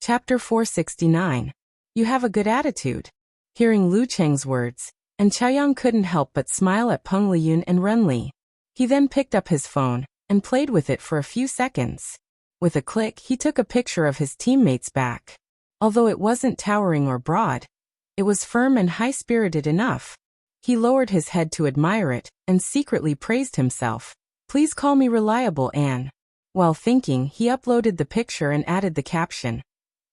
Chapter 469. You have a good attitude. Hearing Lu Cheng's words, and Chaoyang couldn't help but smile at Peng Liyun and Renli. He then picked up his phone and played with it for a few seconds. With a click, he took a picture of his teammate's back. Although it wasn't towering or broad, it was firm and high-spirited enough. He lowered his head to admire it and secretly praised himself. Please call me reliable, Anne. While thinking, he uploaded the picture and added the caption.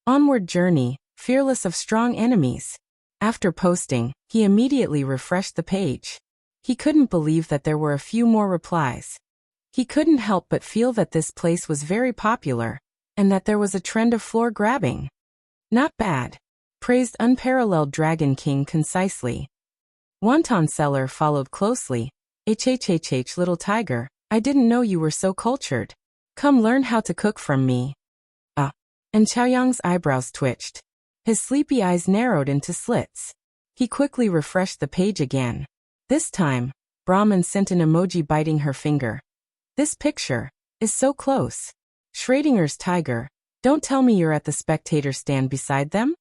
Onward journey, fearless of strong enemies. After posting, he immediately refreshed the page. He couldn't believe that there were a few more replies. He couldn't help but feel that this place was very popular, and that there was a trend of floor grabbing. Not bad. Praised unparalleled Dragon King concisely. Wonton Seller followed closely. HHHH little tiger, I didn't know you were so cultured. Come learn how to cook from me. And Chaoyang's eyebrows twitched. His sleepy eyes narrowed into slits. He quickly refreshed the page again. This time, Brahman sent an emoji biting her finger. This picture is so close. Schrodinger's tiger, don't tell me you're at the spectator stand beside them?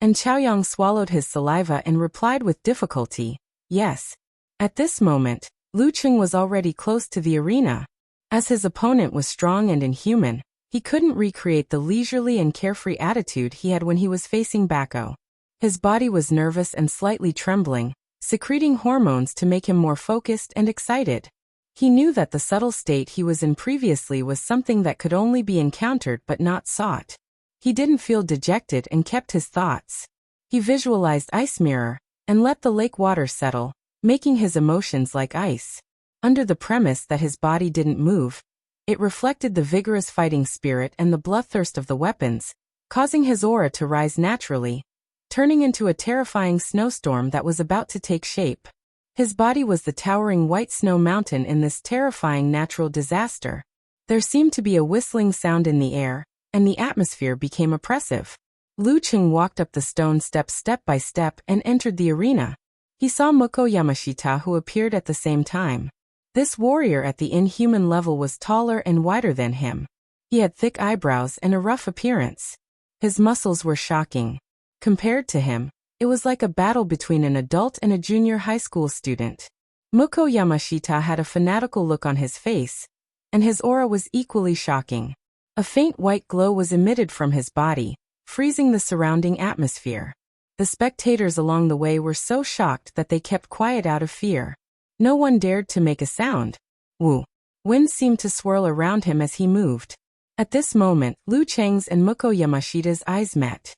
And Chaoyang swallowed his saliva and replied with difficulty, yes. At this moment, Lu Cheng was already close to the arena. As his opponent was strong and inhuman, he couldn't recreate the leisurely and carefree attitude he had when he was facing Bako. His body was nervous and slightly trembling, secreting hormones to make him more focused and excited. He knew that the subtle state he was in previously was something that could only be encountered but not sought. He didn't feel dejected and kept his thoughts. He visualized Ice Mirror and let the lake water settle, making his emotions like ice. Under the premise that his body didn't move, it reflected the vigorous fighting spirit and the bloodthirst of the weapons, causing his aura to rise naturally, turning into a terrifying snowstorm that was about to take shape. His body was the towering white snow mountain in this terrifying natural disaster. There seemed to be a whistling sound in the air, and the atmosphere became oppressive. Lu Cheng walked up the stone steps step by step and entered the arena. He saw Muko Yamashita, who appeared at the same time. This warrior at the inhuman level was taller and wider than him. He had thick eyebrows and a rough appearance. His muscles were shocking. Compared to him, it was like a battle between an adult and a junior high school student. Muko Yamashita had a fanatical look on his face, and his aura was equally shocking. A faint white glow was emitted from his body, freezing the surrounding atmosphere. The spectators along the way were so shocked that they kept quiet out of fear. No one dared to make a sound. Woo! Wind seemed to swirl around him as he moved. At this moment, Lu Cheng's and Muko Yamashita's eyes met.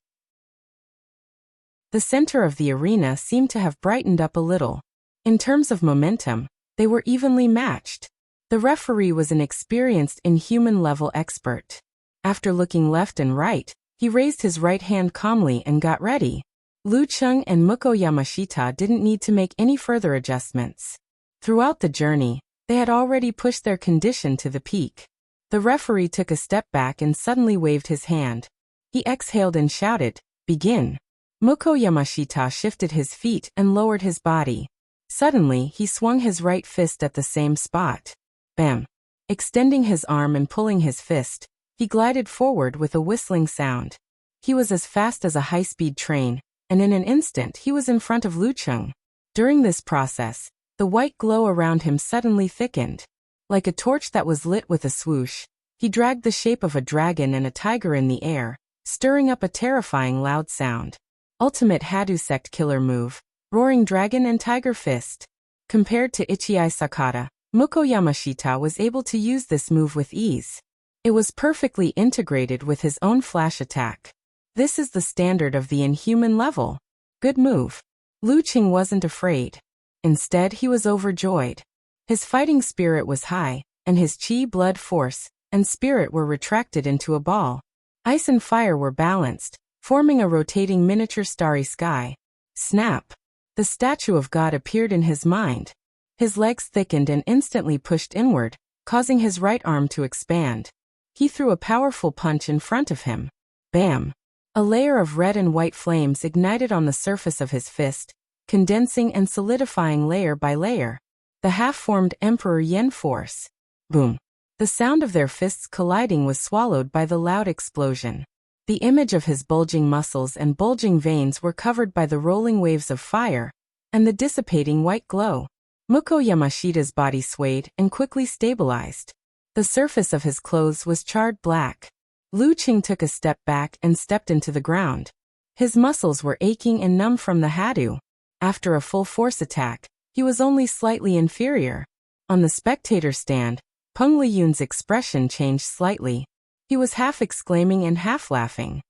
The center of the arena seemed to have brightened up a little. In terms of momentum, they were evenly matched. The referee was an experienced inhuman-level expert. After looking left and right, he raised his right hand calmly and got ready. Lu Cheng and Muko Yamashita didn't need to make any further adjustments. Throughout the journey, they had already pushed their condition to the peak. The referee took a step back and suddenly waved his hand. He exhaled and shouted, "Begin." Muko Yamashita shifted his feet and lowered his body. Suddenly, he swung his right fist at the same spot. Bam! Extending his arm and pulling his fist, he glided forward with a whistling sound. He was as fast as a high-speed train, and in an instant he was in front of Lu Cheng. During this process, the white glow around him suddenly thickened. Like a torch that was lit with a swoosh, he dragged the shape of a dragon and a tiger in the air, stirring up a terrifying loud sound. Ultimate Hadou-sect killer move, Roaring Dragon and Tiger Fist. Compared to Ichii Sakata, Muko Yamashita was able to use this move with ease. It was perfectly integrated with his own flash attack. This is the standard of the inhuman level. Good move. Lu Cheng wasn't afraid. Instead, he was overjoyed. His fighting spirit was high, and his chi, blood force, and spirit were retracted into a ball. Ice and fire were balanced, forming a rotating miniature starry sky. Snap! The statue of God appeared in his mind. His legs thickened and instantly pushed inward, causing his right arm to expand. He threw a powerful punch in front of him. Bam! A layer of red and white flames ignited on the surface of his fist, condensing and solidifying layer by layer. The half-formed Emperor Yen force. Boom! The sound of their fists colliding was swallowed by the loud explosion. The image of his bulging muscles and bulging veins were covered by the rolling waves of fire and the dissipating white glow. Muko Yamashita's body swayed and quickly stabilized. The surface of his clothes was charred black. Lu Qing took a step back and stepped into the ground. His muscles were aching and numb from the Hadu. After a full-force attack, he was only slightly inferior. On the spectator stand, Peng Liyun's expression changed slightly. He was half exclaiming and half laughing.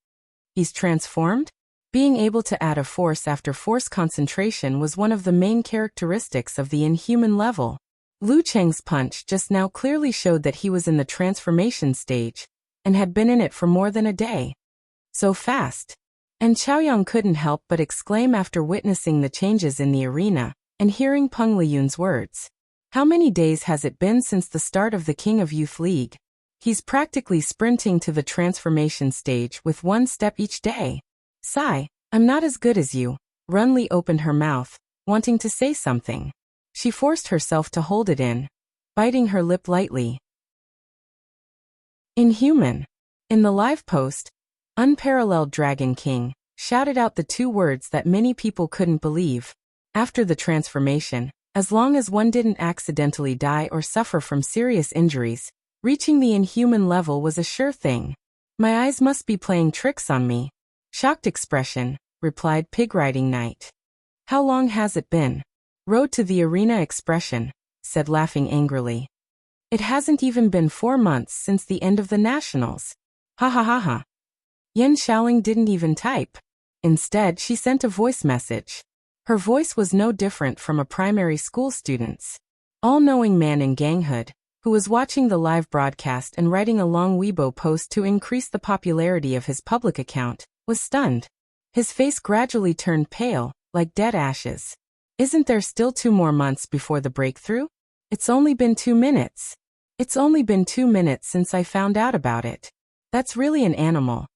He's transformed? Being able to add a force after force concentration was one of the main characteristics of the inhuman level. Lu Cheng's punch just now clearly showed that he was in the transformation stage, and had been in it for more than a day. So fast. And Chaoyang couldn't help but exclaim after witnessing the changes in the arena, and hearing Peng Liyun's words. How many days has it been since the start of the King of Youth League? He's practically sprinting to the transformation stage with one step each day. Sigh, I'm not as good as you. Runli opened her mouth, wanting to say something. She forced herself to hold it in, biting her lip lightly. Inhuman. In the live post, Unparalleled Dragon King shouted out the two words that many people couldn't believe. After the transformation, as long as one didn't accidentally die or suffer from serious injuries, reaching the inhuman level was a sure thing. My eyes must be playing tricks on me. Shocked expression, replied Pig Riding Knight. How long has it been? Road to the arena expression, said laughing angrily. It hasn't even been 4 months since the end of the nationals. Ha ha ha ha. Yen Xiaoling didn't even type. Instead, she sent a voice message. Her voice was no different from a primary school student's. All-knowing man in ganghood, who was watching the live broadcast and writing a long Weibo post to increase the popularity of his public account, was stunned. His face gradually turned pale, like dead ashes. Isn't there still 2 more months before the breakthrough? It's only been 2 minutes. It's only been 2 minutes since I found out about it. That's really an animal.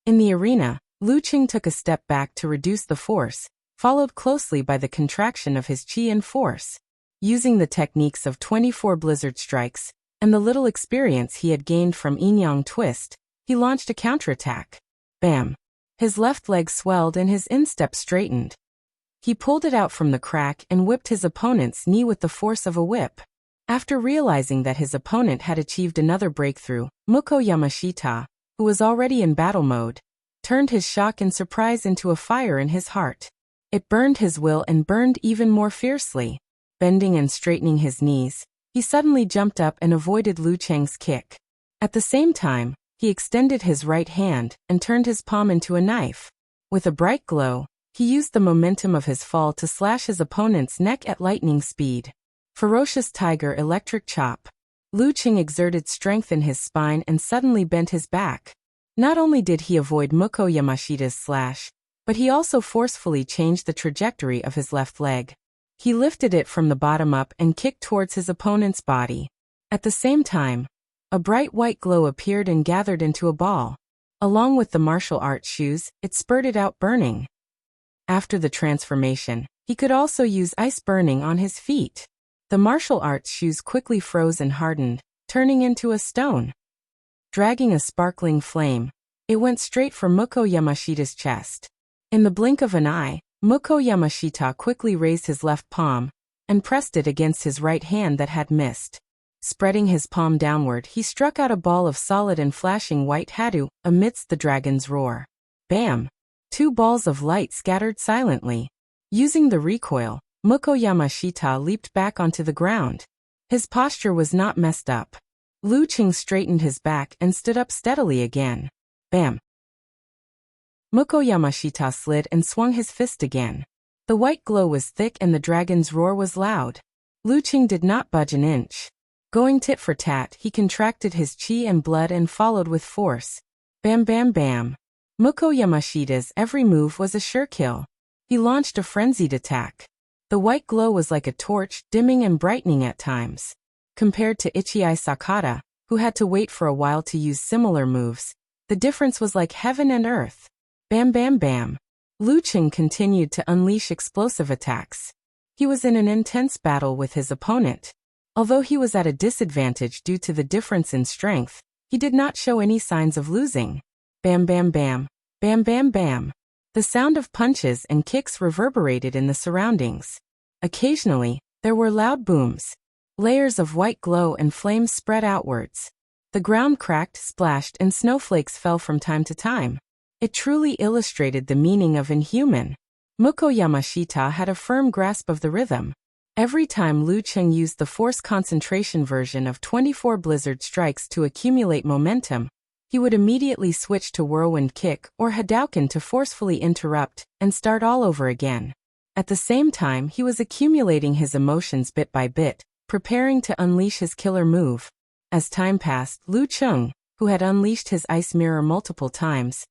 In the arena, Lu Qing took a step back to reduce the force, followed closely by the contraction of his chi and force. Using the techniques of 24 blizzard strikes, and the little experience he had gained from Yin-Yang Twist, he launched a counterattack. Bam! His left leg swelled and his instep straightened. He pulled it out from the crack and whipped his opponent's knee with the force of a whip. After realizing that his opponent had achieved another breakthrough, Muko Yamashita, who was already in battle mode, turned his shock and surprise into a fire in his heart. It burned his will and burned even more fiercely. Bending and straightening his knees, he suddenly jumped up and avoided Lu Cheng's kick. At the same time, he extended his right hand and turned his palm into a knife. With a bright glow, he used the momentum of his fall to slash his opponent's neck at lightning speed. Ferocious Tiger Electric Chop. Lu Qing exerted strength in his spine and suddenly bent his back. Not only did he avoid Muko Yamashita's slash, but he also forcefully changed the trajectory of his left leg. He lifted it from the bottom up and kicked towards his opponent's body. At the same time, a bright white glow appeared and gathered into a ball. Along with the martial arts shoes, it spurted out burning. After the transformation, he could also use ice burning on his feet. The martial arts shoes quickly froze and hardened, turning into a stone. Dragging a sparkling flame, it went straight for Muko Yamashita's chest. In the blink of an eye, Muko Yamashita quickly raised his left palm and pressed it against his right hand that had missed. Spreading his palm downward, he struck out a ball of solid and flashing white hadu amidst the dragon's roar. Bam! 2 balls of light scattered silently. Using the recoil, Muko Yamashita leaped back onto the ground. His posture was not messed up. Lu Qing straightened his back and stood up steadily again. Bam! Muko Yamashita slid and swung his fist again. The white glow was thick and the dragon's roar was loud. Lu Qing did not budge an inch. Going tit for tat, he contracted his chi and blood and followed with force. Bam bam bam. Muko Yamashita's every move was a sure kill. He launched a frenzied attack. The white glow was like a torch, dimming and brightening at times. Compared to Ichii Sakata, who had to wait for a while to use similar moves, the difference was like heaven and earth. Bam bam bam. Lu Qing continued to unleash explosive attacks. He was in an intense battle with his opponent. Although he was at a disadvantage due to the difference in strength, he did not show any signs of losing. Bam bam bam. Bam bam bam. The sound of punches and kicks reverberated in the surroundings. Occasionally, there were loud booms. Layers of white glow and flames spread outwards. The ground cracked, splashed, and snowflakes fell from time to time. It truly illustrated the meaning of inhuman. Muko Yamashita had a firm grasp of the rhythm. Every time Lu Cheng used the force concentration version of 24 blizzard strikes to accumulate momentum, he would immediately switch to whirlwind kick or Hadouken to forcefully interrupt and start all over again. At the same time, he was accumulating his emotions bit by bit, preparing to unleash his killer move. As time passed, Lu Cheng, who had unleashed his ice mirror multiple times,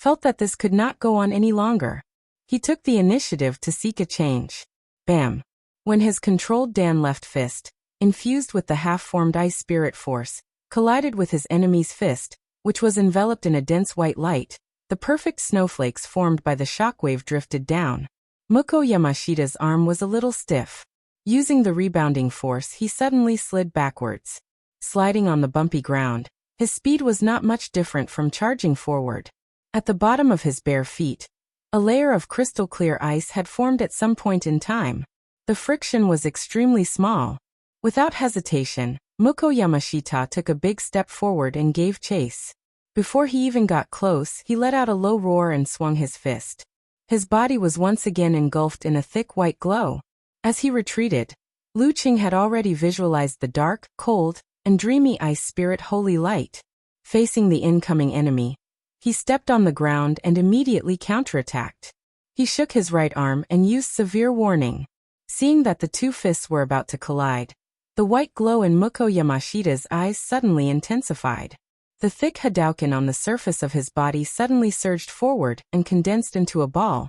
felt that this could not go on any longer. He took the initiative to seek a change. Bam! When his controlled Dan left fist, infused with the half-formed ice spirit force, collided with his enemy's fist, which was enveloped in a dense white light, the perfect snowflakes formed by the shockwave drifted down. Muko Yamashita's arm was a little stiff. Using the rebounding force, he suddenly slid backwards. Sliding on the bumpy ground, his speed was not much different from charging forward. At the bottom of his bare feet, a layer of crystal-clear ice had formed at some point in time. The friction was extremely small. Without hesitation, Muko Yamashita took a big step forward and gave chase. Before he even got close, he let out a low roar and swung his fist. His body was once again engulfed in a thick white glow. As he retreated, Lu Cheng had already visualized the dark, cold, and dreamy ice spirit holy light. Facing the incoming enemy, he stepped on the ground and immediately counterattacked. He shook his right arm and used severe warning. Seeing that the two fists were about to collide, the white glow in Muko Yamashita's eyes suddenly intensified. The thick Hadouken on the surface of his body suddenly surged forward and condensed into a ball,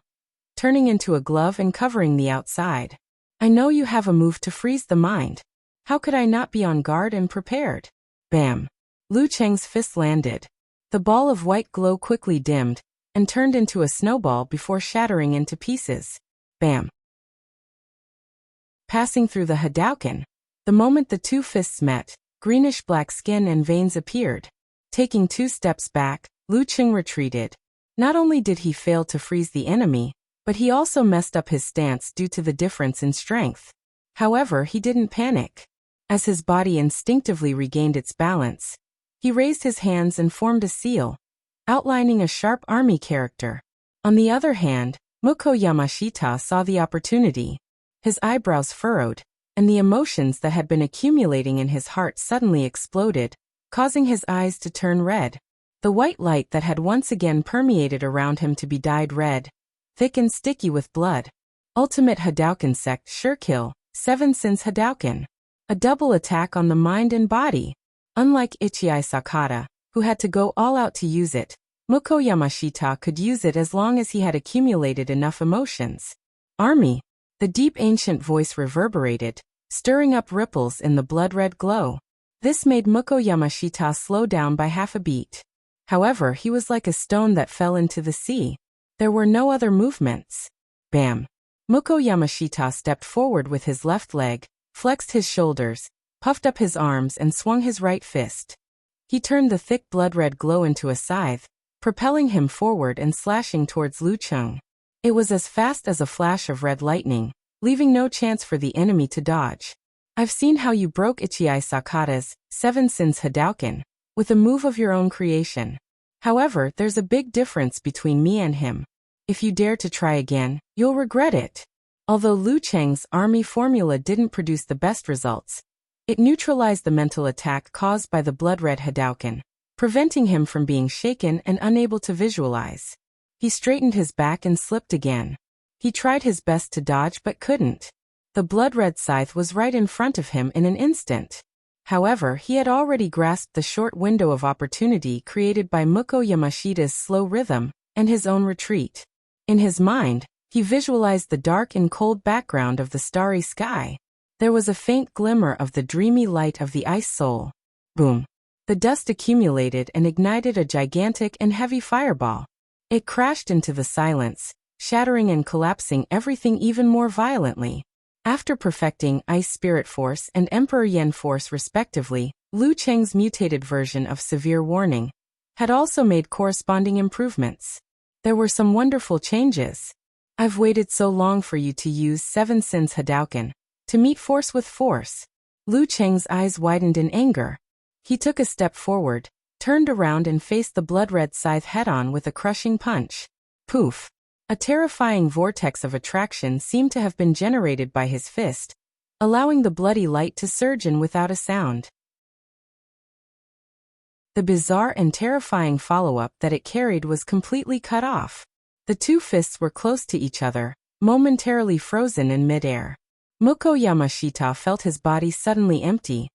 turning into a glove and covering the outside. I know you have a move to freeze the mind. How could I not be on guard and prepared? Bam! Lu Cheng's fist landed. The ball of white glow quickly dimmed and turned into a snowball before shattering into pieces. Bam! Passing through the Hadouken, the moment the two fists met, greenish-black skin and veins appeared. Taking 2 steps back, Lu Cheng retreated. Not only did he fail to freeze the enemy, but he also messed up his stance due to the difference in strength. However, he didn't panic. As his body instinctively regained its balance, he raised his hands and formed a seal, outlining a sharp army character. On the other hand, Muko Yamashita saw the opportunity. His eyebrows furrowed, and the emotions that had been accumulating in his heart suddenly exploded, causing his eyes to turn red. The white light that had once again permeated around him to be dyed red, thick and sticky with blood. Ultimate Hadouken Sect Sure Kill, 7 Sins Hadouken. A double attack on the mind and body. Unlike Ichii Sakata, who had to go all out to use it, Muko Yamashita could use it as long as he had accumulated enough emotions. Army. The deep ancient voice reverberated, stirring up ripples in the blood-red glow. This made Muko Yamashita slow down by half a beat. However, he was like a stone that fell into the sea. There were no other movements. Bam! Muko Yamashita stepped forward with his left leg, flexed his shoulders, puffed up his arms and swung his right fist. He turned the thick blood-red glow into a scythe, propelling him forward and slashing towards Lu Cheng. It was as fast as a flash of red lightning, leaving no chance for the enemy to dodge. I've seen how you broke Ichii Sakata's 7 Sins Hadouken with a move of your own creation. However, there's a big difference between me and him. If you dare to try again, you'll regret it. Although Lu Cheng's army formula didn't produce the best results, it neutralized the mental attack caused by the blood-red Hadouken, preventing him from being shaken and unable to visualize. He straightened his back and slipped again. He tried his best to dodge but couldn't. The blood-red scythe was right in front of him in an instant. However, he had already grasped the short window of opportunity created by Muko Yamashita's slow rhythm and his own retreat. In his mind, he visualized the dark and cold background of the starry sky. There was a faint glimmer of the dreamy light of the ice soul. Boom! The dust accumulated and ignited a gigantic and heavy fireball. It crashed into the silence, shattering and collapsing everything even more violently. After perfecting Ice Spirit Force and Emperor Yen Force respectively, Lu Cheng's mutated version of Severe Warning, had also made corresponding improvements. There were some wonderful changes. I've waited so long for you to use Seven Sins Hadouken, to meet force with force. Lu Cheng's eyes widened in anger. He took a step forward, turned around and faced the blood-red scythe head-on with a crushing punch. Poof! A terrifying vortex of attraction seemed to have been generated by his fist, allowing the bloody light to surge in without a sound. The bizarre and terrifying follow-up that it carried was completely cut off. The two fists were close to each other, momentarily frozen in mid-air. Moko Yamashita felt his body suddenly empty,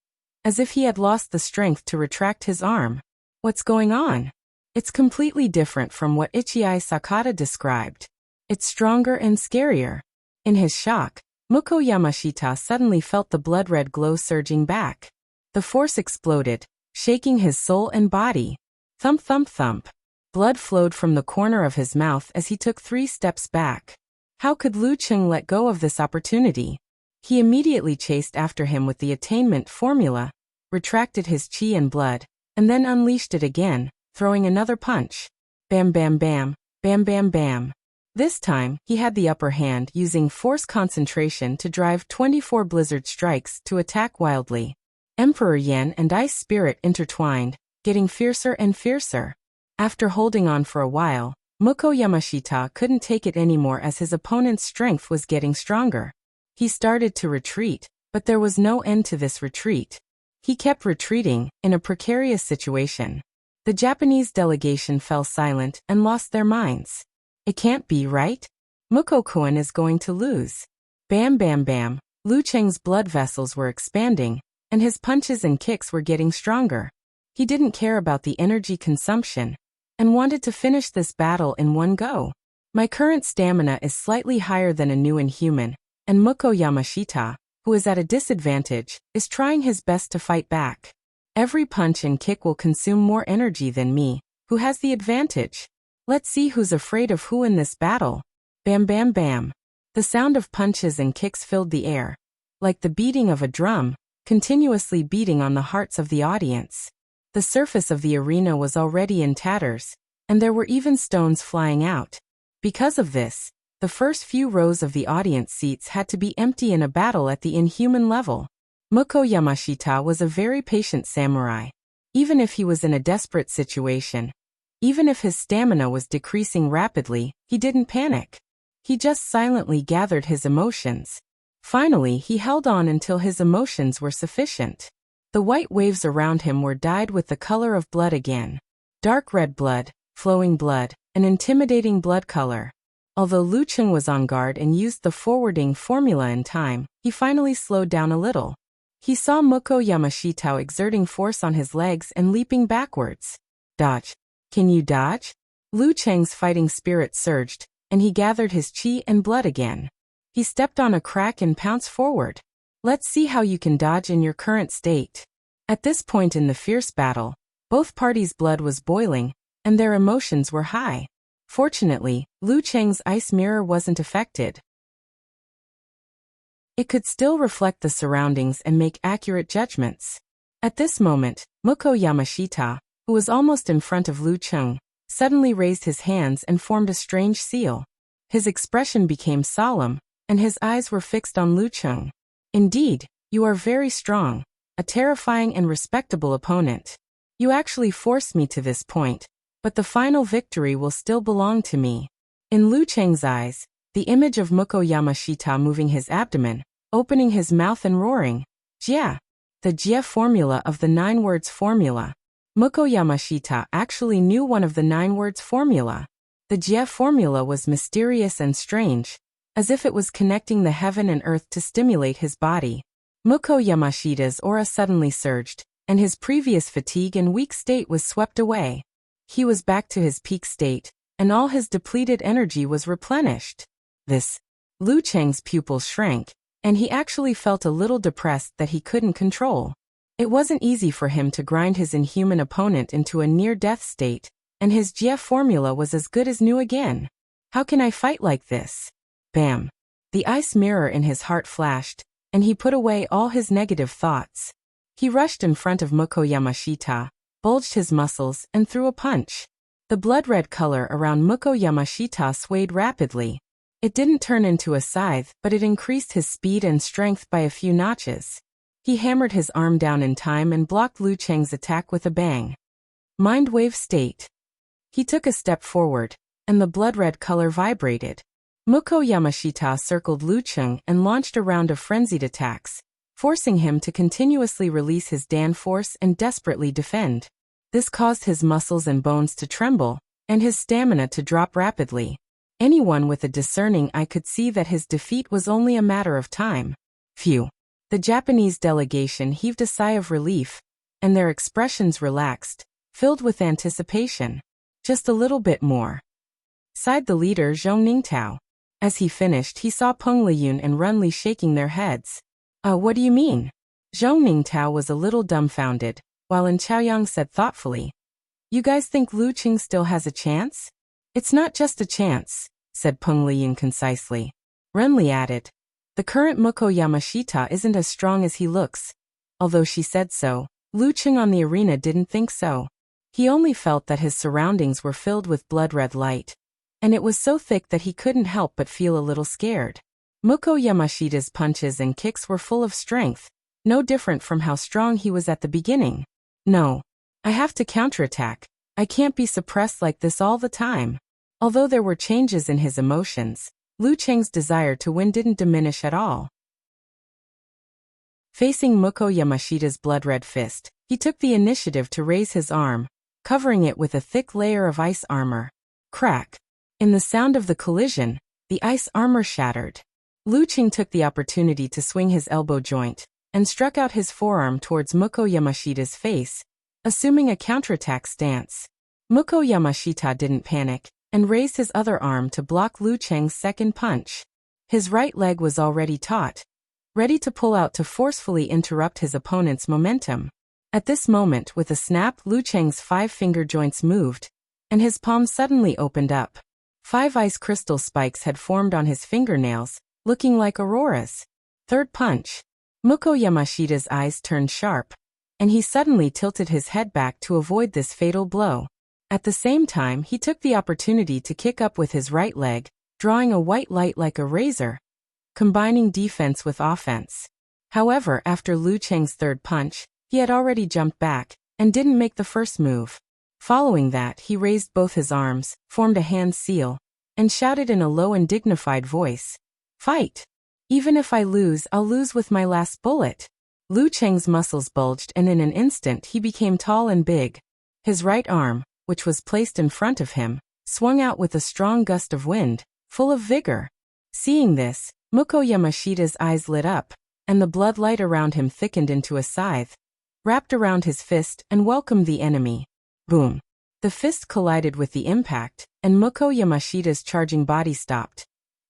as if he had lost the strength to retract his arm. What's going on? It's completely different from what Ichii Sakata described. It's stronger and scarier. In his shock, Moko Yamashita suddenly felt the blood-red glow surging back. The force exploded, shaking his soul and body. Thump thump thump. Blood flowed from the corner of his mouth as he took 3 steps back. How could Lu Cheng let go of this opportunity? He immediately chased after him with the attainment formula, retracted his chi and blood, and then unleashed it again, throwing another punch. Bam bam bam, bam bam bam. This time, he had the upper hand using force concentration to drive 24 blizzard strikes to attack wildly. Emperor Yen and Ice Spirit intertwined, getting fiercer and fiercer. After holding on for a while, Moko Yamashita couldn't take it anymore as his opponent's strength was getting stronger. He started to retreat, but there was no end to this retreat. He kept retreating, in a precarious situation. The Japanese delegation fell silent and lost their minds. It can't be right? Moko-kun is going to lose. Bam bam bam, Lu Cheng's blood vessels were expanding, and his punches and kicks were getting stronger. He didn't care about the energy consumption, and wanted to finish this battle in one go. My current stamina is slightly higher than a new inhuman, and Moko Yamashita, who is at a disadvantage, is trying his best to fight back. Every punch and kick will consume more energy than me, who has the advantage. Let's see who's afraid of who in this battle. Bam bam bam. The sound of punches and kicks filled the air, like the beating of a drum, continuously beating on the hearts of the audience. The surface of the arena was already in tatters, and there were even stones flying out. Because of this, the first few rows of the audience seats had to be empty in a battle at the inhuman level. Moko Yamashita was a very patient samurai. Even if he was in a desperate situation, even if his stamina was decreasing rapidly, he didn't panic. He just silently gathered his emotions. Finally, he held on until his emotions were sufficient. The white waves around him were dyed with the color of blood again. Dark red blood, flowing blood, an intimidating blood color. Although Lu Cheng was on guard and used the forwarding formula in time, he finally slowed down a little. He saw Moko Yamashita exerting force on his legs and leaping backwards. Dodge. Can you dodge? Lu Cheng's fighting spirit surged, and he gathered his chi and blood again. He stepped on a crack and pounced forward. Let's see how you can dodge in your current state. At this point in the fierce battle, both parties' blood was boiling, and their emotions were high. Fortunately, Lu Cheng's ice mirror wasn't affected. It could still reflect the surroundings and make accurate judgments. At this moment, Moko Yamashita, who was almost in front of Lu Cheng, suddenly raised his hands and formed a strange seal. His expression became solemn, and his eyes were fixed on Lu Cheng. Indeed, you are very strong, a terrifying and respectable opponent. You actually forced me to this point, but the final victory will still belong to me. In Lu Cheng's eyes, the image of Moko Yamashita moving his abdomen, opening his mouth and roaring, Jia, the Jia formula of the 9 words formula. Moko Yamashita actually knew one of the 9 words formula. The Jia formula was mysterious and strange, as if it was connecting the heaven and earth to stimulate his body. Moko Yamashita's aura suddenly surged, and his previous fatigue and weak state was swept away. He was back to his peak state, and all his depleted energy was replenished. Lu Cheng's pupils shrank, and he actually felt a little depressed that he couldn't control. It wasn't easy for him to grind his inhuman opponent into a near-death state, and his Jia formula was as good as new again. How can I fight like this? Bam! The ice mirror in his heart flashed, and he put away all his negative thoughts. He rushed in front of Moko Yamashita, bulged his muscles, and threw a punch. The blood-red color around Muko Yamashita swayed rapidly. It didn't turn into a scythe, but it increased his speed and strength by a few notches. He hammered his arm down in time and blocked Lu Cheng's attack with a bang. Mind wave state. He took a step forward, and the blood-red color vibrated. Muko Yamashita circled Lu Cheng and launched a round of frenzied attacks, forcing him to continuously release his Dan force and desperately defend. This caused his muscles and bones to tremble, and his stamina to drop rapidly. Anyone with a discerning eye could see that his defeat was only a matter of time. Phew. The Japanese delegation heaved a sigh of relief, and their expressions relaxed, filled with anticipation. Just a little bit more, sighed the leader Zhong Ningtao. As he finished, he saw Peng Liyun and Renli shaking their heads. What do you mean? Zhong Ningtao was a little dumbfounded, while Lin Chaoyang said thoughtfully, "You guys think Lu Qing still has a chance?" "It's not just a chance," said Peng Liyun concisely. Renli added, "The current Muko Yamashita isn't as strong as he looks." Although she said so, Lu Qing on the arena didn't think so. He only felt that his surroundings were filled with blood-red light, and it was so thick that he couldn't help but feel a little scared. Muko Yamashita's punches and kicks were full of strength, no different from how strong he was at the beginning. "No. I have to counterattack. I can't be suppressed like this all the time." Although there were changes in his emotions, Lu Cheng's desire to win didn't diminish at all. Facing Muko Yamashita's blood-red fist, he took the initiative to raise his arm, covering it with a thick layer of ice armor. Crack! In the sound of the collision, the ice armor shattered. Lu Qing took the opportunity to swing his elbow joint, and struck out his forearm towards Muko Yamashita's face, assuming a counterattack stance. Muko Yamashita didn't panic, and raised his other arm to block Lu Cheng's second punch. His right leg was already taut, ready to pull out to forcefully interrupt his opponent's momentum. At this moment, with a snap, Lu Cheng's 5 finger joints moved, and his palm suddenly opened up. 5 ice crystal spikes had formed on his fingernails, looking like auroras. Third punch. Muko Yamashita's eyes turned sharp, and he suddenly tilted his head back to avoid this fatal blow. At the same time, he took the opportunity to kick up with his right leg, drawing a white light like a razor, combining defense with offense. However, after Lu Cheng's third punch, he had already jumped back, and didn't make the first move. Following that, he raised both his arms, formed a hand seal, and shouted in a low and dignified voice, "Fight! Even if I lose, I'll lose with my last bullet." Lu Cheng's muscles bulged, and in an instant he became tall and big. His right arm, which was placed in front of him, swung out with a strong gust of wind, full of vigor. Seeing this, Muko Yamashita's eyes lit up, and the blood light around him thickened into a scythe, wrapped around his fist and welcomed the enemy. Boom! The fist collided with the impact, and Muko Yamashita's charging body stopped,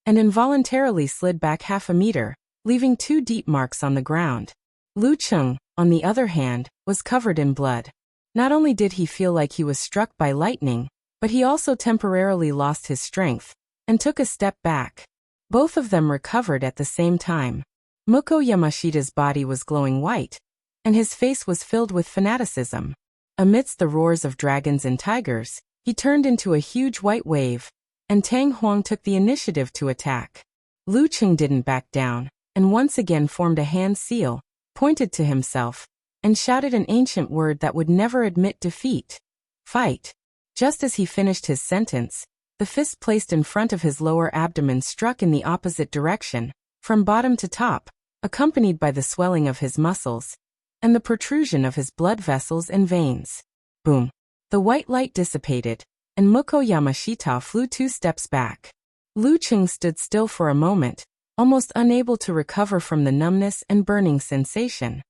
and involuntarily slid back half a meter, leaving 2 deep marks on the ground. Lu Cheng, on the other hand, was covered in blood. Not only did he feel like he was struck by lightning, but he also temporarily lost his strength, and took a step back. Both of them recovered at the same time. Muko Yamashita's body was glowing white, and his face was filled with fanaticism. Amidst the roars of dragons and tigers, he turned into a huge white wave, and Tang Huang took the initiative to attack. Lu Cheng didn't back down, and once again formed a hand seal, pointed to himself, and shouted an ancient word that would never admit defeat. "Fight!" Just as he finished his sentence, the fist placed in front of his lower abdomen struck in the opposite direction, from bottom to top, accompanied by the swelling of his muscles, and the protrusion of his blood vessels and veins. Boom! The white light dissipated, and Muko Yamashita flew 2 steps back. Lu Cheng stood still for a moment, almost unable to recover from the numbness and burning sensation.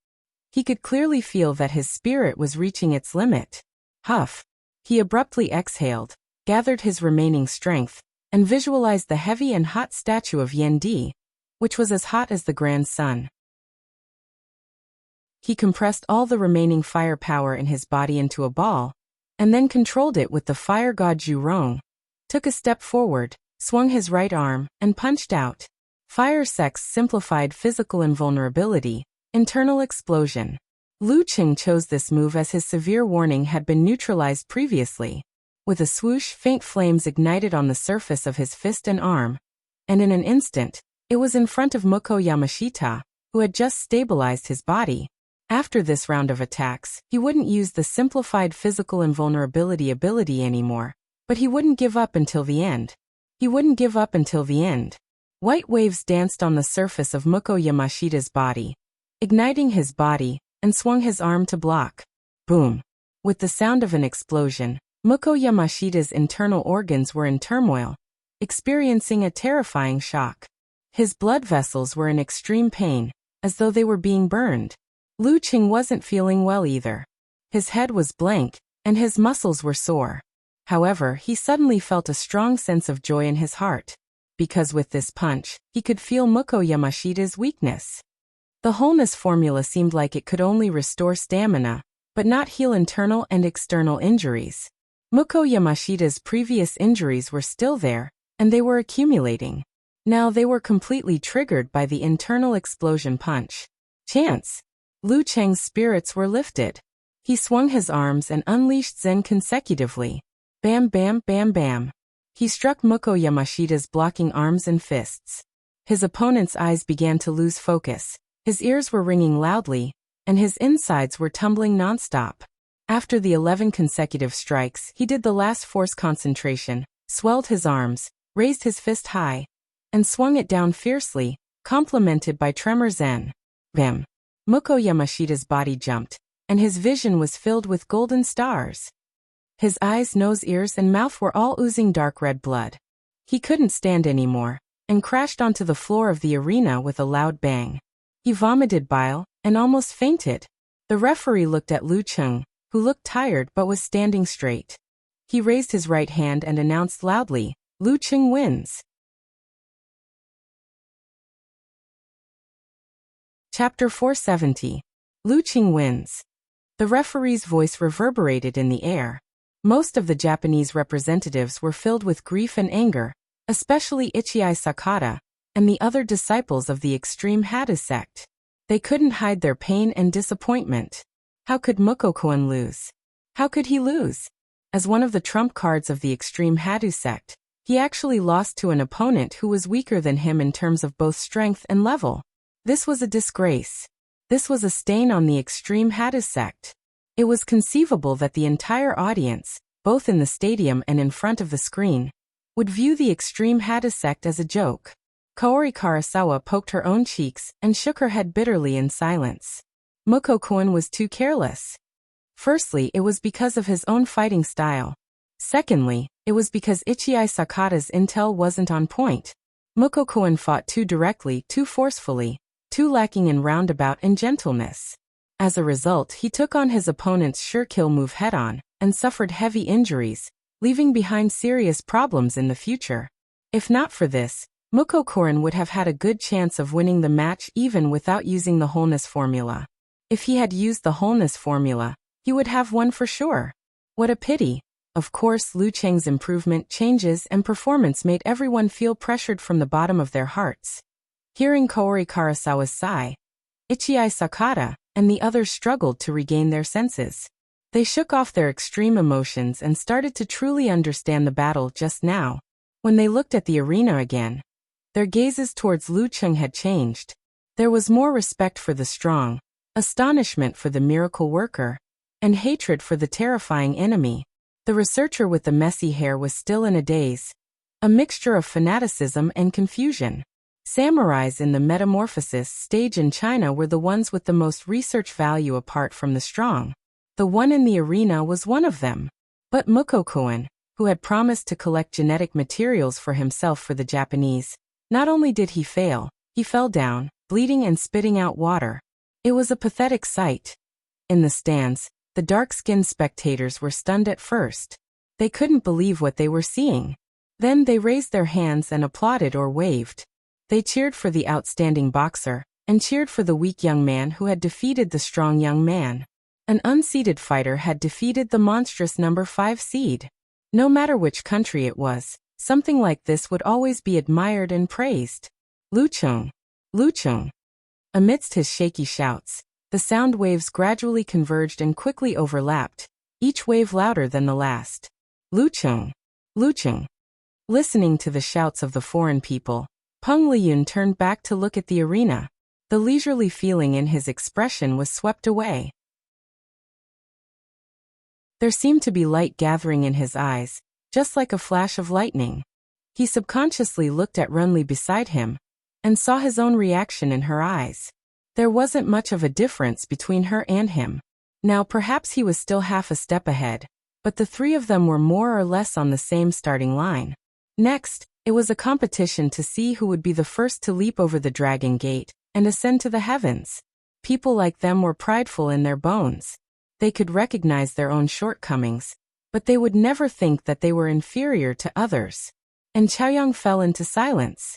He could clearly feel that his spirit was reaching its limit. Huff! He abruptly exhaled, gathered his remaining strength, and visualized the heavy and hot statue of Yan Di, which was as hot as the grand sun. He compressed all the remaining fire power in his body into a ball, and then controlled it with the fire god Zhu Rong, took a step forward, swung his right arm, and punched out. Fire sex simplified physical invulnerability, internal explosion. Lu Qing chose this move as his severe warning had been neutralized previously. With a swoosh, faint flames ignited on the surface of his fist and arm, and in an instant, it was in front of Moko Yamashita, who had just stabilized his body. After this round of attacks, he wouldn't use the simplified physical invulnerability ability anymore, but he wouldn't give up until the end. He wouldn't give up until the end. White waves danced on the surface of Moko Yamashita's body, igniting his body, and swung his arm to block. Boom! With the sound of an explosion, Moko Yamashita's internal organs were in turmoil, experiencing a terrifying shock. His blood vessels were in extreme pain, as though they were being burned. Lu Qing wasn't feeling well either. His head was blank, and his muscles were sore. However, he suddenly felt a strong sense of joy in his heart, because with this punch, he could feel Moko Yamashita's weakness. The wholeness formula seemed like it could only restore stamina, but not heal internal and external injuries. Moko Yamashita's previous injuries were still there, and they were accumulating. Now they were completely triggered by the internal explosion punch. Chance! Lu Cheng's spirits were lifted. He swung his arms and unleashed Zen consecutively. Bam bam bam bam. He struck Moko Yamashita's blocking arms and fists. His opponent's eyes began to lose focus, his ears were ringing loudly, and his insides were tumbling nonstop. After the 11 consecutive strikes, he did the last force concentration, swelled his arms, raised his fist high, and swung it down fiercely, complemented by tremor Zen. Bam! Moko Yamashita's body jumped, and his vision was filled with golden stars. His eyes, nose, ears, and mouth were all oozing dark red blood. He couldn't stand anymore, and crashed onto the floor of the arena with a loud bang. He vomited bile, and almost fainted. The referee looked at Lu Qing, who looked tired but was standing straight. He raised his right hand and announced loudly, "Lu Qing wins." Chapter 470. Lu Qing wins. The referee's voice reverberated in the air. Most of the Japanese representatives were filled with grief and anger, especially Ichii Sakata, and the other disciples of the extreme Hada sect. They couldn't hide their pain and disappointment. How could Mukokun lose? How could he lose? As one of the trump cards of the extreme Hadu sect, he actually lost to an opponent who was weaker than him in terms of both strength and level. This was a disgrace. This was a stain on the extreme Hada sect. It was conceivable that the entire audience, both in the stadium and in front of the screen, would view the extreme Hada sect as a joke. Kaori Karasawa poked her own cheeks and shook her head bitterly in silence. Mukokun was too careless. Firstly, it was because of his own fighting style. Secondly, it was because Ichii Sakata's intel wasn't on point. Mukokun fought too directly, too forcefully, too lacking in roundabout and gentleness. As a result, he took on his opponent's sure-kill move head-on, and suffered heavy injuries, leaving behind serious problems in the future. If not for this, Mukokun would have had a good chance of winning the match even without using the wholeness formula. If he had used the wholeness formula, he would have won for sure. What a pity. Of course, Lu Cheng's improvement, changes, and performance made everyone feel pressured from the bottom of their hearts. Hearing Kaori Karasawa's sigh, Ichii Sakata and the others struggled to regain their senses. They shook off their extreme emotions and started to truly understand the battle just now. When they looked at the arena again, their gazes towards Lu Qing had changed. There was more respect for the strong, astonishment for the miracle worker, and hatred for the terrifying enemy. The researcher with the messy hair was still in a daze, a mixture of fanaticism and confusion. Samurais in the metamorphosis stage in China were the ones with the most research value apart from the strong. The one in the arena was one of them. But Mukokun, who had promised to collect genetic materials for himself for the Japanese, not only did he fail, he fell down, bleeding and spitting out water. It was a pathetic sight. In the stands, the dark-skinned spectators were stunned at first. They couldn't believe what they were seeing. Then they raised their hands and applauded or waved. They cheered for the outstanding boxer, and cheered for the weak young man who had defeated the strong young man. An unseeded fighter had defeated the monstrous number 5 seed. No matter which country it was, something like this would always be admired and praised. Lu Qing! Lu Qing! Amidst his shaky shouts, The sound waves gradually converged and quickly overlapped, each wave louder than the last. Lucheng! Lucheng! Listening to the shouts of the foreign people, Peng Liyun turned back to look at the arena. The leisurely feeling in his expression was swept away. There seemed to be light gathering in his eyes, just like a flash of lightning. He subconsciously looked at Renly beside him, and saw his own reaction in her eyes. There wasn't much of a difference between her and him. Now perhaps he was still half a step ahead, but the three of them were more or less on the same starting line. Next, it was a competition to see who would be the first to leap over the dragon gate and ascend to the heavens. People like them were prideful in their bones. They could recognize their own shortcomings, but they would never think that they were inferior to others. And Chaoyang fell into silence.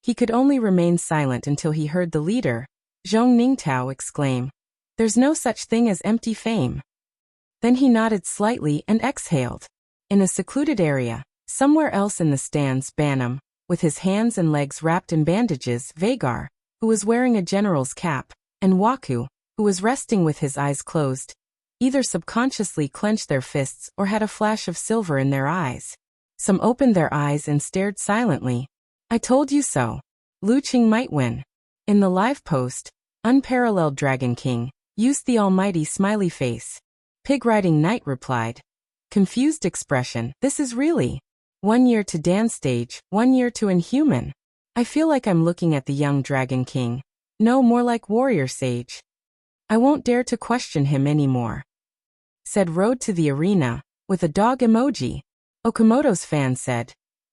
He could only remain silent until he heard the leader, Zhong Ningtao, exclaim, "There's no such thing as empty fame." Then he nodded slightly and exhaled. In a secluded area, somewhere else in the stands, Banam, with his hands and legs wrapped in bandages, Vagar, who was wearing a general's cap, and Waku, who was resting with his eyes closed, either subconsciously clenched their fists or had a flash of silver in their eyes. Some opened their eyes and stared silently. "I told you so. Lucheng might win." In the live post, Unparalleled Dragon King used the almighty smiley face. Pig Riding Knight replied. Confused expression, "This is really 1 year to dance stage, 1 year to inhuman. I feel like I'm looking at the young Dragon King. No, more like warrior sage. I won't dare to question him anymore," said Road to the arena, with a dog emoji. Okamoto's fan said.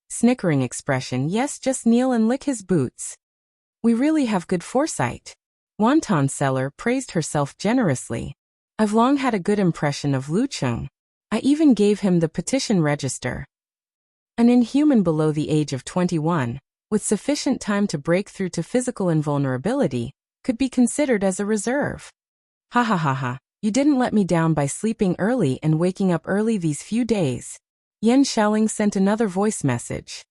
Snickering expression, "Yes, just kneel and lick his boots. We really have good foresight." Wonton Seller praised herself generously. "I've long had a good impression of Lucheng. I even gave him the petition register." An inhuman below the age of 21, with sufficient time to break through to physical invulnerability, could be considered as a reserve. "Ha ha ha ha, you didn't let me down by sleeping early and waking up early these few days." Yen Shaoling sent another voice message.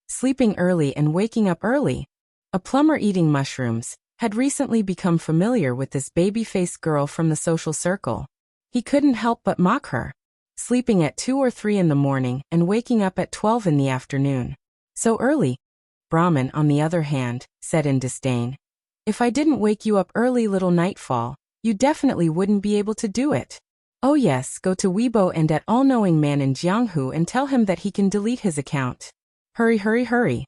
Sleeping early and waking up early. A plumber eating mushrooms had recently become familiar with this baby-faced girl from the social circle. He couldn't help but mock her. Sleeping at 2 or 3 in the morning and waking up at 12 in the afternoon. So early. Brahman, on the other hand, said in disdain. "If I didn't wake you up early, little Nightfall, you definitely wouldn't be able to do it. Oh yes, go to Weibo and at All-Knowing Man in Jianghu and tell him that he can delete his account. Hurry, hurry, hurry."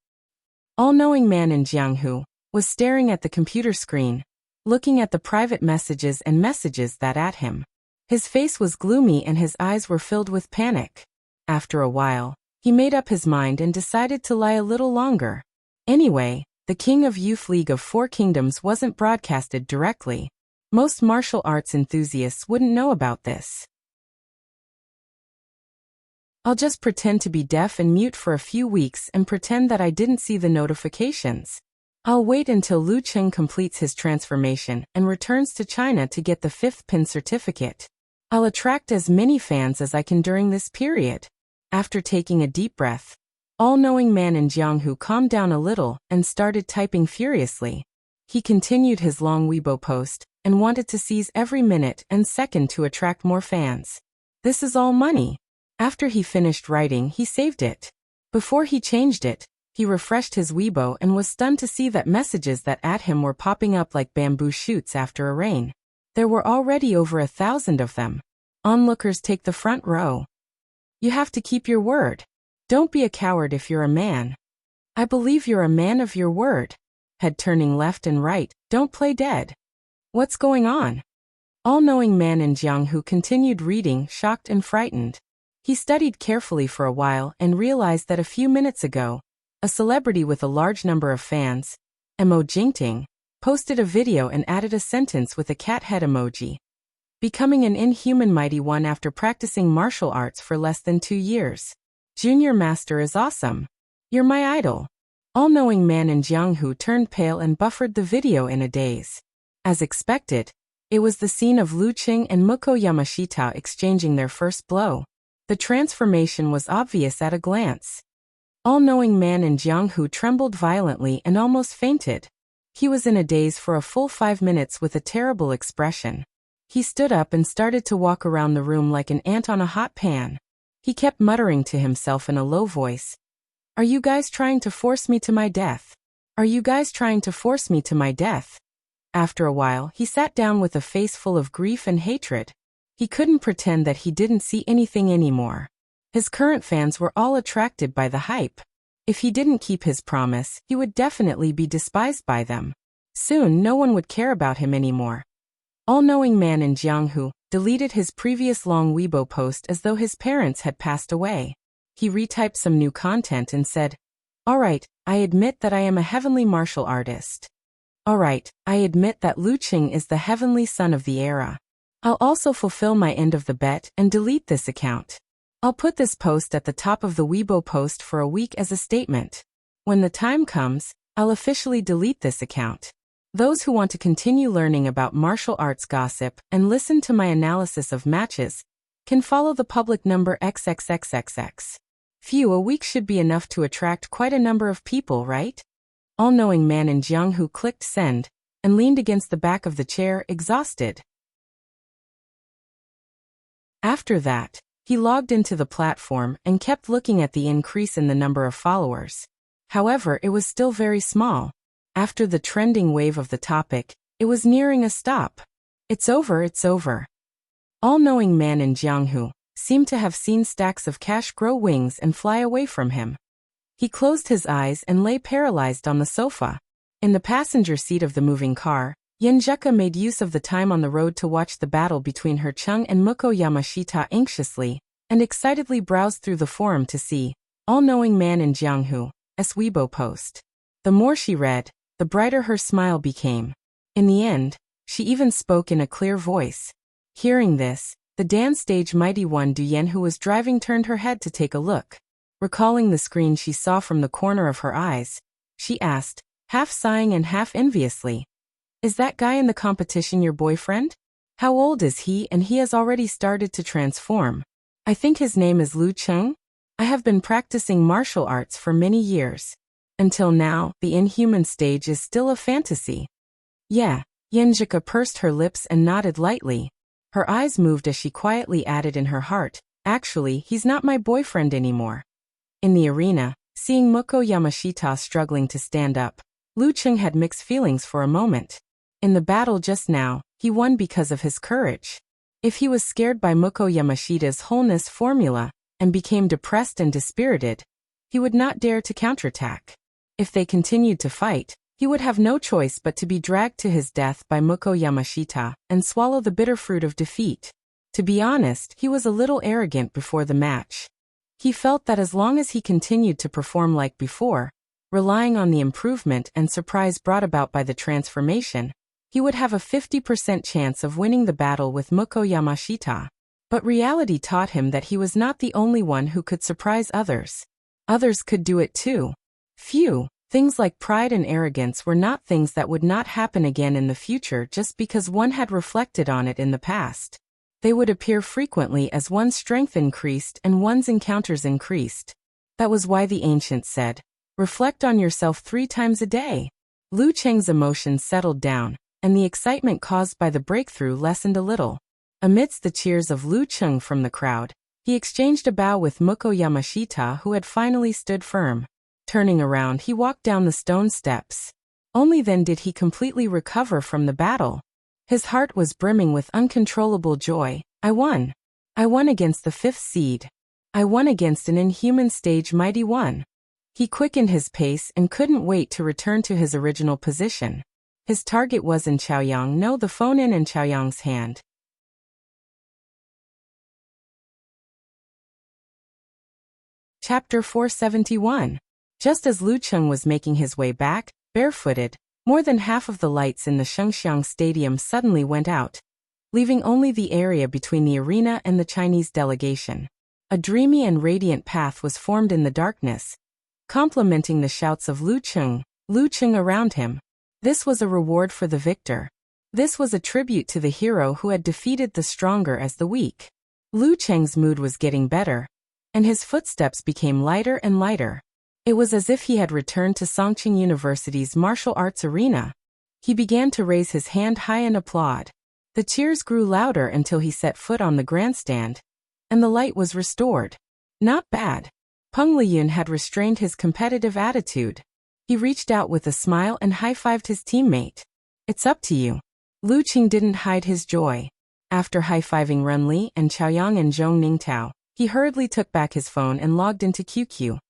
All-Knowing Man in Jianghu was staring at the computer screen, looking at the private messages and messages that at him. His face was gloomy and his eyes were filled with panic. After a while, he made up his mind and decided to lie a little longer. Anyway, the King of Youth League of Four Kingdoms wasn't broadcasted directly. Most martial arts enthusiasts wouldn't know about this. "I'll just pretend to be deaf and mute for a few weeks and pretend that I didn't see the notifications. I'll wait until Lucheng completes his transformation and returns to China to get the 5th pin certificate. I'll attract as many fans as I can during this period." After taking a deep breath, All-Knowing Man in Jianghu calmed down a little and started typing furiously. He continued his long Weibo post and wanted to seize every minute and second to attract more fans. This is all money. After he finished writing, he saved it. Before he changed it, he refreshed his Weibo and was stunned to see that messages that at him were popping up like bamboo shoots after a rain. There were already over 1,000 of them. Onlookers take the front row. "You have to keep your word. Don't be a coward if you're a man. I believe you're a man of your word." Head turning left and right, "Don't play dead. What's going on?" All-Knowing Man in Jianghu continued reading, shocked and frightened. He studied carefully for a while and realized that a few minutes ago, a celebrity with a large number of fans, Mo Jingting, posted a video and added a sentence with a cat head emoji. "Becoming an inhuman mighty one after practicing martial arts for less than 2 years. Junior Master is awesome. You're my idol." All-Knowing Man in Jianghu turned pale and buffered the video in a daze. As expected, it was the scene of Lucheng and Muko Yamashita exchanging their first blow. The transformation was obvious at a glance. All-Knowing Man in Jianghu trembled violently and almost fainted. He was in a daze for a full 5 minutes with a terrible expression. He stood up and started to walk around the room like an ant on a hot pan. He kept muttering to himself in a low voice, "Are you guys trying to force me to my death? Are you guys trying to force me to my death?" After a while, he sat down with a face full of grief and hatred. He couldn't pretend that he didn't see anything anymore. His current fans were all attracted by the hype. If he didn't keep his promise, he would definitely be despised by them. Soon, no one would care about him anymore. All-knowing man in Jianghu deleted his previous long Weibo post as though his parents had passed away. He retyped some new content and said, "Alright, I admit that I am a heavenly martial artist. Alright, I admit that Lu Qing is the heavenly son of the era. I'll also fulfill my end of the bet and delete this account. I'll put this post at the top of the Weibo post for a week as a statement. When the time comes, I'll officially delete this account. Those who want to continue learning about martial arts gossip and listen to my analysis of matches can follow the public number XXXXX. Phew, a week should be enough to attract quite a number of people, right?" All-knowing man in Jianghu clicked send and leaned against the back of the chair, exhausted. After that, he logged into the platform and kept looking at the increase in the number of followers. However, it was still very small. After the trending wave of the topic, it was nearing a stop. It's over, it's over. All-knowing man in Jianghu seemed to have seen stacks of cash grow wings and fly away from him. He closed his eyes and lay paralyzed on the sofa. In the passenger seat of the moving car, Yenjika made use of the time on the road to watch the battle between her Chung and Muko Yamashita anxiously, and excitedly browsed through the forum to see All-knowing man in Jianghu's Weibo post. The more she read, the brighter her smile became. In the end, she even spoke in a clear voice. Hearing this, the dance stage mighty one Du Yan who was driving turned her head to take a look. Recalling the screen she saw from the corner of her eyes, she asked, half sighing and half enviously, "Is that guy in the competition your boyfriend? How old is he and he has already started to transform? I think his name is Lu Qing. I have been practicing martial arts for many years. Until now, the inhuman stage is still a fantasy." "Yeah," Yenjika pursed her lips and nodded lightly. Her eyes moved as she quietly added in her heart, "Actually, he's not my boyfriend anymore." In the arena, seeing Muko Yamashita struggling to stand up, Lu Qing had mixed feelings for a moment. In the battle just now, he won because of his courage. If he was scared by Muko Yamashita's wholeness formula and became depressed and dispirited, he would not dare to counterattack. If they continued to fight, he would have no choice but to be dragged to his death by Muko Yamashita and swallow the bitter fruit of defeat. To be honest, he was a little arrogant before the match. He felt that as long as he continued to perform like before, relying on the improvement and surprise brought about by the transformation, he would have a 50% chance of winning the battle with Muko Yamashita. But reality taught him that he was not the only one who could surprise others. Others could do it too. Phew, things like pride and arrogance were not things that would not happen again in the future just because one had reflected on it in the past. They would appear frequently as one's strength increased and one's encounters increased. That was why the ancients said, "Reflect on yourself 3 times a day." Lu Qing's emotions settled down, and the excitement caused by the breakthrough lessened a little. Amidst the cheers of Lu Qing from the crowd, he exchanged a bow with Muko Yamashita who had finally stood firm. Turning around, he walked down the stone steps. Only then did he completely recover from the battle. His heart was brimming with uncontrollable joy. "I won. I won against the 5th seed. I won against an inhuman stage mighty one." He quickened his pace and couldn't wait to return to his original position. His target was in Chaoyang. No, the phone in Chaoyang's hand. Chapter 471. Just as Lu Qing was making his way back, barefooted, more than half of the lights in the Shengxiang Stadium suddenly went out, leaving only the area between the arena and the Chinese delegation. A dreamy and radiant path was formed in the darkness, complementing the shouts of Lu Qing around him. This was a reward for the victor. This was a tribute to the hero who had defeated the stronger as the weak. Lu Qing's mood was getting better, and his footsteps became lighter and lighter. It was as if he had returned to Songqing University's martial arts arena, He began to raise his hand high and applaud. The cheers grew louder until he set foot on the grandstand, and the light was restored. Not bad. Peng Liyun had restrained his competitive attitude. He reached out with a smile and high-fived his teammate. It's up to you. Lu Qing didn't hide his joy. After high-fiving Ren Li and Chaoyang and Zhong Ningtao, he hurriedly took back his phone and logged into QQ.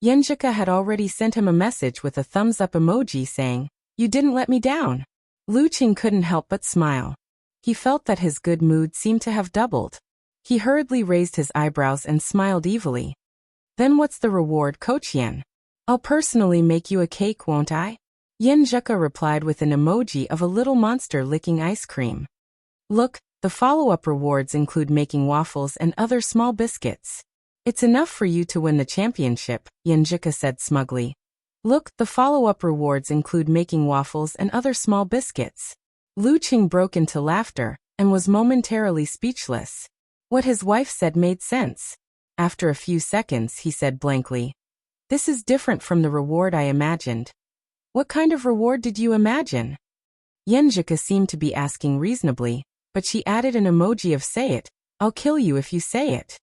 Yenjika had already sent him a message with a thumbs-up emoji saying, "You didn't let me down." Lu Qing couldn't help but smile. He felt that his good mood seemed to have doubled. He hurriedly raised his eyebrows and smiled evilly. "Then what's the reward, Coach Yen? I'll personally make you a cake, won't I?" Yenjika replied with an emoji of a little monster licking ice cream. "Look, the follow-up rewards include making waffles and other small biscuits. It's enough for you to win the championship," Yenjika said smugly. "Look, the follow-up rewards include making waffles and other small biscuits." Lu Qing broke into laughter and was momentarily speechless. What his wife said made sense. After a few seconds, he said blankly, "This is different from the reward I imagined." "What kind of reward did you imagine?" Yenjika seemed to be asking reasonably, but she added an emoji of "say it, I'll kill you if you say it."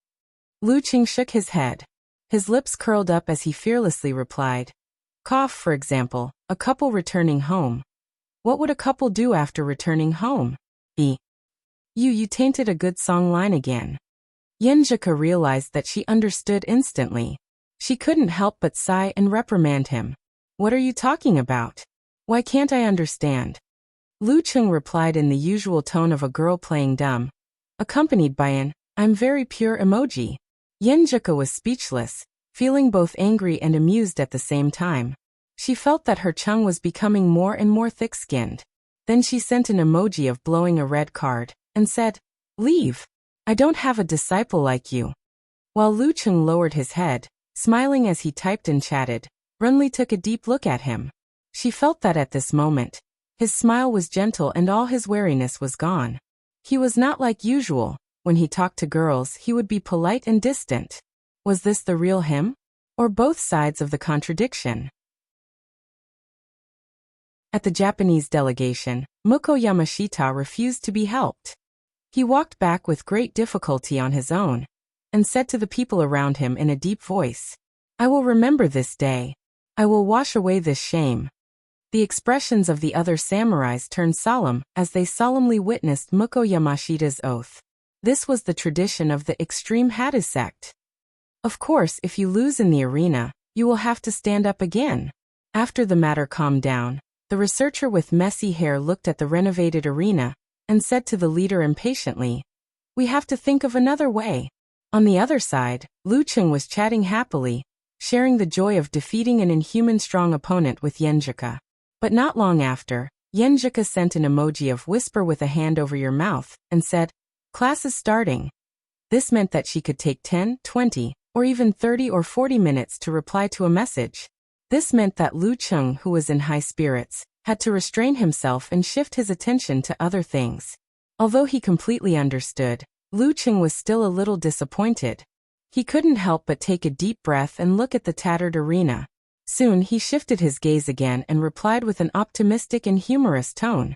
Lu Qing shook his head. His lips curled up as he fearlessly replied, "Cough, for example, a couple returning home." "What would a couple do after returning home?" You tainted a good song line again." Yenjika realized that she understood instantly. She couldn't help but sigh and reprimand him. "What are you talking about? Why can't I understand?" Lu Qing replied in the usual tone of a girl playing dumb, accompanied by an "I'm very pure" emoji. Yenjika was speechless, feeling both angry and amused at the same time. She felt that her tongue was becoming more and more thick-skinned. Then she sent an emoji of blowing a red card, and said, "Leave. I don't have a disciple like you." While Lu Qing lowered his head, smiling as he typed and chatted, Renli took a deep look at him. She felt that at this moment, his smile was gentle and all his wariness was gone. He was not like usual. When he talked to girls, he would be polite and distant. Was this the real him? Or both sides of the contradiction? At the Japanese delegation, Muko Yamashita refused to be helped. He walked back with great difficulty on his own, and said to the people around him in a deep voice, "I will remember this day. I will wash away this shame." The expressions of the other samurais turned solemn as they solemnly witnessed Muko Yamashita's oath. This was the tradition of the extreme Hadu sect. Of course, if you lose in the arena, you will have to stand up again. After the matter calmed down, the researcher with messy hair looked at the renovated arena and said to the leader impatiently, "We have to think of another way." On the other side, Lu Qing was chatting happily, sharing the joy of defeating an inhuman strong opponent with Yenjika. But not long after, Yenjika sent an emoji of whisper with a hand over your mouth and said, "Class is starting." This meant that she could take 10, 20, or even 30 or 40 minutes to reply to a message. This meant that Lu Qing, who was in high spirits, had to restrain himself and shift his attention to other things. Although he completely understood, Lu Qing was still a little disappointed. He couldn't help but take a deep breath and look at the tattered arena. Soon he shifted his gaze again and replied with an optimistic and humorous tone,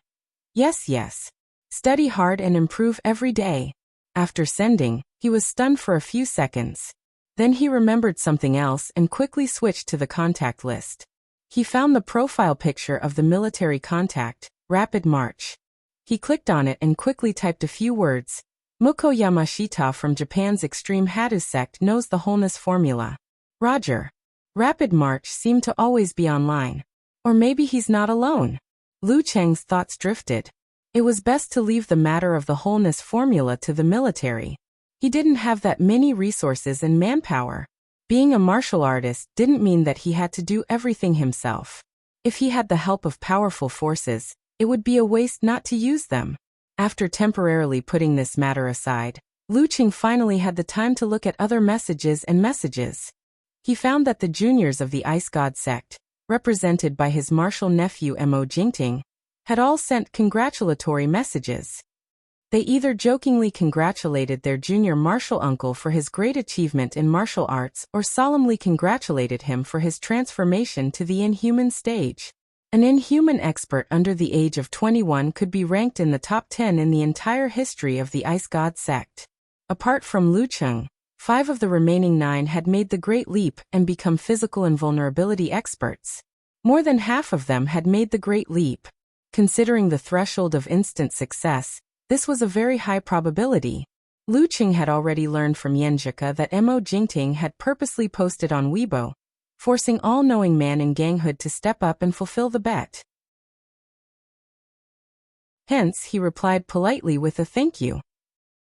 "Yes, yes. Study hard and improve every day." After sending, he was stunned for a few seconds. Then he remembered something else and quickly switched to the contact list. He found the profile picture of the military contact, Rapid March. He clicked on it and quickly typed a few words. Muko Yamashita from Japan's Extreme Hadu sect knows the wholeness formula. Roger. Rapid March seemed to always be online. Or maybe he's not alone. Lu Cheng's thoughts drifted. It was best to leave the matter of the wholeness formula to the military. He didn't have that many resources and manpower. Being a martial artist didn't mean that he had to do everything himself. If he had the help of powerful forces, it would be a waste not to use them. After temporarily putting this matter aside, Lu Qing finally had the time to look at other messages and messages. He found that the juniors of the Ice God sect, represented by his martial nephew Mo Jingting, had all sent congratulatory messages. They either jokingly congratulated their junior martial uncle for his great achievement in martial arts or solemnly congratulated him for his transformation to the inhuman stage. An inhuman expert under the age of 21 could be ranked in the top 10 in the entire history of the Ice God sect. Apart from Lu Cheng, 5 of the remaining 9 had made the Great Leap and become physical invulnerability experts. More than half of them had made the Great Leap. Considering the threshold of instant success, this was a very high probability. Lu Cheng had already learned from Yenjika that Mo Jingting had purposely posted on Weibo, forcing all-knowing man in ganghood to step up and fulfill the bet. Hence, he replied politely with a thank you.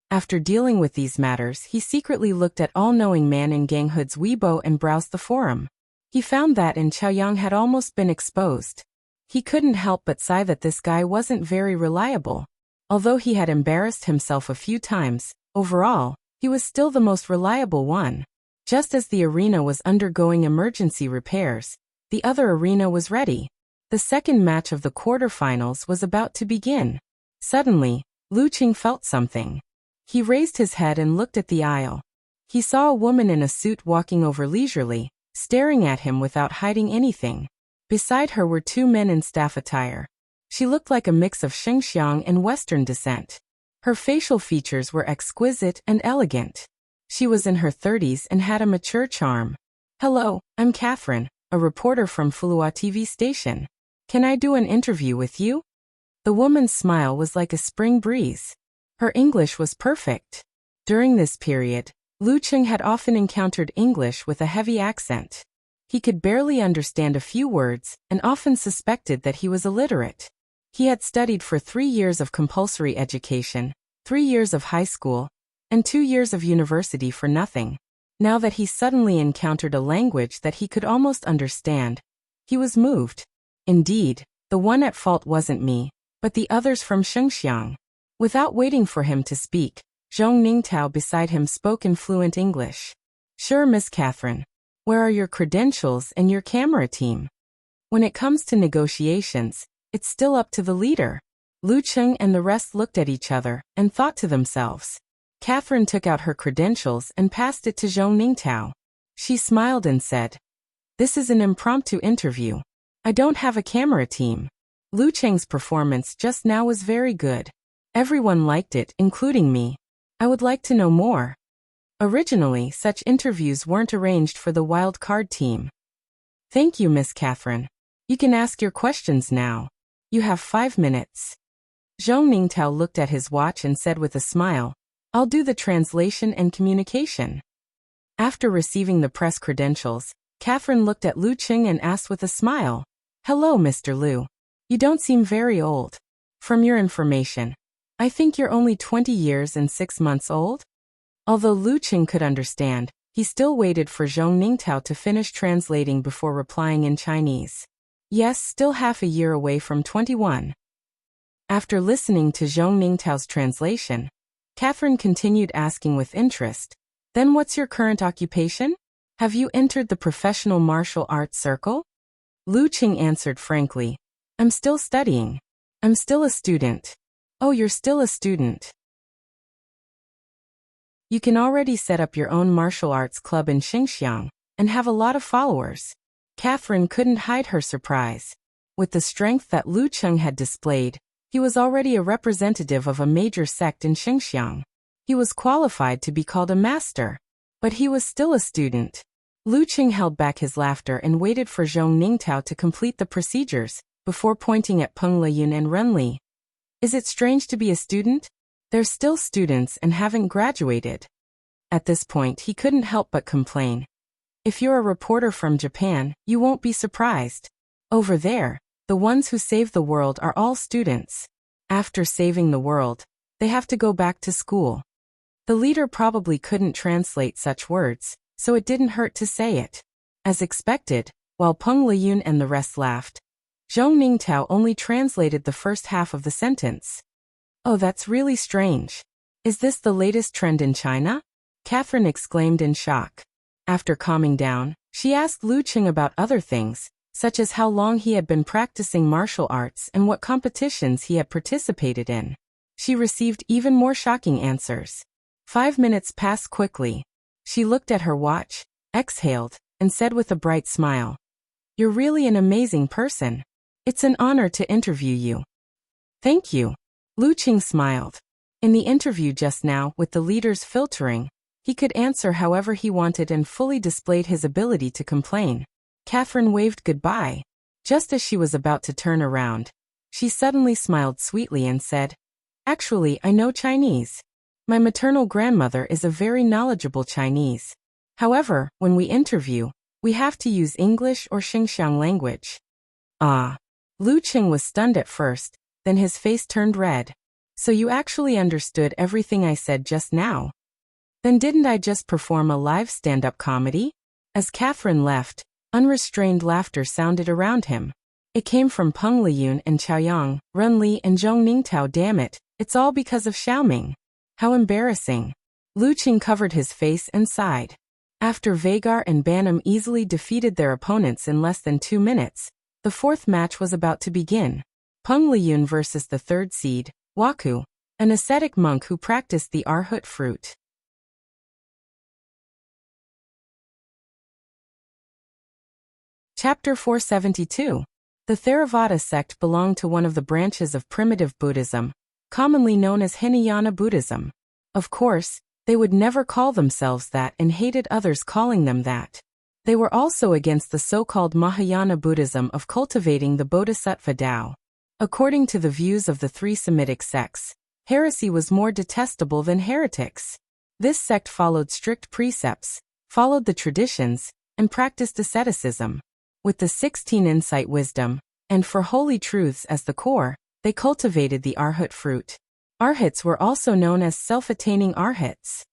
After dealing with these matters, he secretly looked at all-knowing man in ganghood's Weibo and browsed the forum. He found that in Chaoyang had almost been exposed. He couldn't help but sigh that this guy wasn't very reliable. Although he had embarrassed himself a few times, overall, he was still the most reliable one. Just as the arena was undergoing emergency repairs, the other arena was ready. The second match of the quarterfinals was about to begin. Suddenly, Lu Cheng felt something. He raised his head and looked at the aisle. He saw a woman in a suit walking over leisurely, staring at him without hiding anything. Beside her were 2 men in staff attire. She looked like a mix of Xinjiang and Western descent. Her facial features were exquisite and elegant. She was in her 30s and had a mature charm. "Hello, I'm Catherine, a reporter from Fulua TV station. Can I do an interview with you?" The woman's smile was like a spring breeze. Her English was perfect. During this period, Lu Cheng had often encountered English with a heavy accent. He could barely understand a few words and often suspected that he was illiterate. He had studied for 3 years of compulsory education, 3 years of high school, and 2 years of university for nothing. Now that he suddenly encountered a language that he could almost understand, he was moved. Indeed, the one at fault wasn't me, but the others from Xinjiang. Without waiting for him to speak, Zhong Ningtao beside him spoke in fluent English. "Sure, Miss Catherine. Where are your credentials and your camera team?" When it comes to negotiations, it's still up to the leader. Lu Cheng and the rest looked at each other and thought to themselves. Catherine took out her credentials and passed it to Zhong Ningtao. She smiled and said, "This is an impromptu interview. I don't have a camera team." Lu Cheng's performance just now was very good. Everyone liked it, including me. I would like to know more. Originally, such interviews weren't arranged for the wild card team. "Thank you, Miss Catherine. You can ask your questions now. You have 5 minutes. Zhong Ningtao looked at his watch and said with a smile, "I'll do the translation and communication." After receiving the press credentials, Catherine looked at Lu Cheng and asked with a smile, "Hello, Mr. Lu. You don't seem very old. From your information, I think you're only 20 years and 6 months old?" Although Lu Cheng could understand, he still waited for Zhong Ningtao to finish translating before replying in Chinese. "Yes, still half a year away from 21. After listening to Zhong Ningtao's translation, Catherine continued asking with interest, "Then what's your current occupation? Have you entered the professional martial arts circle?" Lu Cheng answered frankly, "I'm still studying. I'm still a student." "Oh, you're still a student. You can already set up your own martial arts club in Xinjiang and have a lot of followers." Catherine couldn't hide her surprise. With the strength that Lu Cheng had displayed, he was already a representative of a major sect in Xinjiang. He was qualified to be called a master. But he was still a student. Lu Cheng held back his laughter and waited for Zhong Ningtao to complete the procedures, before pointing at Peng Liyun and Renli. "Is it strange to be a student? They're still students and haven't graduated." At this point he couldn't help but complain. "If you're a reporter from Japan, you won't be surprised. Over there, the ones who save the world are all students. After saving the world, they have to go back to school." The leader probably couldn't translate such words, so it didn't hurt to say it. As expected, while Peng Liyun and the rest laughed, Zhong Ningtao only translated the first half of the sentence. "Oh, that's really strange. Is this the latest trend in China?" Catherine exclaimed in shock. After calming down, she asked Lu Cheng about other things, such as how long he had been practicing martial arts and what competitions he had participated in. She received even more shocking answers. 5 minutes passed quickly. She looked at her watch, exhaled, and said with a bright smile, "You're really an amazing person. It's an honor to interview you. Thank you. Lu Qing smiled. In the interview just now, with the leaders filtering, he could answer however he wanted and fully displayed his ability to complain. Catherine waved goodbye. Just as she was about to turn around, she suddenly smiled sweetly and said, "Actually, I know Chinese. My maternal grandmother is a very knowledgeable Chinese. However, when we interview, we have to use English or Xinjiang language." Ah. Lu Qing was stunned at first, then his face turned red. "So you actually understood everything I said just now? Then didn't I just perform a live stand-up comedy?" As Catherine left, unrestrained laughter sounded around him. It came from Peng Liyun and Chaoyang, Ren Li and Zhong Ningtao. Damn it, it's all because of Xiaoming. How embarrassing. Lu Qing covered his face and sighed. After Vagar and Banam easily defeated their opponents in less than 2 minutes, the fourth match was about to begin. Peng Liyun versus the third seed, Waku, an ascetic monk who practiced the arhat fruit. Chapter 472. The Theravada sect belonged to one of the branches of primitive Buddhism, commonly known as Hinayana Buddhism. Of course, they would never call themselves that and hated others calling them that. They were also against the so-called Mahayana Buddhism of cultivating the Bodhisattva Tao. According to the views of the three Semitic sects, heresy was more detestable than heretics. This sect followed strict precepts, followed the traditions, and practiced asceticism. With the 16 insight wisdom, and for holy truths as the core, they cultivated the arhat fruit. Arhats were also known as self-attaining arhats.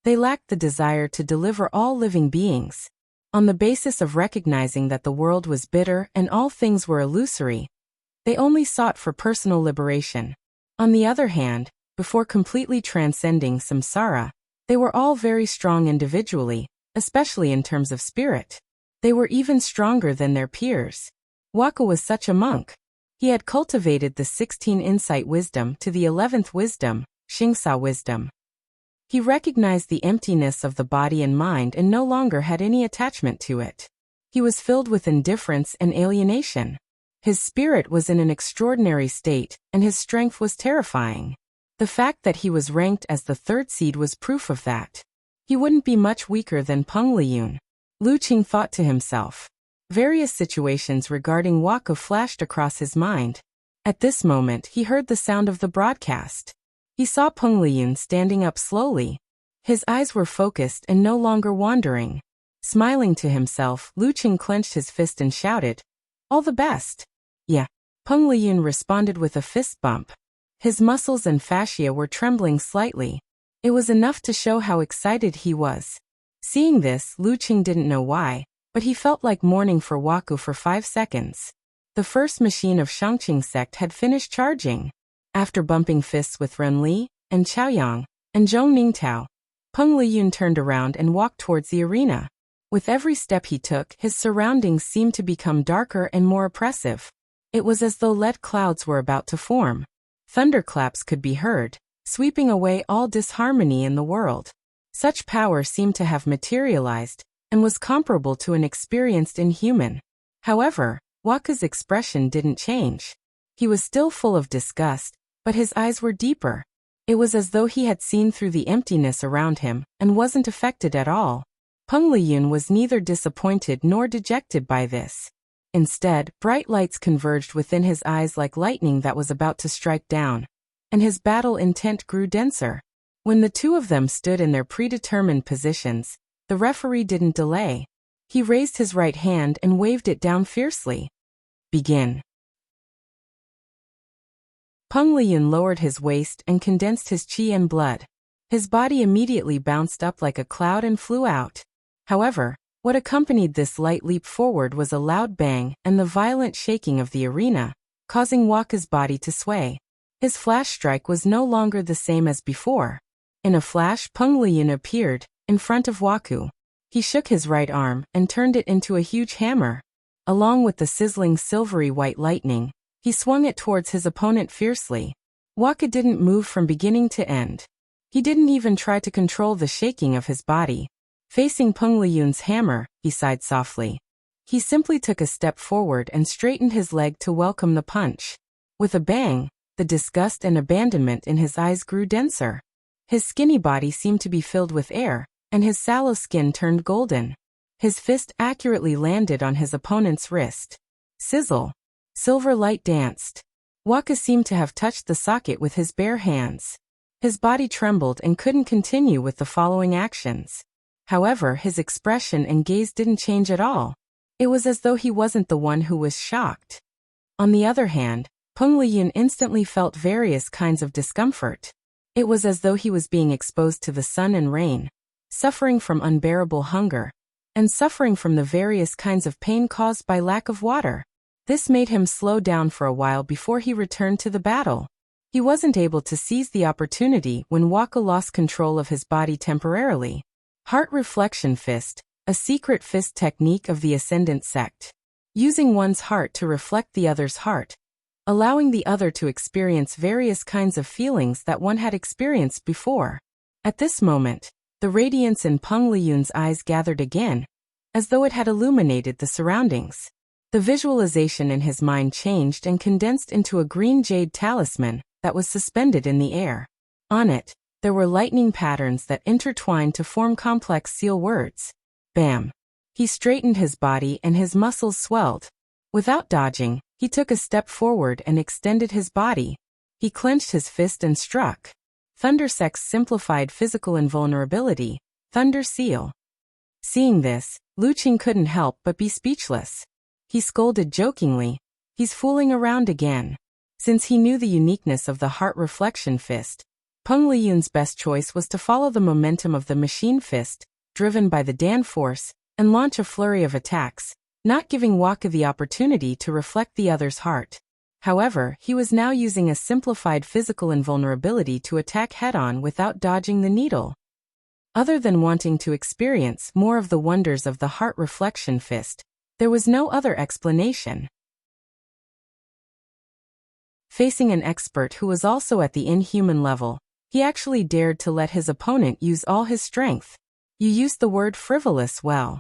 They lacked the desire to deliver all living beings. On the basis of recognizing that the world was bitter and all things were illusory, they only sought for personal liberation. On the other hand, before completely transcending samsara, they were all very strong individually, especially in terms of spirit. They were even stronger than their peers. Waka was such a monk. He had cultivated the 16 insight wisdom to the 11th wisdom, Xingsa wisdom. He recognized the emptiness of the body and mind and no longer had any attachment to it. He was filled with indifference and alienation. His spirit was in an extraordinary state, and his strength was terrifying. The fact that he was ranked as the third seed was proof of that. He wouldn't be much weaker than Peng Liyun. Lu Qing thought to himself. Various situations regarding Waka flashed across his mind. At this moment he heard the sound of the broadcast. He saw Peng Liyun standing up slowly. His eyes were focused and no longer wandering. Smiling to himself, Lu Qing clenched his fist and shouted, "All the best." "Yeah." Peng Liyun responded with a fist bump. His muscles and fascia were trembling slightly. It was enough to show how excited he was. Seeing this, Lu Qing didn't know why, but he felt like mourning for Waku for 5 seconds. The first machine of Shangqing sect had finished charging. After bumping fists with Ren Li, and Chaoyang, and Zhong Ningtao, Peng Liyun turned around and walked towards the arena. With every step he took, his surroundings seemed to become darker and more oppressive. It was as though lead clouds were about to form. Thunderclaps could be heard, sweeping away all disharmony in the world. Such power seemed to have materialized, and was comparable to an experienced inhuman. However, Waka's expression didn't change. He was still full of disgust, but his eyes were deeper. It was as though he had seen through the emptiness around him, and wasn't affected at all. Peng Liyun was neither disappointed nor dejected by this. Instead, bright lights converged within his eyes like lightning that was about to strike down, and his battle intent grew denser. When the two of them stood in their predetermined positions, the referee didn't delay. He raised his right hand and waved it down fiercely. "Begin." Peng Liyun lowered his waist and condensed his qi and blood. His body immediately bounced up like a cloud and flew out. However, what accompanied this light leap forward was a loud bang and the violent shaking of the arena, causing Waka's body to sway. His flash strike was no longer the same as before. In a flash, Peng Liyun appeared in front of Waku. He shook his right arm and turned it into a huge hammer. Along with the sizzling silvery white lightning, he swung it towards his opponent fiercely. Waka didn't move from beginning to end. He didn't even try to control the shaking of his body. Facing Peng Liyun's hammer, he sighed softly. He simply took a step forward and straightened his leg to welcome the punch. With a bang, the disgust and abandonment in his eyes grew denser. His skinny body seemed to be filled with air, and his sallow skin turned golden. His fist accurately landed on his opponent's wrist. Sizzle. Silver light danced. Wuxia seemed to have touched the socket with his bare hands. His body trembled and couldn't continue with the following actions. However, his expression and gaze didn't change at all. It was as though he wasn't the one who was shocked. On the other hand, Peng Liyun instantly felt various kinds of discomfort. It was as though he was being exposed to the sun and rain, suffering from unbearable hunger, and suffering from the various kinds of pain caused by lack of water. This made him slow down for a while before he returned to the battle. He wasn't able to seize the opportunity when Wuxia lost control of his body temporarily. Heart reflection fist, a secret fist technique of the Ascendant sect. Using one's heart to reflect the other's heart, allowing the other to experience various kinds of feelings that one had experienced before. At this moment, the radiance in Peng Liyun's eyes gathered again, as though it had illuminated the surroundings. The visualization in his mind changed and condensed into a green jade talisman that was suspended in the air. On it, there were lightning patterns that intertwined to form complex seal words. Bam! He straightened his body and his muscles swelled. Without dodging, he took a step forward and extended his body. He clenched his fist and struck. Thundersect's simplified physical invulnerability, Thunder Seal. Seeing this, Luqing couldn't help but be speechless. He scolded jokingly, "He's fooling around again." Since he knew the uniqueness of the heart reflection fist, Peng Liyun's best choice was to follow the momentum of the machine fist, driven by the Dan force, and launch a flurry of attacks, not giving Wuxia the opportunity to reflect the other's heart. However, he was now using a simplified physical invulnerability to attack head-on without dodging the needle. Other than wanting to experience more of the wonders of the heart reflection fist, there was no other explanation. Facing an expert who was also at the inhuman level, he actually dared to let his opponent use all his strength. You used the word frivolous well.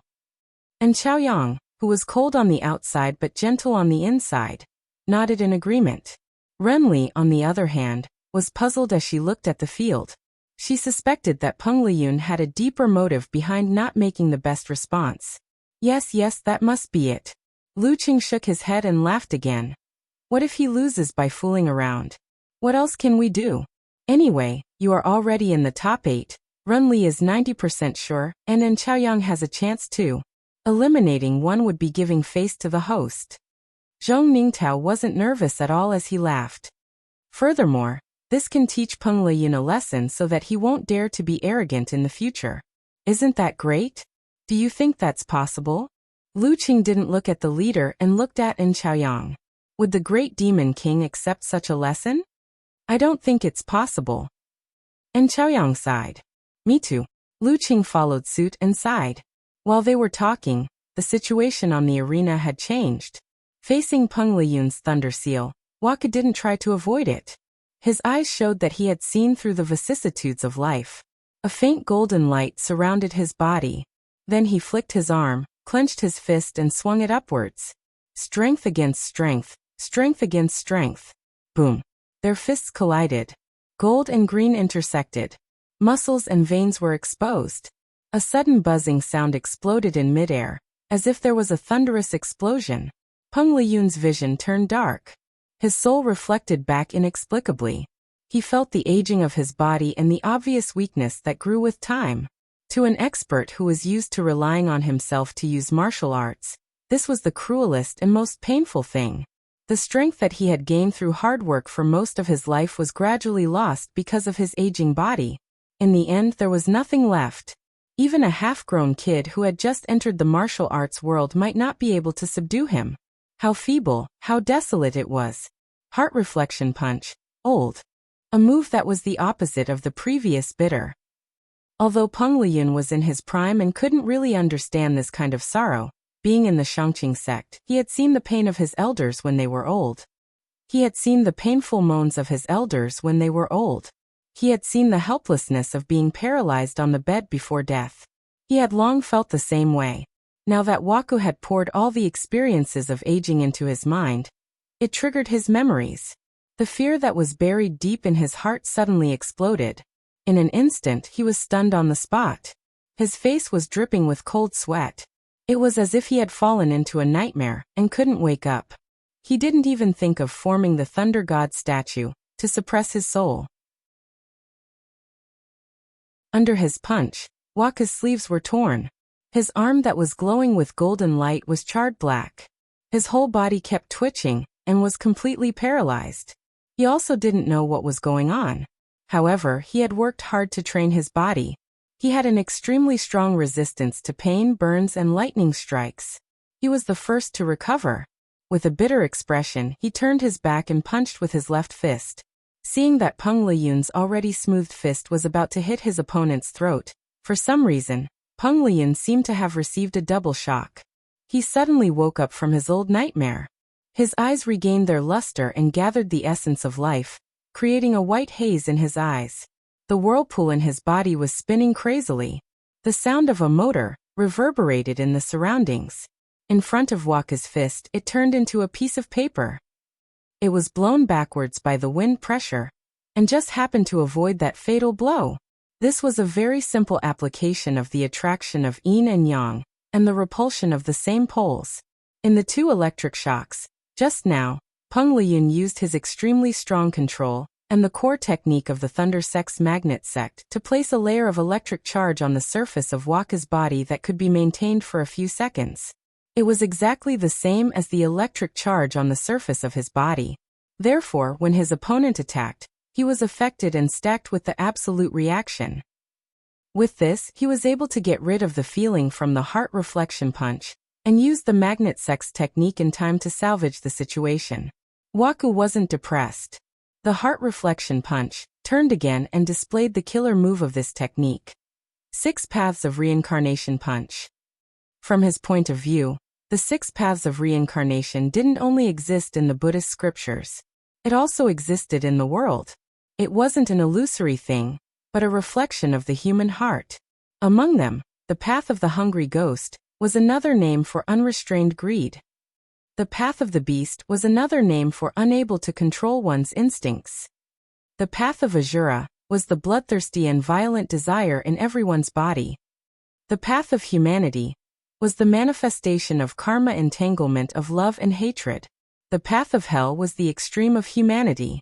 And Chaoyang, who was cold on the outside but gentle on the inside, nodded in agreement. Renli, on the other hand, was puzzled as she looked at the field. She suspected that Peng Liyun had a deeper motive behind not making the best response. Yes, that must be it. Luqing shook his head and laughed again. What if he loses by fooling around? What else can we do? Anyway, you are already in the top 8. Renli is 90% sure, and Chaoyang has a chance too. Eliminating one would be giving face to the host. Zhong Ningtao wasn't nervous at all as he laughed. Furthermore, this can teach Peng Liyun a lesson so that he won't dare to be arrogant in the future. Isn't that great? Do you think that's possible? Luqing didn't look at the leader and looked at Chaoyang. Would the great demon king accept such a lesson? I don't think it's possible. Chaoyang sighed. Me too. Luqing followed suit and sighed. While they were talking, the situation on the arena had changed. Facing Peng Liyun's Thunder Seal, Wuxia didn't try to avoid it. His eyes showed that he had seen through the vicissitudes of life. A faint golden light surrounded his body. Then he flicked his arm, clenched his fist and swung it upwards. Strength against strength, strength against strength. Boom. Their fists collided. Gold and green intersected. Muscles and veins were exposed. A sudden buzzing sound exploded in midair, as if there was a thunderous explosion. Peng Liyun's vision turned dark. His soul reflected back inexplicably. He felt the aging of his body and the obvious weakness that grew with time. To an expert who was used to relying on himself to use martial arts, this was the cruelest and most painful thing. The strength that he had gained through hard work for most of his life was gradually lost because of his aging body. In the end, there was nothing left. Even a half-grown kid who had just entered the martial arts world might not be able to subdue him. How feeble, how desolate it was. Heart reflection punch, old. A move that was the opposite of the previous bitter. Although Peng Liyun was in his prime and couldn't really understand this kind of sorrow, being in the Shangqing sect, he had seen the pain of his elders when they were old. He had seen the painful moans of his elders when they were old. He had seen the helplessness of being paralyzed on the bed before death. He had long felt the same way. Now that Waku had poured all the experiences of aging into his mind, it triggered his memories. The fear that was buried deep in his heart suddenly exploded. In an instant, he was stunned on the spot. His face was dripping with cold sweat. It was as if he had fallen into a nightmare and couldn't wake up. He didn't even think of forming the Thunder God statue to suppress his soul. Under his punch, Waku's sleeves were torn. His arm that was glowing with golden light was charred black. His whole body kept twitching and was completely paralyzed. He also didn't know what was going on. However, he had worked hard to train his body. He had an extremely strong resistance to pain, burns, and lightning strikes. He was the first to recover. With a bitter expression, he turned his back and punched with his left fist. Seeing that Peng Liyun's already smoothed fist was about to hit his opponent's throat, for some reason, Peng Liyun seemed to have received a double shock. He suddenly woke up from his old nightmare. His eyes regained their luster and gathered the essence of life, creating a white haze in his eyes. The whirlpool in his body was spinning crazily. The sound of a motor reverberated in the surroundings. In front of Waku's fist, it turned into a piece of paper. It was blown backwards by the wind pressure, and just happened to avoid that fatal blow. This was a very simple application of the attraction of yin and yang, and the repulsion of the same poles. In the two electric shocks, just now, Peng Liyun used his extremely strong control and the core technique of the Thunder Sex Magnet Sect to place a layer of electric charge on the surface of Waku's body that could be maintained for a few seconds. It was exactly the same as the electric charge on the surface of his body. Therefore, when his opponent attacked, he was affected and stacked with the absolute reaction. With this, he was able to get rid of the feeling from the heart reflection punch, and used the magnet sex technique in time to salvage the situation. Waku wasn't depressed. The heart reflection punch turned again and displayed the killer move of this technique. 6 Paths of Reincarnation Punch. From his point of view, the 6 paths of reincarnation didn't only exist in the Buddhist scriptures. It also existed in the world. It wasn't an illusory thing, but a reflection of the human heart. Among them, the path of the hungry ghost was another name for unrestrained greed. The path of the beast was another name for unable to control one's instincts. The path of Ajura was the bloodthirsty and violent desire in everyone's body. The path of humanity was the manifestation of karma entanglement of love and hatred. The path of hell was the extreme of humanity.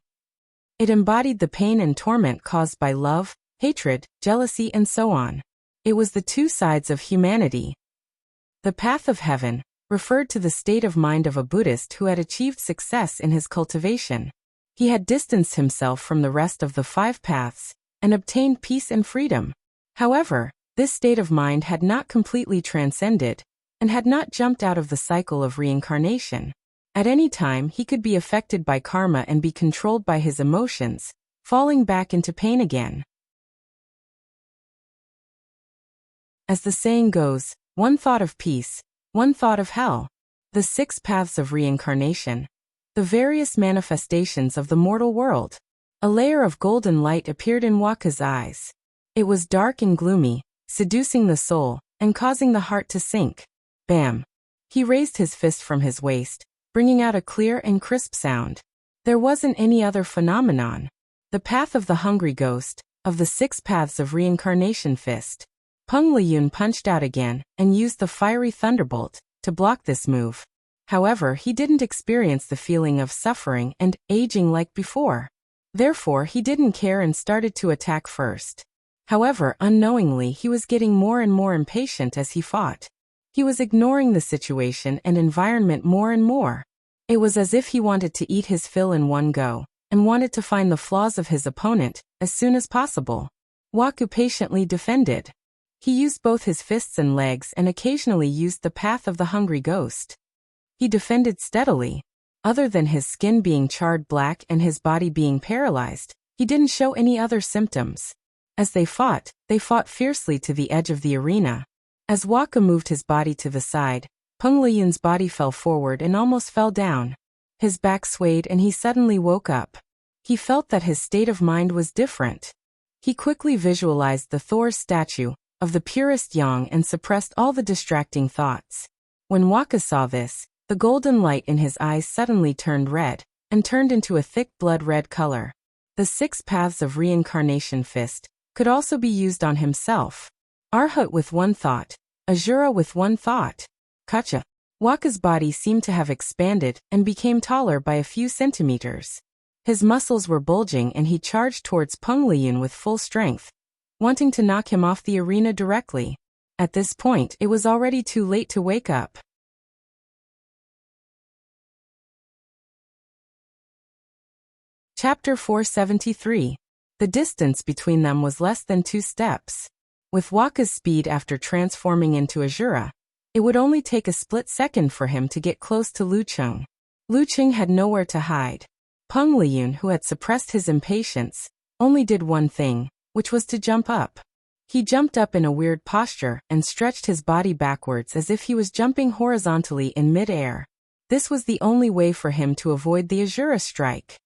It embodied the pain and torment caused by love, hatred, jealousy, and so on. It was the 2 sides of humanity. The path of heaven referred to the state of mind of a Buddhist who had achieved success in his cultivation. He had distanced himself from the rest of the 5 paths and obtained peace and freedom. However, this state of mind had not completely transcended and had not jumped out of the cycle of reincarnation. At any time, he could be affected by karma and be controlled by his emotions, falling back into pain again. As the saying goes, one thought of peace, one thought of hell. The 6 paths of reincarnation. The various manifestations of the mortal world. A layer of golden light appeared in Waku's eyes. It was dark and gloomy, seducing the soul, and causing the heart to sink. Bam! He raised his fist from his waist, bringing out a clear and crisp sound. There wasn't any other phenomenon. The path of the hungry ghost, of the 6 paths of reincarnation fist. Peng Liyun punched out again, and used the fiery thunderbolt to block this move. However, he didn't experience the feeling of suffering and aging like before. Therefore, he didn't care and started to attack first. However, unknowingly, he was getting more and more impatient as he fought. He was ignoring the situation and environment more and more. It was as if he wanted to eat his fill in one go, and wanted to find the flaws of his opponent as soon as possible. Waku patiently defended. He used both his fists and legs and occasionally used the path of the hungry ghost. He defended steadily. Other than his skin being charred black and his body being paralyzed, he didn't show any other symptoms. As they fought fiercely to the edge of the arena. As Waku moved his body to the side, Peng Liyun's body fell forward and almost fell down. His back swayed and he suddenly woke up. He felt that his state of mind was different. He quickly visualized the Thor's statue, of the purest yang, and suppressed all the distracting thoughts. When Waka saw this, the golden light in his eyes suddenly turned red, and turned into a thick blood-red color. The 6 paths of reincarnation fist could also be used on himself. Arhat with one thought, Azura with one thought. Kacha. Waka's body seemed to have expanded and became taller by a few centimeters. His muscles were bulging and he charged towards Peng Liyun with full strength, wanting to knock him off the arena directly. At this point, it was already too late to wake up. Chapter 473. The distance between them was less than 2 steps. With Waka's speed after transforming into Azura, it would only take a split second for him to get close to Lu Cheng. Lu Cheng had nowhere to hide. Peng Liyun, who had suppressed his impatience, only did one thing, which was to jump up. He jumped up in a weird posture and stretched his body backwards as if he was jumping horizontally in mid-air. This was the only way for him to avoid the Azura strike.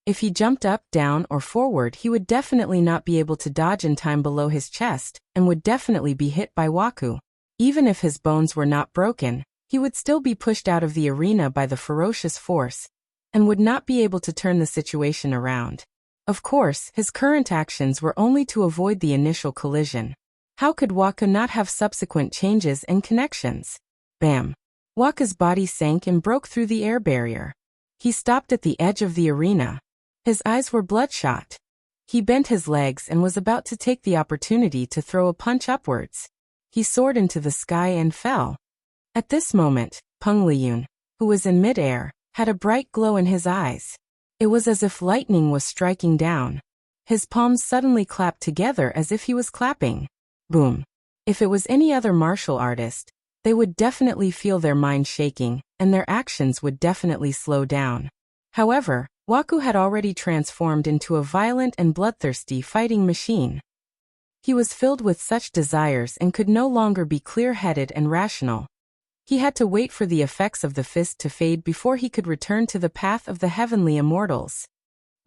If he jumped up, down, or forward, he would definitely not be able to dodge in time below his chest, and would definitely be hit by Waku. Even if his bones were not broken, he would still be pushed out of the arena by the ferocious force, and would not be able to turn the situation around. Of course, his current actions were only to avoid the initial collision. How could Waka not have subsequent changes and connections? Bam! Waka's body sank and broke through the air barrier. He stopped at the edge of the arena. His eyes were bloodshot. He bent his legs and was about to take the opportunity to throw a punch upwards. He soared into the sky and fell. At this moment, Peng Liyun, who was in mid-air, had a bright glow in his eyes. It was as if lightning was striking down. His palms suddenly clapped together as if he was clapping. Boom. If it was any other martial artist, they would definitely feel their mind shaking, and their actions would definitely slow down. However, Waku had already transformed into a violent and bloodthirsty fighting machine. He was filled with such desires and could no longer be clear-headed and rational. He had to wait for the effects of the fist to fade before he could return to the path of the heavenly immortals.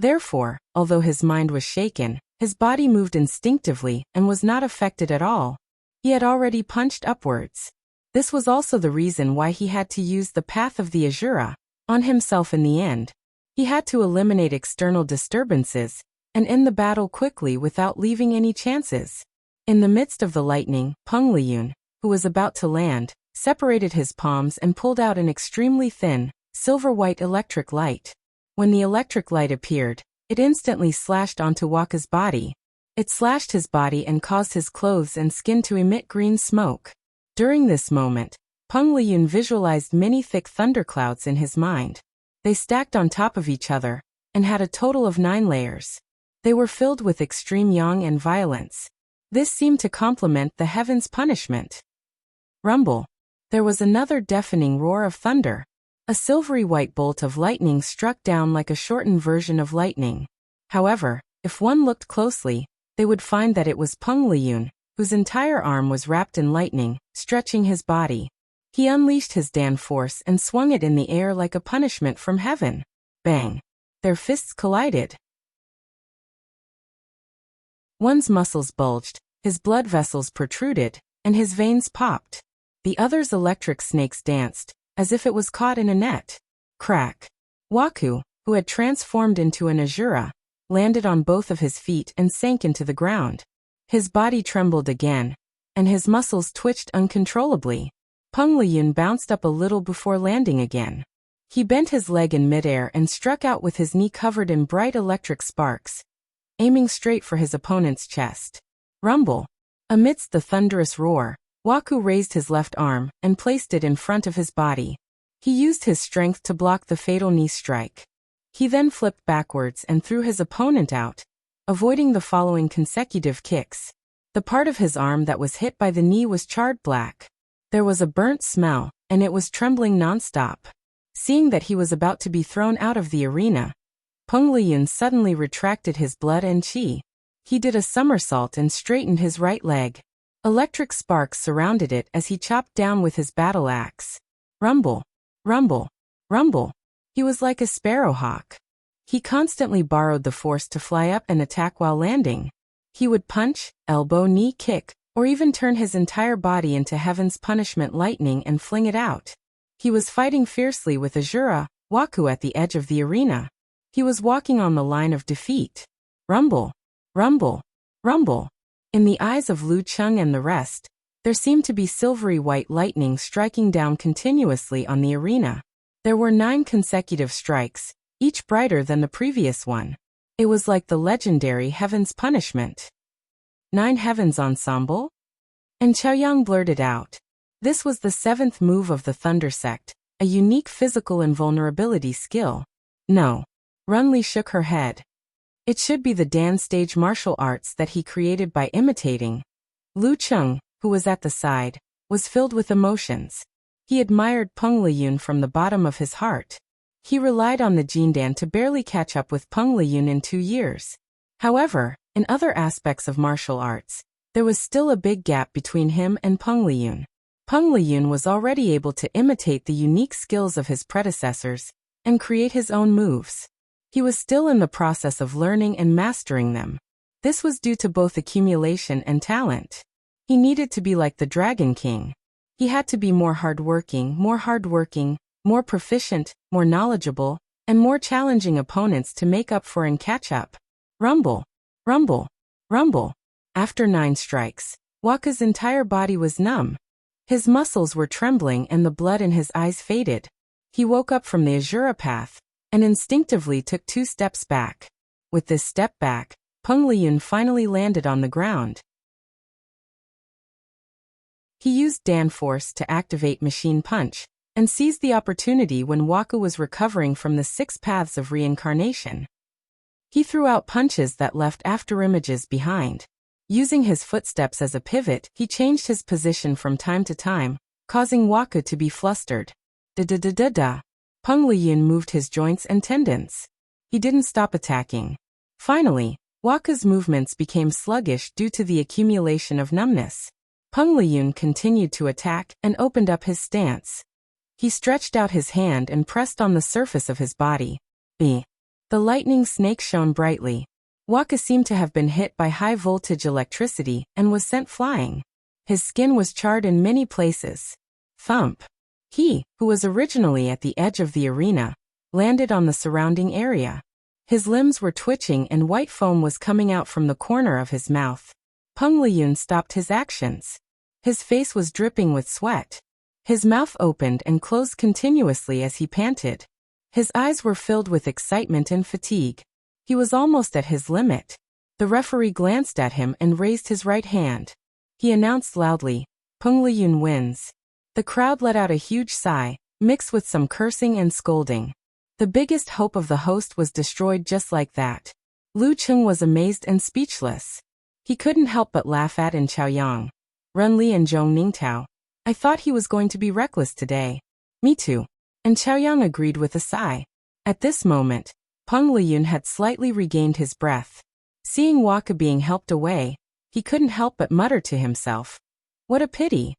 Therefore, although his mind was shaken, his body moved instinctively and was not affected at all. He had already punched upwards. This was also the reason why he had to use the path of the Azura on himself in the end. He had to eliminate external disturbances and end the battle quickly without leaving any chances. In the midst of the lightning, Peng Liyun, who was about to land, separated his palms and pulled out an extremely thin, silver-white electric light. When the electric light appeared, it instantly slashed onto Waka's body. It slashed his body and caused his clothes and skin to emit green smoke. During this moment, Peng Liyun visualized many thick thunderclouds in his mind. They stacked on top of each other, and had a total of 9 layers. They were filled with extreme yang and violence. This seemed to complement the heaven's punishment. Rumble. There was another deafening roar of thunder. A silvery white bolt of lightning struck down like a shortened version of lightning. However, if one looked closely, they would find that it was Peng Liyun, whose entire arm was wrapped in lightning, stretching his body. He unleashed his Dan force and swung it in the air like a punishment from heaven. Bang! Their fists collided. One's muscles bulged, his blood vessels protruded, and his veins popped. The other's electric snakes danced, as if it was caught in a net. Crack! Waku, who had transformed into an Azura, landed on both of his feet and sank into the ground. His body trembled again, and his muscles twitched uncontrollably. Peng Liyun bounced up a little before landing again. He bent his leg in midair and struck out with his knee covered in bright electric sparks, aiming straight for his opponent's chest. Rumble! Amidst the thunderous roar, Waku raised his left arm and placed it in front of his body. He used his strength to block the fatal knee strike. He then flipped backwards and threw his opponent out, avoiding the following consecutive kicks. The part of his arm that was hit by the knee was charred black. There was a burnt smell, and it was trembling non-stop. Seeing that he was about to be thrown out of the arena, Peng Liyun suddenly retracted his blood and chi. He did a somersault and straightened his right leg. Electric sparks surrounded it as he chopped down with his battle axe. Rumble! Rumble! Rumble! He was like a sparrowhawk. He constantly borrowed the force to fly up and attack while landing. He would punch, elbow, knee, kick, or even turn his entire body into heaven's punishment lightning and fling it out. He was fighting fiercely with Azura, Waku at the edge of the arena. He was walking on the line of defeat. Rumble, rumble, rumble. In the eyes of Lu Cheng and the rest, there seemed to be silvery white lightning striking down continuously on the arena. There were 9 consecutive strikes, each brighter than the previous one. It was like the legendary Heaven's Punishment. 9 Heavens Ensemble? And Chaoyang blurted out. This was the 7th move of the Thunder Sect, a unique physical invulnerability skill. No. Runli shook her head. It should be the dance stage martial arts that he created by imitating. Lu Cheng, who was at the side, was filled with emotions. He admired Peng Liyun from the bottom of his heart. He relied on the Jindan to barely catch up with Peng Liyun in 2 years. However, in other aspects of martial arts, there was still a big gap between him and Peng Liyun. Peng Liyun was already able to imitate the unique skills of his predecessors and create his own moves. He was still in the process of learning and mastering them. This was due to both accumulation and talent. He needed to be like the Dragon King. He had to be more hardworking, more proficient, more knowledgeable, and more challenging opponents to make up for and catch up. Rumble, rumble, rumble. After 9 strikes, Waka's entire body was numb. His muscles were trembling and the blood in his eyes faded. He woke up from the Azura path and instinctively took 2 steps back. With this step back, Peng Liyun finally landed on the ground. He used Dan Force to activate Machine Punch and seized the opportunity when Waku was recovering from the 6 paths of reincarnation. He threw out punches that left afterimages behind. Using his footsteps as a pivot, he changed his position from time to time, causing Waku to be flustered. Da-da-da-da-da. Peng Liyun moved his joints and tendons. He didn't stop attacking. Finally, Waka's movements became sluggish due to the accumulation of numbness. Peng Liyun continued to attack and opened up his stance. He stretched out his hand and pressed on the surface of his body. The lightning snake shone brightly. Waka seemed to have been hit by high-voltage electricity and was sent flying. His skin was charred in many places. Thump. He, who was originally at the edge of the arena, landed on the surrounding area. His limbs were twitching and white foam was coming out from the corner of his mouth. Peng Liyun stopped his actions. His face was dripping with sweat. His mouth opened and closed continuously as he panted. His eyes were filled with excitement and fatigue. He was almost at his limit. The referee glanced at him and raised his right hand. He announced loudly, "Peng Liyun wins." The crowd let out a huge sigh, mixed with some cursing and scolding. The biggest hope of the host was destroyed just like that. Lu Cheng was amazed and speechless. He couldn't help but laugh at and Chaoyang, Runli and Zhong Ningtao. I thought he was going to be reckless today. Me too. And Chaoyang agreed with a sigh. At this moment, Peng Liyun had slightly regained his breath. Seeing Waka being helped away, he couldn't help but mutter to himself. What a pity.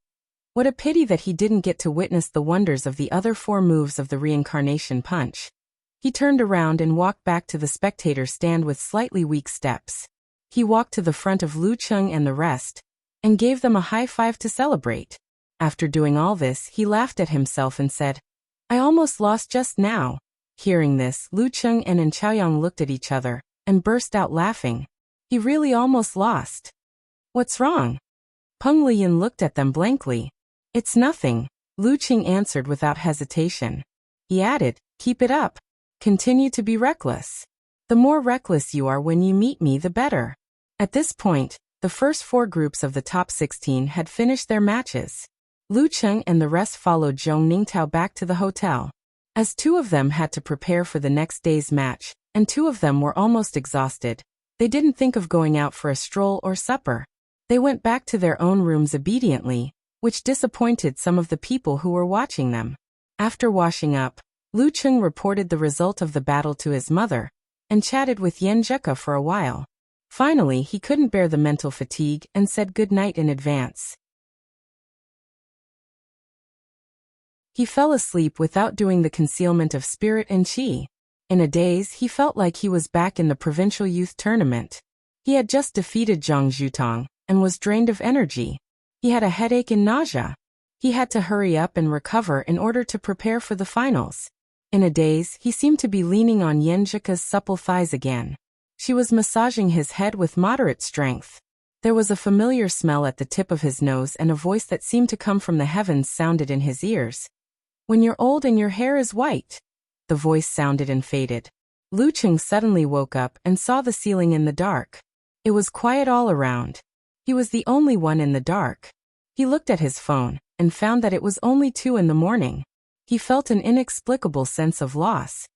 What a pity that he didn't get to witness the wonders of the other 4 moves of the reincarnation punch. He turned around and walked back to the spectator stand with slightly weak steps. He walked to the front of Lu Cheng and the rest, and gave them a high five to celebrate. After doing all this, he laughed at himself and said, I almost lost just now. Hearing this, Lu Cheng and Chaoyang looked at each other, and burst out laughing. He really almost lost. What's wrong? Peng Liyun looked at them blankly. It's nothing, Lu Cheng answered without hesitation. He added, keep it up. Continue to be reckless. The more reckless you are when you meet me, the better. At this point, the first 4 groups of the top 16 had finished their matches. Lu Cheng and the rest followed Zhong Ningtao back to the hotel. As 2 of them had to prepare for the next day's match, and 2 of them were almost exhausted, they didn't think of going out for a stroll or supper. They went back to their own rooms obediently, which disappointed some of the people who were watching them. After washing up, Lu Cheng reported the result of the battle to his mother, and chatted with Yen Zheka for a while. Finally, he couldn't bear the mental fatigue and said good night in advance. He fell asleep without doing the concealment of spirit and chi. In a daze, he felt like he was back in the provincial youth tournament. He had just defeated Zhang Zhutong, and was drained of energy. He had a headache and nausea. He had to hurry up and recover in order to prepare for the finals. In a daze, he seemed to be leaning on Yenjika's supple thighs again. She was massaging his head with moderate strength. There was a familiar smell at the tip of his nose, and a voice that seemed to come from the heavens sounded in his ears. "When you're old and your hair is white." The voice sounded and faded. Lucheng suddenly woke up and saw the ceiling in the dark. It was quiet all around. He was the only one in the dark. He looked at his phone and found that it was only 2 in the morning. He felt an inexplicable sense of loss.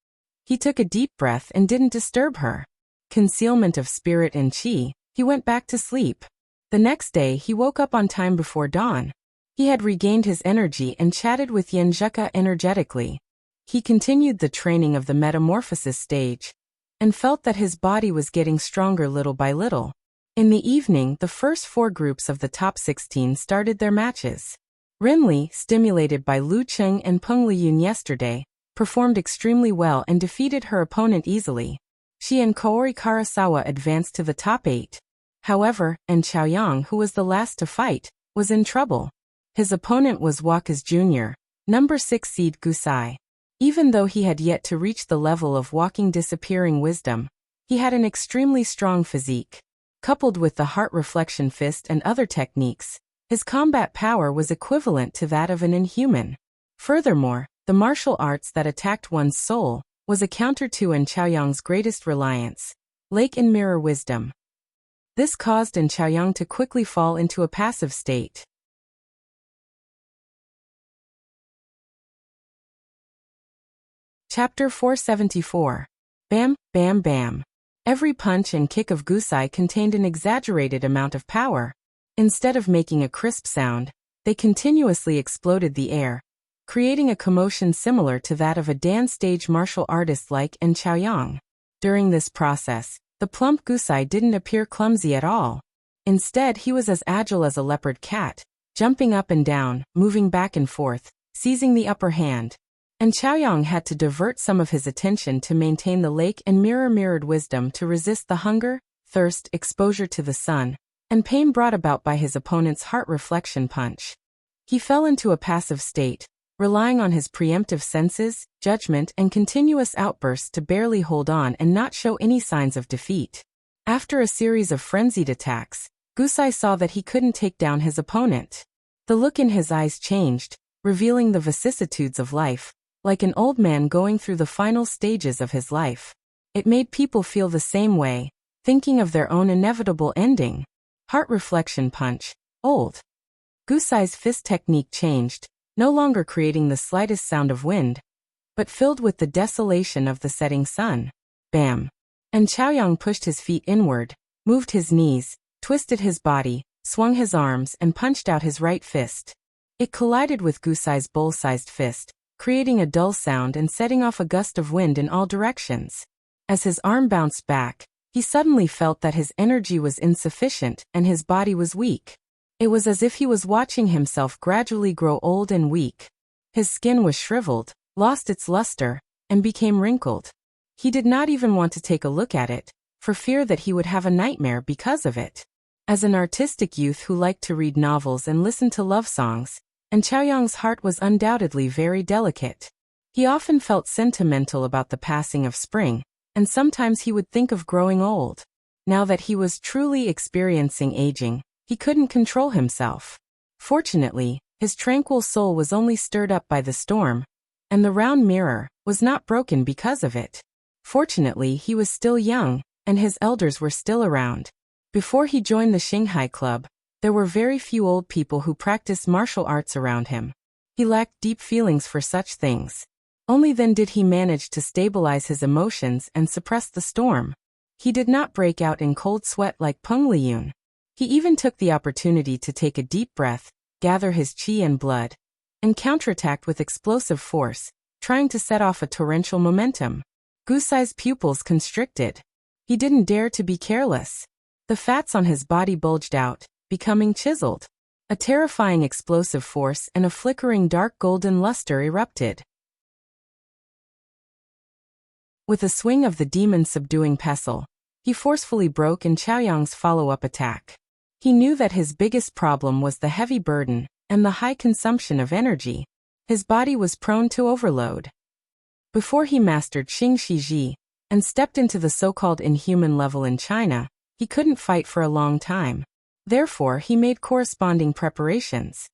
He took a deep breath and didn't disturb her. Concealment of spirit and chi, he went back to sleep. The next day he woke up on time before dawn. He had regained his energy and chatted with Yenjika energetically. He continued the training of the metamorphosis stage and felt that his body was getting stronger little by little. In the evening, the first 4 groups of the top 16 started their matches. Renli, stimulated by Lucheng and Peng Liyun yesterday, performed extremely well and defeated her opponent easily. She and Kaori Karasawa advanced to the top 8. However, and Chaoyang, who was the last to fight, was in trouble. His opponent was Waka's junior, number 6 seed Gusai. Even though he had yet to reach the level of walking disappearing wisdom, he had an extremely strong physique. Coupled with the heart reflection fist and other techniques, his combat power was equivalent to that of an inhuman. Furthermore, the martial arts that attacked one's soul was a counter to Chaoyang's greatest reliance, lake and mirror wisdom. This caused Chaoyang to quickly fall into a passive state. Chapter 474. Bam, bam, bam. Every punch and kick of Gusai contained an exaggerated amount of power. Instead of making a crisp sound, they continuously exploded the air, creating a commotion similar to that of a dance stage martial artist like Chaoyang. During this process, the plump Gusai didn't appear clumsy at all. Instead, he was as agile as a leopard cat, jumping up and down, moving back and forth, seizing the upper hand. And Chaoyang had to divert some of his attention to maintain the lake and mirrored wisdom to resist the hunger, thirst, exposure to the sun, and pain brought about by his opponent's heart reflection punch. He fell into a passive state, relying on his preemptive senses, judgment, and continuous outbursts to barely hold on and not show any signs of defeat. After a series of frenzied attacks, Gusai saw that he couldn't take down his opponent. The look in his eyes changed, revealing the vicissitudes of life, like an old man going through the final stages of his life. It made people feel the same way, thinking of their own inevitable ending. Heart reflection punch, old. Gusai's fist technique changed, no longer creating the slightest sound of wind, but filled with the desolation of the setting sun. Bam. And Chaoyang pushed his feet inward, moved his knees, twisted his body, swung his arms, and punched out his right fist. It collided with Gusai's bowl-sized fist, creating a dull sound and setting off a gust of wind in all directions. As his arm bounced back, he suddenly felt that his energy was insufficient and his body was weak. It was as if he was watching himself gradually grow old and weak. His skin was shriveled, lost its luster, and became wrinkled. He did not even want to take a look at it, for fear that he would have a nightmare because of it. As an artistic youth who liked to read novels and listen to love songs, and Chaoyang's heart was undoubtedly very delicate. He often felt sentimental about the passing of spring, and sometimes he would think of growing old. Now that he was truly experiencing aging, he couldn't control himself. Fortunately, his tranquil soul was only stirred up by the storm, and the round mirror was not broken because of it. Fortunately, he was still young, and his elders were still around. Before he joined the Shanghai Club, there were very few old people who practiced martial arts around him. He lacked deep feelings for such things. Only then did he manage to stabilize his emotions and suppress the storm. He did not break out in cold sweat like Peng Liyun. He even took the opportunity to take a deep breath, gather his chi and blood, and counterattack with explosive force, trying to set off a torrential momentum. Gusai's pupils constricted. He didn't dare to be careless. The fats on his body bulged out, becoming chiseled. A terrifying explosive force and a flickering dark golden luster erupted. With a swing of the demon subduing pestle, he forcefully broke in Chaoyang's follow-up attack. He knew that his biggest problem was the heavy burden and the high consumption of energy. His body was prone to overload. Before he mastered Xing Shiji and stepped into the so-called inhuman level in China, he couldn't fight for a long time. Therefore, he made corresponding preparations.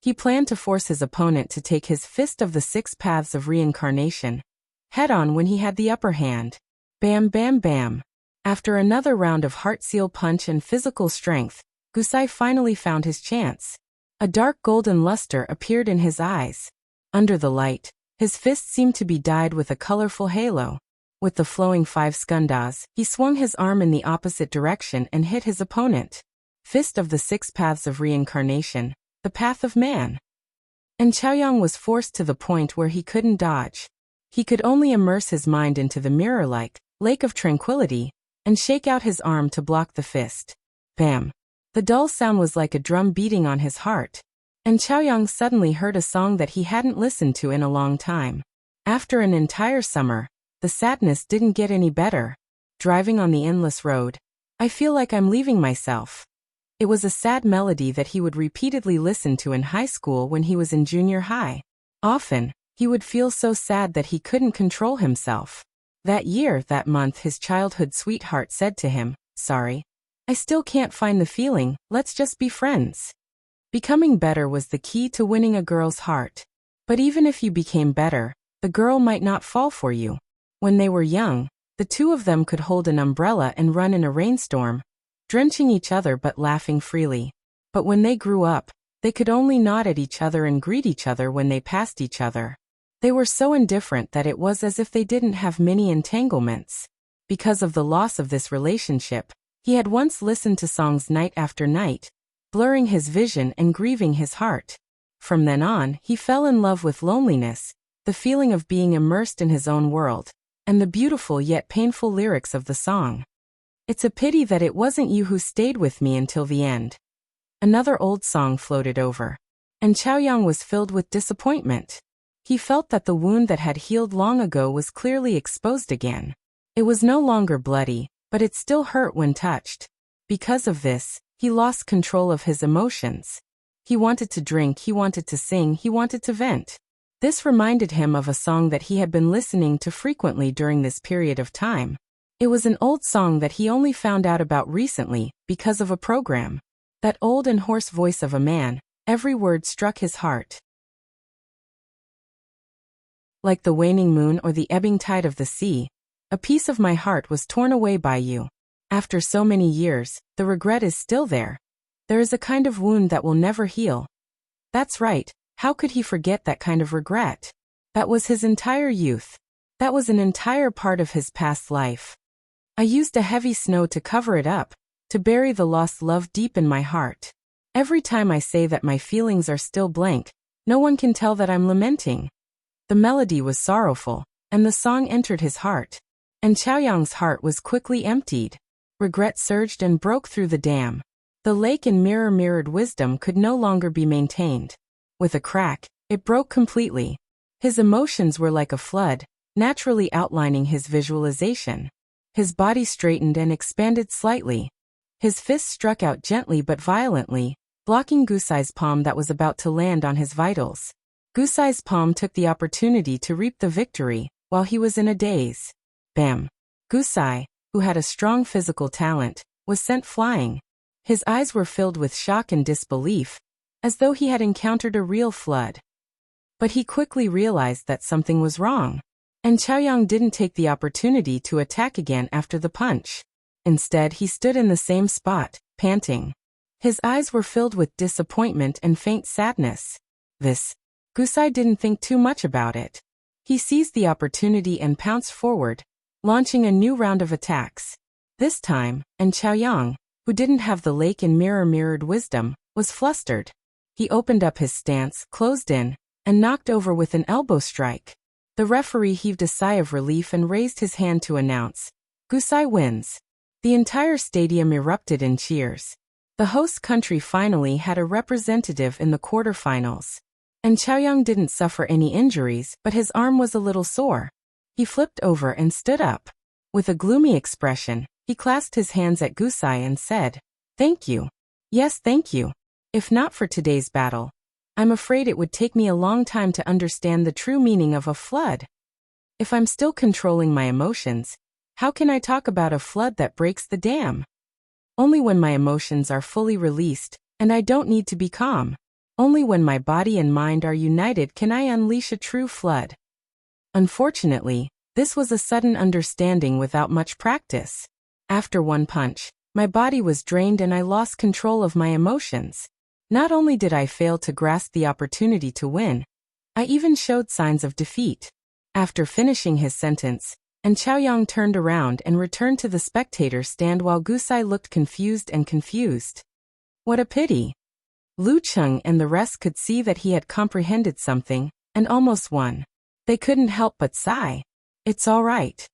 He planned to force his opponent to take his Fist of the Six Paths of Reincarnation head-on when he had the upper hand. Bam bam bam. After another round of heart-seal punch and physical strength, Gusai finally found his chance. A dark golden luster appeared in his eyes. Under the light, his fist seemed to be dyed with a colorful halo. With the flowing 5 skandhas, he swung his arm in the opposite direction and hit his opponent. Fist of the Six Paths of Reincarnation, the path of man. And Chaoyang was forced to the point where he couldn't dodge. He could only immerse his mind into the mirror-like lake of tranquility and shake out his arm to block the fist. Bam! The dull sound was like a drum beating on his heart. And Chaoyang suddenly heard a song that he hadn't listened to in a long time. After an entire summer, the sadness didn't get any better. Driving on the endless road, I feel like I'm leaving myself. It was a sad melody that he would repeatedly listen to in high school when he was in junior high. Often, he would feel so sad that he couldn't control himself. That year, that month, his childhood sweetheart said to him, "Sorry, I still can't find the feeling, let's just be friends." Becoming better was the key to winning a girl's heart. But even if you became better, the girl might not fall for you. When they were young, the two of them could hold an umbrella and run in a rainstorm, drenching each other but laughing freely. But when they grew up, they could only nod at each other and greet each other when they passed each other. They were so indifferent that it was as if they didn't have many entanglements. Because of the loss of this relationship, he had once listened to songs night after night, blurring his vision and grieving his heart. From then on, he fell in love with loneliness, the feeling of being immersed in his own world, and the beautiful yet painful lyrics of the song. "It's a pity that it wasn't you who stayed with me until the end." Another old song floated over, and Chaoyang was filled with disappointment. He felt that the wound that had healed long ago was clearly exposed again. It was no longer bloody, but it still hurt when touched. Because of this, he lost control of his emotions. He wanted to drink, he wanted to sing, he wanted to vent. This reminded him of a song that he had been listening to frequently during this period of time. It was an old song that he only found out about recently, because of a program. That old and hoarse voice of a man, every word struck his heart. Like the waning moon or the ebbing tide of the sea, a piece of my heart was torn away by you. After so many years, the regret is still there. There is a kind of wound that will never heal. That's right, how could he forget that kind of regret? That was his entire youth. That was an entire part of his past life. I used a heavy snow to cover it up, to bury the lost love deep in my heart. Every time I say that my feelings are still blank, no one can tell that I'm lamenting. The melody was sorrowful, and the song entered his heart. And Chaoyang's heart was quickly emptied. Regret surged and broke through the dam. The lake in mirrored wisdom could no longer be maintained. With a crack, it broke completely. His emotions were like a flood, naturally outlining his visualization. His body straightened and expanded slightly. His fist struck out gently but violently, blocking Gusai's palm that was about to land on his vitals. Gusai's palm took the opportunity to reap the victory, while he was in a daze. Bam! Gusai, who had a strong physical talent, was sent flying. His eyes were filled with shock and disbelief, as though he had encountered a real flood. But he quickly realized that something was wrong. And Chaoyang didn't take the opportunity to attack again after the punch. Instead, he stood in the same spot, panting. His eyes were filled with disappointment and faint sadness. Gusai didn't think too much about it. He seized the opportunity and pounced forward, launching a new round of attacks. This time, and Chaoyang, who didn't have the lake in mirrored wisdom, was flustered. He opened up his stance, closed in, and knocked over with an elbow strike. The referee heaved a sigh of relief and raised his hand to announce, "Gusai wins." The entire stadium erupted in cheers. The host country finally had a representative in the quarterfinals. And Chaoyang didn't suffer any injuries, but his arm was a little sore. He flipped over and stood up. With a gloomy expression, he clasped his hands at Gusai and said, "Thank you. Yes, thank you. If not for today's battle, I'm afraid it would take me a long time to understand the true meaning of a flood. If I'm still controlling my emotions, how can I talk about a flood that breaks the dam? Only when my emotions are fully released, and I don't need to be calm. Only when my body and mind are united can I unleash a true flood. Unfortunately, this was a sudden understanding without much practice. After one punch, my body was drained and I lost control of my emotions. Not only did I fail to grasp the opportunity to win, I even showed signs of defeat. After finishing his sentence, and Chaoyang turned around and returned to the spectator stand while Gusai looked confused. What a pity. Lu Cheng and the rest could see that he had comprehended something, and almost won. They couldn't help but sigh. It's all right.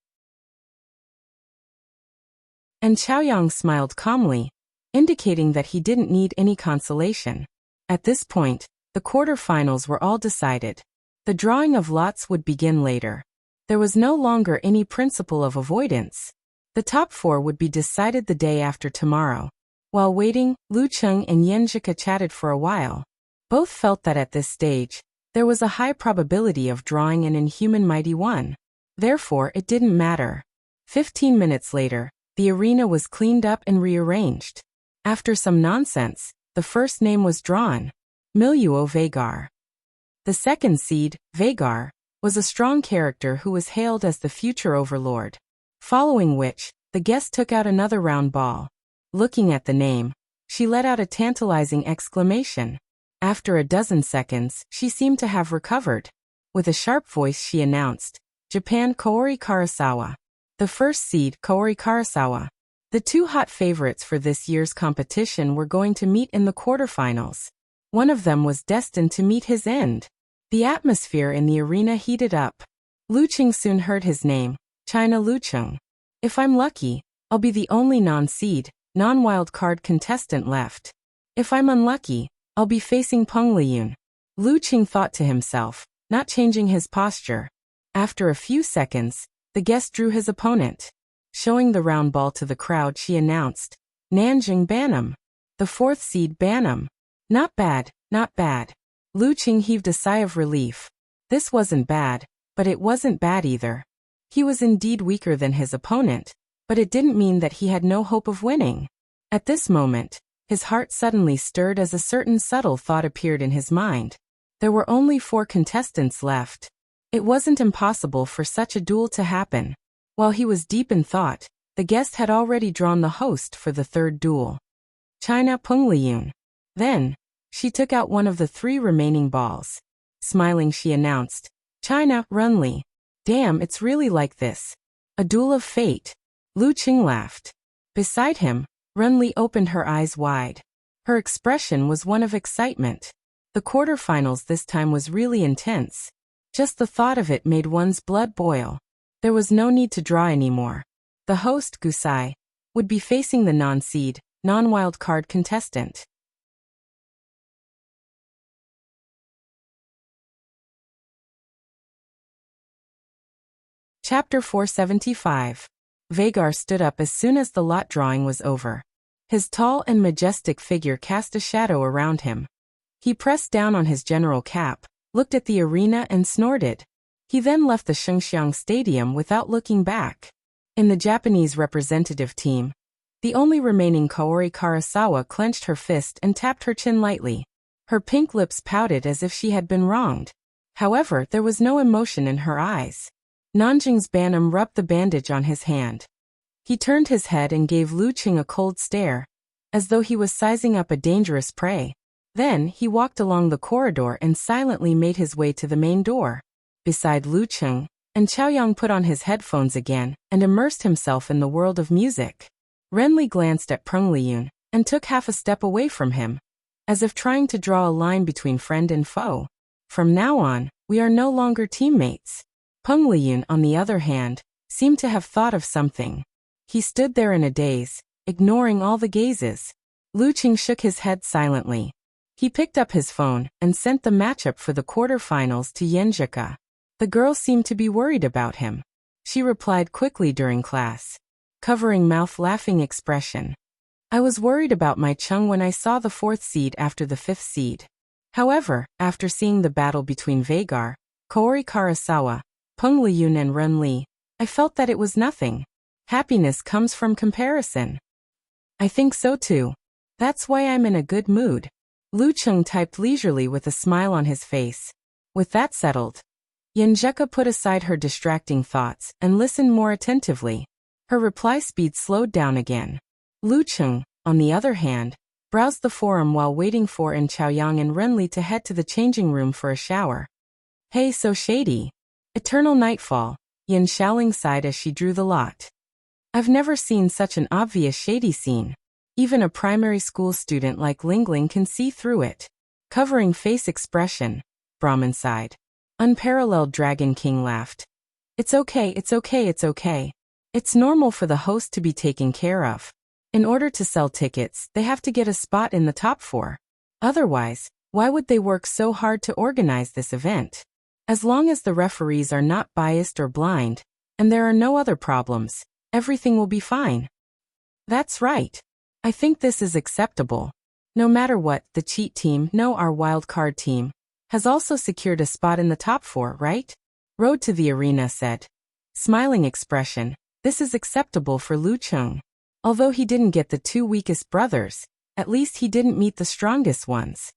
And Chaoyang smiled calmly, indicating that he didn't need any consolation. At this point, the quarterfinals were all decided. The drawing of lots would begin later. There was no longer any principle of avoidance. The top 4 would be decided the day after tomorrow. While waiting, Lu Cheng and Yanjika chatted for a while. Both felt that at this stage, there was a high probability of drawing an inhuman mighty one. Therefore, it didn't matter. 15 minutes later, the arena was cleaned up and rearranged. After some nonsense, the first name was drawn. Miluo Vagar. The second seed, Vagar, was a strong character who was hailed as the future overlord. Following which, the guest took out another round ball. Looking at the name, she let out a tantalizing exclamation. After a dozen seconds, she seemed to have recovered. With a sharp voice she announced, Japan Kaori Karasawa. The first seed, Kaori Karasawa. The 2 hot favorites for this year's competition were going to meet in the quarterfinals. One of them was destined to meet his end. The atmosphere in the arena heated up. Lu Cheng soon heard his name, China Lu Cheng. If I'm lucky, I'll be the only non-seed, non-wild card contestant left. If I'm unlucky, I'll be facing Peng Liyun. Lu Cheng thought to himself, not changing his posture. After a few seconds, the guest drew his opponent. Showing the round ball to the crowd, she announced, Nanjing Banam. The 4th seed Banam. Not bad, not bad. Lu Cheng heaved a sigh of relief. This wasn't bad, but it wasn't bad either. He was indeed weaker than his opponent, but it didn't mean that he had no hope of winning. At this moment, his heart suddenly stirred as a certain subtle thought appeared in his mind. There were only 4 contestants left. It wasn't impossible for such a duel to happen. While he was deep in thought, the guest had already drawn the host for the 3rd duel. China Peng Liyun. Then, she took out one of the 3 remaining balls. Smiling, she announced, China Runli. Damn, it's really like this. A duel of fate. Lu Cheng laughed. Beside him, Runli opened her eyes wide. Her expression was one of excitement. The quarterfinals this time was really intense. Just the thought of it made one's blood boil. There was no need to draw anymore. The host, Gusai, would be facing the non-seed, non-wild card contestant. Chapter 475. Vagar stood up as soon as the lot drawing was over. His tall and majestic figure cast a shadow around him. He pressed down on his general cap, looked at the arena and snorted. He then left the Shengxiang Stadium without looking back. In the Japanese representative team, the only remaining Kaori Karasawa clenched her fist and tapped her chin lightly. Her pink lips pouted as if she had been wronged. However, there was no emotion in her eyes. Nanjing's Banam rubbed the bandage on his hand. He turned his head and gave Lu Cheng a cold stare, as though he was sizing up a dangerous prey. Then, he walked along the corridor and silently made his way to the main door. Beside Lu Cheng, and Chaoyang put on his headphones again and immersed himself in the world of music. Renli glanced at Peng Liyun and took half a step away from him, as if trying to draw a line between friend and foe. From now on, we are no longer teammates. Peng Liyun, on the other hand, seemed to have thought of something. He stood there in a daze, ignoring all the gazes. Lu Cheng shook his head silently. He picked up his phone and sent the matchup for the quarterfinals to Yenjika. The girl seemed to be worried about him. She replied quickly during class, covering mouth laughing expression. I was worried about my Chung when I saw the 4th seed after the 5th seed. However, after seeing the battle between Vhagar, Kaori Karasawa, Peng Liyun and Ren Li, I felt that it was nothing. Happiness comes from comparison. I think so too. That's why I'm in a good mood. Lu Cheng typed leisurely with a smile on his face. With that settled, Yenjeka put aside her distracting thoughts and listened more attentively. Her reply speed slowed down again. Lu Cheng, on the other hand, browsed the forum while waiting for Chaoyang and Renli to head to the changing room for a shower. Hey, so shady. Eternal nightfall, Yin Xiaoling sighed as she drew the lot. I've never seen such an obvious shady scene. Even a primary school student like Lingling can see through it. Covering face expression, Brahmin sighed. Unparalleled Dragon King laughed. It's okay, it's okay, it's okay. It's normal for the host to be taken care of. In order to sell tickets, they have to get a spot in the top 4. Otherwise, why would they work so hard to organize this event? As long as the referees are not biased or blind, and there are no other problems, everything will be fine. That's right. I think this is acceptable. No matter what, the cheat team, no, our wildcard team, has also secured a spot in the top 4, right? Road to the Arena said. Smiling expression, this is acceptable for Lu Cheng. Although he didn't get the 2 weakest brothers, at least he didn't meet the strongest ones.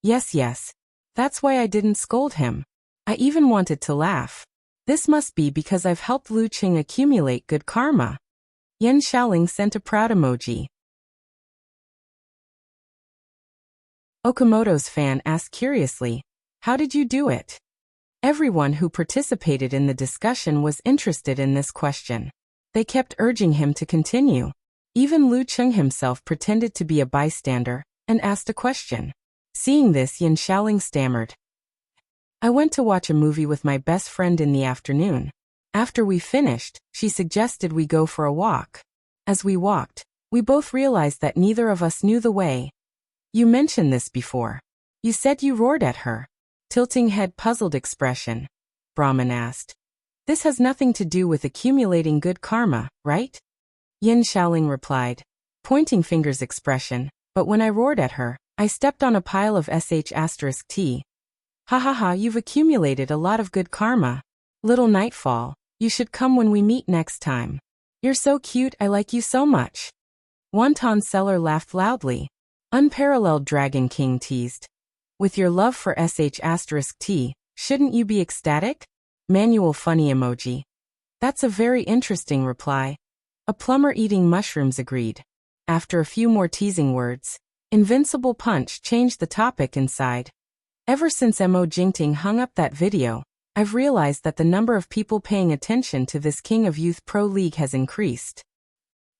Yes. That's why I didn't scold him. I even wanted to laugh. This must be because I've helped Lu Cheng accumulate good karma. Yen Xiaoling sent a proud emoji. Okamoto's fan asked curiously, how did you do it? Everyone who participated in the discussion was interested in this question. They kept urging him to continue. Even Lu Cheng himself pretended to be a bystander and asked a question. Seeing this, Yin Xiaoling stammered. I went to watch a movie with my best friend in the afternoon. After we finished, she suggested we go for a walk. As we walked, we both realized that neither of us knew the way. You mentioned this before. You said you roared at her. Tilting head puzzled expression. Brahmin asked. This has nothing to do with accumulating good karma, right? Yin Xiaoling replied. Pointing fingers expression, but when I roared at her, I stepped on a pile of sh*t. Ha ha ha, you've accumulated a lot of good karma. Little Nightfall, you should come when we meet next time. You're so cute, I like you so much. Wonton Seller laughed loudly. Unparalleled Dragon King teased. With your love for sh*t, shouldn't you be ecstatic? Manual funny emoji. That's a very interesting reply. A plumber eating mushrooms agreed. After a few more teasing words, Invincible Punch changed the topic inside. Ever since Mo Jingting hung up that video, I've realized that the number of people paying attention to this King of Youth Pro League has increased.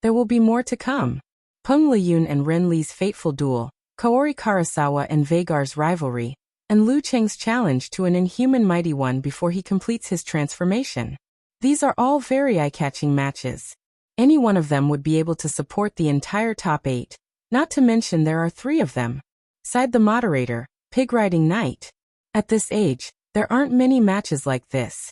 There will be more to come. Peng Liyun and Ren Li's fateful duel, Kaori Karasawa and Vhagar's rivalry, and Lu Cheng's challenge to an inhuman mighty one before he completes his transformation. These are all very eye-catching matches. Any one of them would be able to support the entire top 8, not to mention there are 3 of them. Sighed the moderator, Pig Riding Knight. At this age, there aren't many matches like this.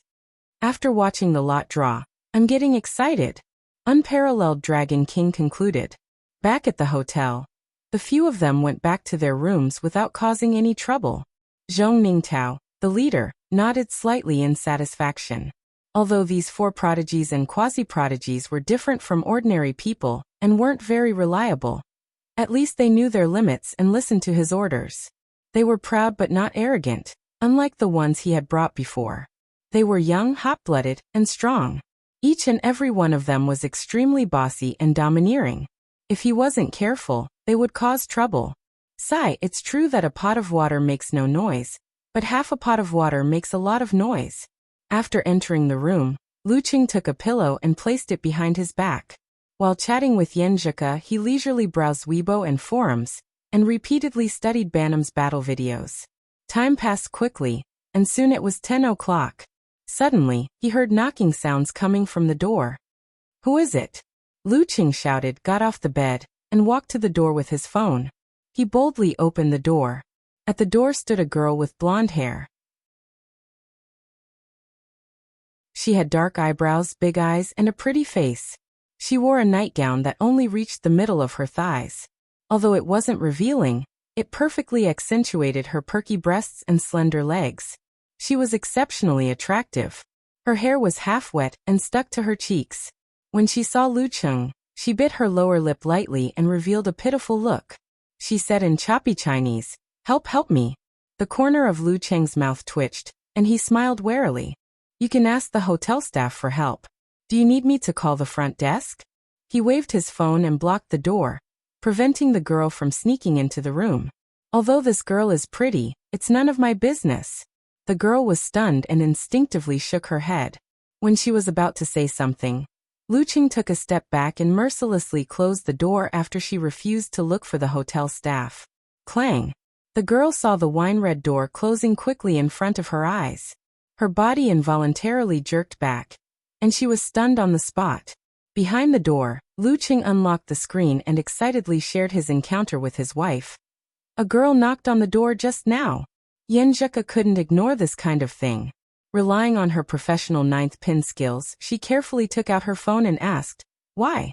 After watching the lot draw, I'm getting excited. Unparalleled Dragon King concluded. Back at the hotel, the few of them went back to their rooms without causing any trouble. Zhong Ningtao, the leader, nodded slightly in satisfaction. Although these 4 prodigies and quasi-prodigies were different from ordinary people and weren't very reliable, at least they knew their limits and listened to his orders. They were proud but not arrogant, unlike the ones he had brought before. They were young, hot-blooded, and strong. Each and every one of them was extremely bossy and domineering. If he wasn't careful, they would cause trouble. Sigh, it's true that a pot of water makes no noise, but half a pot of water makes a lot of noise. After entering the room, Lu Cheng took a pillow and placed it behind his back. While chatting with Yenjika, he leisurely browsed Weibo and forums, and repeatedly studied Bantam's battle videos. Time passed quickly, and soon it was 10 o'clock. Suddenly, he heard knocking sounds coming from the door. Who is it? Lu Cheng shouted, got off the bed, and walked to the door with his phone. He boldly opened the door. At the door stood a girl with blonde hair. She had dark eyebrows, big eyes, and a pretty face. She wore a nightgown that only reached the middle of her thighs. Although it wasn't revealing, it perfectly accentuated her perky breasts and slender legs. She was exceptionally attractive. Her hair was half wet and stuck to her cheeks. When she saw Lu Cheng, she bit her lower lip lightly and revealed a pitiful look. She said in choppy Chinese, help me." The corner of Lu Cheng's mouth twitched, and he smiled warily. "You can ask the hotel staff for help. Do you need me to call the front desk?" He waved his phone and blocked the door, preventing the girl from sneaking into the room. "Although this girl is pretty, it's none of my business." The girl was stunned and instinctively shook her head. When she was about to say something, Lu Cheng took a step back and mercilessly closed the door after she refused to look for the hotel staff. Clang! The girl saw the wine-red door closing quickly in front of her eyes. Her body involuntarily jerked back, and she was stunned on the spot. Behind the door, Lu Cheng unlocked the screen and excitedly shared his encounter with his wife. "A girl knocked on the door just now." Yen Zheka couldn't ignore this kind of thing. Relying on her professional ninth pin skills, she carefully took out her phone and asked, "Why?"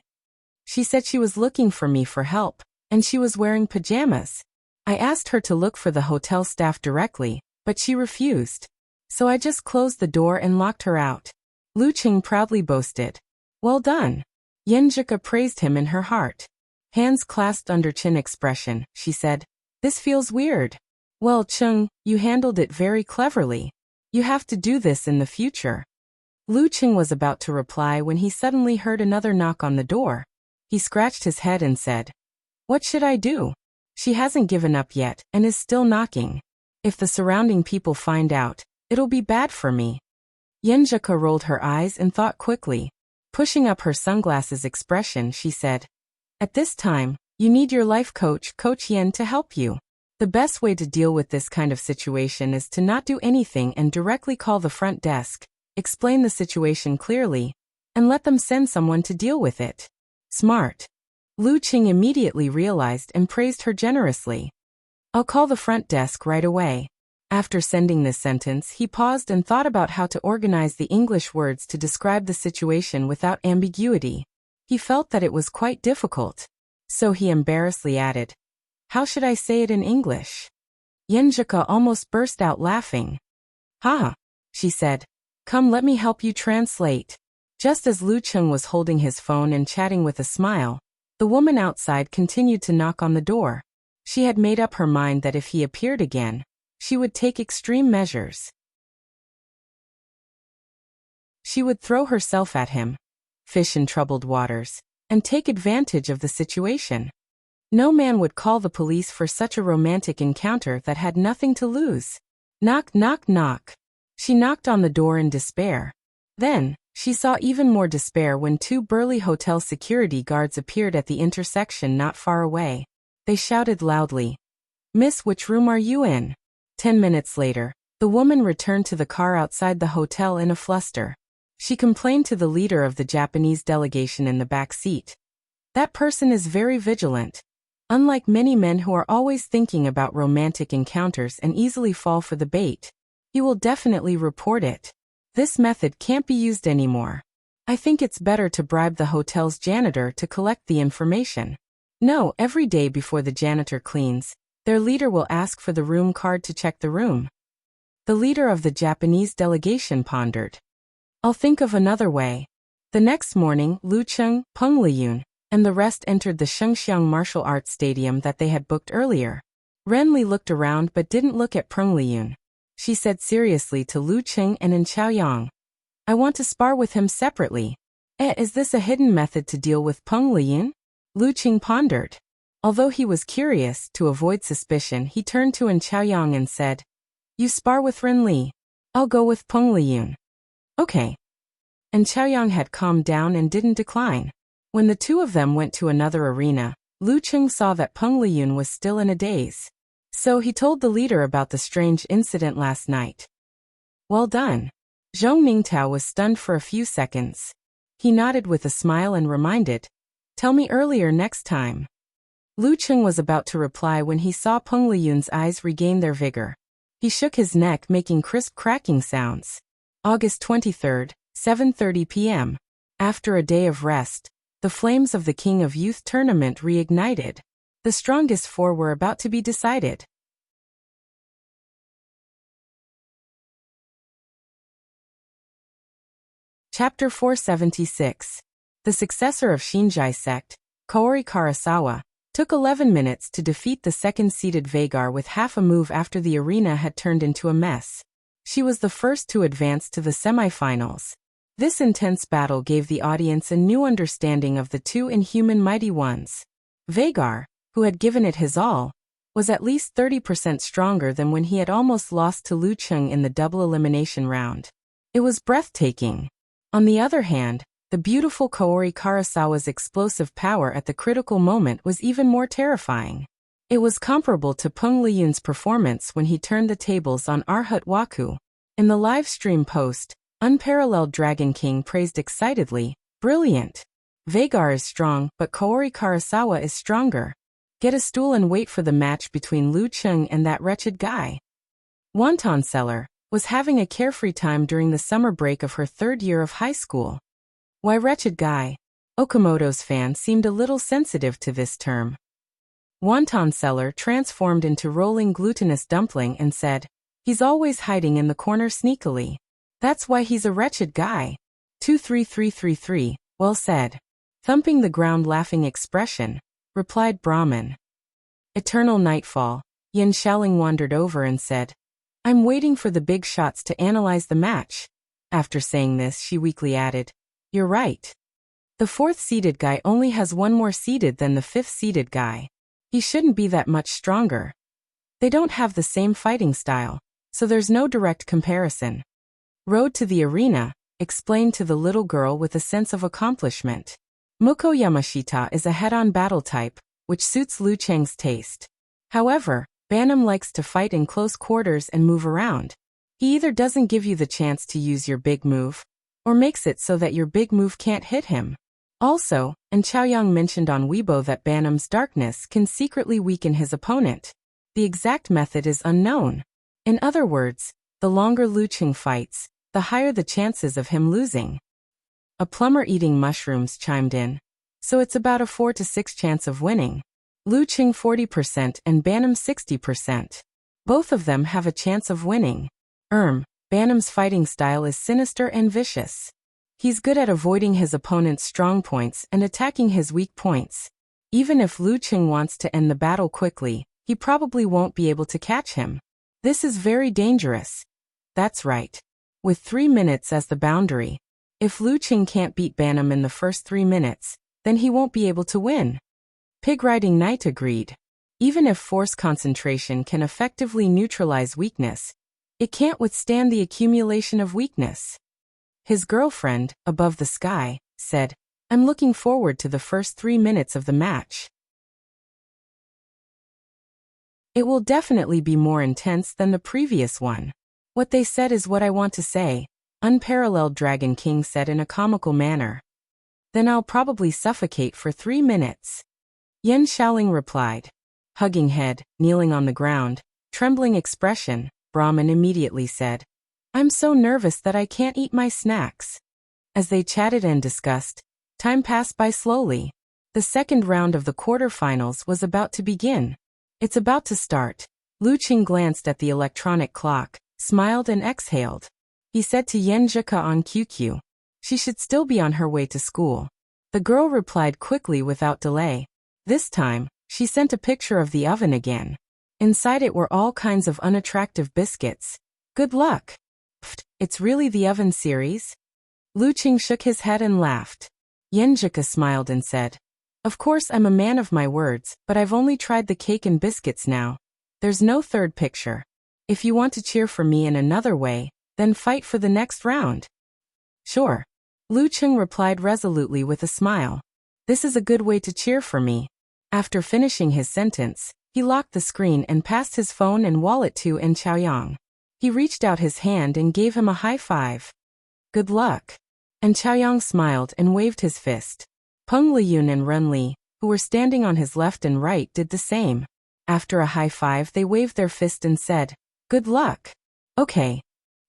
"She said she was looking for me for help, and she was wearing pajamas. I asked her to look for the hotel staff directly, but she refused. So I just closed the door and locked her out." Lu Cheng proudly boasted. "Well done." Yen Zheka praised him in her heart. Hands clasped under chin expression, she said, "This feels weird." "Well, Cheng, you handled it very cleverly. You have to do this in the future." Lu Cheng was about to reply when he suddenly heard another knock on the door. He scratched his head and said, "What should I do? She hasn't given up yet and is still knocking. If the surrounding people find out, it'll be bad for me." Yen Zheka rolled her eyes and thought quickly. Pushing up her sunglasses expression, she said, "At this time, you need your life coach, Coach Yen, to help you. The best way to deal with this kind of situation is to not do anything and directly call the front desk, explain the situation clearly, and let them send someone to deal with it." Smart. Lu Cheng immediately realized and praised her generously. "I'll call the front desk right away." After sending this sentence, he paused and thought about how to organize the English words to describe the situation without ambiguity. He felt that it was quite difficult. So he embarrassedly added, "How should I say it in English?" Yen Zheka almost burst out laughing. "Ha!" she said. "Come, let me help you translate." Just as Lu Cheng was holding his phone and chatting with a smile, the woman outside continued to knock on the door. She had made up her mind that if he appeared again, she would take extreme measures. She would throw herself at him, fish in troubled waters, and take advantage of the situation. No man would call the police for such a romantic encounter that had nothing to lose. Knock, knock, knock. She knocked on the door in despair. Then, she saw even more despair when two burly hotel security guards appeared at the intersection not far away. They shouted loudly, "Miss, which room are you in?" 10 minutes later, the woman returned to the car outside the hotel in a fluster. She complained to the leader of the Japanese delegation in the back seat. "That person is very vigilant. Unlike many men who are always thinking about romantic encounters and easily fall for the bait, he will definitely report it. This method can't be used anymore. I think it's better to bribe the hotel's janitor to collect the information." No, every day before the janitor cleans, their leader will ask for the room card to check the room. The leader of the Japanese delegation pondered. "I'll think of another way." The next morning, Lu Cheng, Peng Liyun, and the rest entered the Shengxiang Martial Arts Stadium that they had booked earlier. Renli looked around but didn't look at Peng Liyun. She said seriously to Lu Cheng and in Chaoyang, "I want to spar with him separately." Is this a hidden method to deal with Peng Liyun? Lu Cheng pondered. Although he was curious, to avoid suspicion, he turned to In Chaoyang and said, "You spar with Renli. I'll go with Peng Liyun." "Okay." And Chaoyang had calmed down and didn't decline. When the two of them went to another arena, Lu Cheng saw that Peng Liyun was still in a daze. So he told the leader about the strange incident last night. "Well done." Zhong Mingtao was stunned for a few seconds. He nodded with a smile and reminded, "Tell me earlier next time." Lu Cheng was about to reply when he saw Peng Liyun's eyes regain their vigor. He shook his neck, making crisp cracking sounds. August 23, 7:30 p.m. After a day of rest, The flames of the King of Youth tournament reignited. The strongest four were about to be decided. Chapter 476. The successor of Shinjai sect, Kaori Karasawa, took 11 minutes to defeat the second-seeded Vagar with half a move after the arena had turned into a mess. She was the first to advance to the semifinals. This intense battle gave the audience a new understanding of the two inhuman mighty ones. Vagar, who had given it his all, was at least 30% stronger than when he had almost lost to Lu Cheng in the double elimination round. It was breathtaking. On the other hand, the beautiful Kaori Karasawa's explosive power at the critical moment was even more terrifying. It was comparable to Peng Liyun's performance when he turned the tables on Arhat Waku. In the live stream post, Unparalleled Dragon King praised excitedly, "Brilliant! Vagar is strong, but Kaori Karasawa is stronger. Get a stool and wait for the match between Lu Cheng and that wretched guy." Wonton Seller was having a carefree time during the summer break of her third year of high school. Why wretched guy? Okamoto's fan seemed a little sensitive to this term. Wonton Seller transformed into rolling glutinous dumpling and said, "He's always hiding in the corner sneakily. That's why he's a wretched guy." 23333, well said. Thumping the ground laughing expression, replied Brahman. Eternal Nightfall, Yin Shaoling wandered over and said, "I'm waiting for the big shots to analyze the match." After saying this, she weakly added, "You're right. The fourth-seeded guy only has one more seeded than the fifth-seeded guy. He shouldn't be that much stronger. They don't have the same fighting style, so there's no direct comparison." Road to the arena, explained to the little girl with a sense of accomplishment. Muko Yamashita is a head-on battle type, which suits Lu Cheng's taste. However, Banam likes to fight in close quarters and move around. He either doesn't give you the chance to use your big move, or makes it so that your big move can't hit him. Also, and Chaoyang mentioned on Weibo that Banam's darkness can secretly weaken his opponent. The exact method is unknown. In other words, the longer Lu Cheng fights, the higher the chances of him losing. A plumber eating mushrooms chimed in. So it's about a 4 to 6 chance of winning. Lu Cheng 40% and Banam 60%. Both of them have a chance of winning. Banam's fighting style is sinister and vicious. He's good at avoiding his opponent's strong points and attacking his weak points. Even if Lu Cheng wants to end the battle quickly, he probably won't be able to catch him. This is very dangerous. That's right. With 3 minutes as the boundary, if Lu Cheng can't beat Banam in the first 3 minutes, then he won't be able to win. Pig Riding Knight agreed. Even if force concentration can effectively neutralize weakness, it can't withstand the accumulation of weakness. His girlfriend, above the sky, said, "I'm looking forward to the first 3 minutes of the match. It will definitely be more intense than the previous one." "What they said is what I want to say," Unparalleled Dragon King said in a comical manner. "Then I'll probably suffocate for 3 minutes. Yen Shaoling replied. Hugging head, kneeling on the ground, trembling expression, Brahman immediately said, "I'm so nervous that I can't eat my snacks." As they chatted and discussed, time passed by slowly. The second round of the quarterfinals was about to begin. "It's about to start." Lu Cheng glanced at the electronic clock, smiled and exhaled. He said to Yen Zhika on QQ, "She should still be on her way to school." The girl replied quickly without delay. This time, she sent a picture of the oven again. Inside it were all kinds of unattractive biscuits. "Good luck." "Pfft, it's really the oven series?" Lu Cheng shook his head and laughed. Yen Zhika smiled and said, "Of course I'm a man of my words, but I've only tried the cake and biscuits now. There's no third picture. If you want to cheer for me in another way, then fight for the next round." "Sure." Lu Cheng replied resolutely with a smile. "This is a good way to cheer for me." After finishing his sentence, he locked the screen and passed his phone and wallet to En Chaoyang. He reached out his hand and gave him a high five. "Good luck." En Chaoyang smiled and waved his fist. Peng Liyun and Ren Li, who were standing on his left and right, did the same. After a high five, they waved their fist and said, "Good luck." "Okay."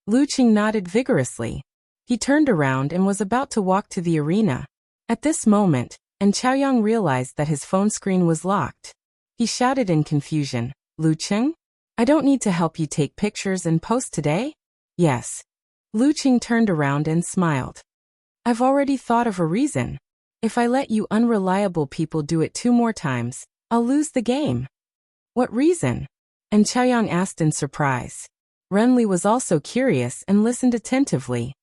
Lu Cheng nodded vigorously. He turned around and was about to walk to the arena. At this moment, and Chaoyang realized that his phone screen was locked. He shouted in confusion, Lu Qing? I don't need to help you take pictures and post today? Yes. Lu Qing turned around and smiled. I've already thought of a reason. If I let you unreliable people do it 2 more times, I'll lose the game. What reason? And Chaoyang asked in surprise. Renli was also curious and listened attentively.